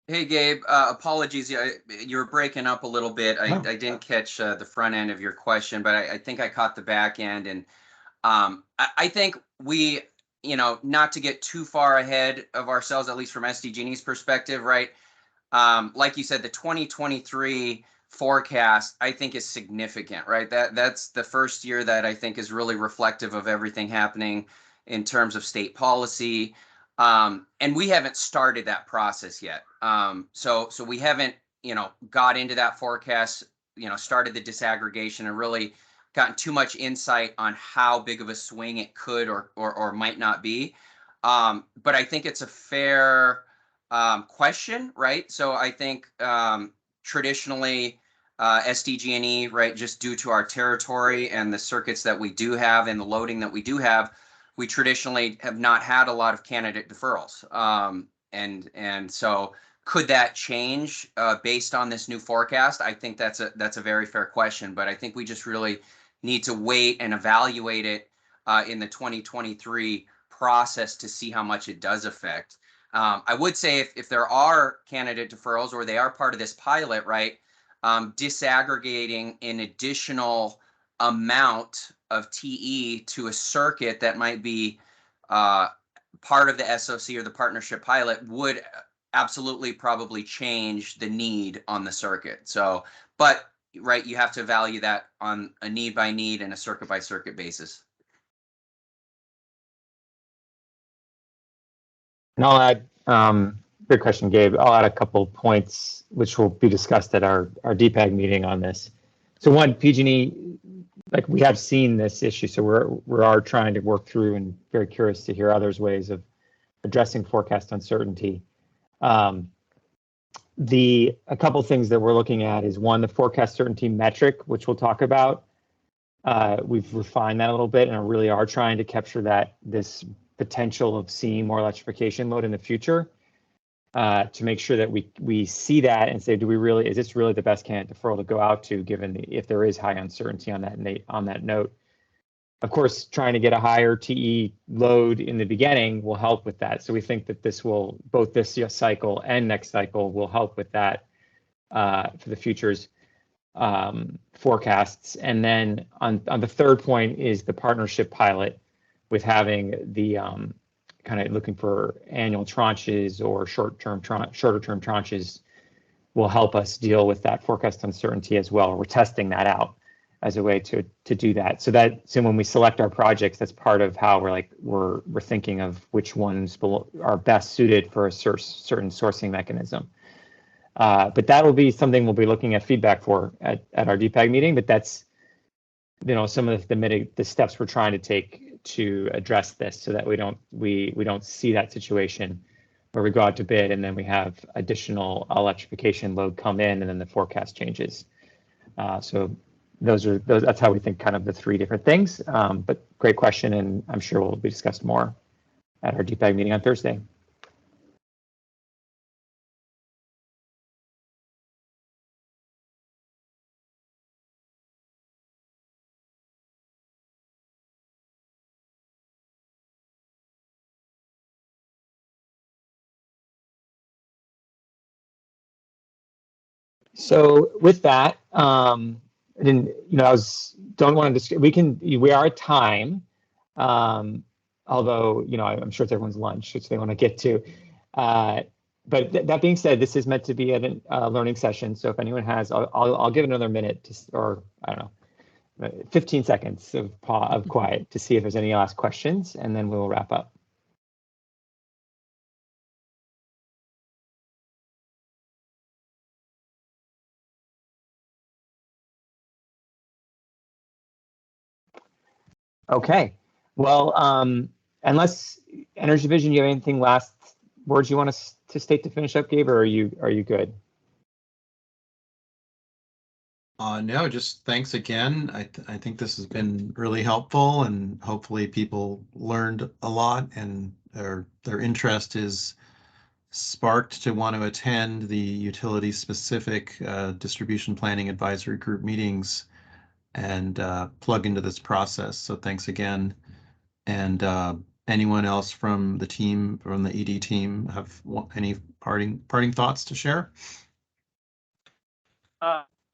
Hey, Gabe, apologies. You were breaking up a little bit. I didn't catch the front end of your question, but I think I caught the back end. And I think we, not to get too far ahead of ourselves, at least from SDG&E's perspective, right? Like you said, the 2023 forecast, I think, is significant, right? That's the first year that I think is really reflective of everything happening in terms of state policy. And we haven't started that process yet. So we haven't, got into that forecast, started the disaggregation and really gotten too much insight on how big of a swing it could or might not be. But I think it's a fair question, right? So I think traditionally SDG&E, right, just due to our territory and the circuits that we do have and the loading that we do have, we traditionally have not had a lot of candidate deferrals. And so could that change based on this new forecast? I think that's a very fair question, but I think we just really need to wait and evaluate it in the 2023 process to see how much it does affect. I would say if there are candidate deferrals or they are part of this pilot, right, disaggregating an additional amount of TE to a circuit that might be part of the SOC or the partnership pilot would absolutely probably change the need on the circuit. So, but right, you have to value that on a need by need and a circuit by circuit basis. And I'll add, good question, Gabe. I'll add a couple points which will be discussed at our DPAG meeting on this. So one, PG&E, like we have seen this issue, so we are trying to work through and very curious to hear others' ways of addressing forecast uncertainty. A couple things that we're looking at is one, the forecast certainty metric, which we'll talk about. We've refined that a little bit and really are trying to capture this potential of seeing more electrification load in the future to make sure that we see that and say, is this really the best candidate deferral to go out to, given if there is high uncertainty on that note. Of course, trying to get a higher TE load in the beginning will help with that. So we think that both this cycle and next cycle will help with that for the futures forecasts. And then on the third point is the partnership pilot, with having the kind of looking for annual tranches or shorter term tranches will help us deal with that forecast uncertainty as well. We're testing that out as a way to do that. So when we select our projects, that's part of how we're thinking of which ones are best suited for a certain sourcing mechanism. But that will be something we'll be looking at feedback for at our DPAG meeting. But that's some of the steps we're trying to take to address this, so that we don't see that situation where we go out to bid and then we have additional electrification load come in and then the forecast changes. So that's how we think kind of the three different things. But great question, and I'm sure will be discussed more at our DPAG meeting on Thursday. So with that, don't want to. We are at time, although I'm sure it's everyone's lunch, which they want to get to. But that being said, this is meant to be a learning session. So if anyone has, I'll give another minute or I don't know, 15 seconds of quiet to see if there's any last questions, and then we'll wrap up. Okay, well, unless Energy Division, you have anything last words you want us to state to finish up, Gabe, or are you good? No, just thanks again. I think this has been really helpful, and hopefully people learned a lot, and their interest is sparked to want to attend the utility-specific distribution planning advisory group meetings and plug into this process. So thanks again. And anyone else from the team, from the ED team, have any parting thoughts to share?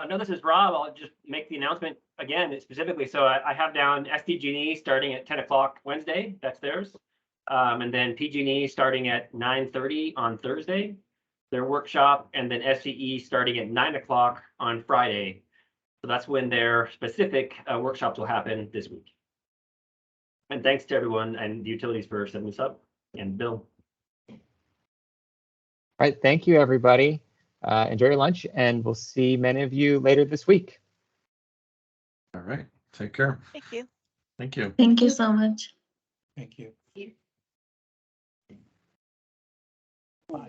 I know this is Rob. I'll just make the announcement again specifically. So I have down SDG&E starting at 10 o'clock Wednesday. That's theirs. And then PG&E starting at 9:30 on Thursday, their workshop, and then SCE starting at 9 o'clock on Friday. So that's when their specific workshops will happen this week. And thanks to everyone and the utilities for setting this up, and Bill. All right, thank you, everybody. Enjoy your lunch, and we'll see many of you later this week. All right, take care. Thank you. Thank you. Thank you so much. Thank you. Bye.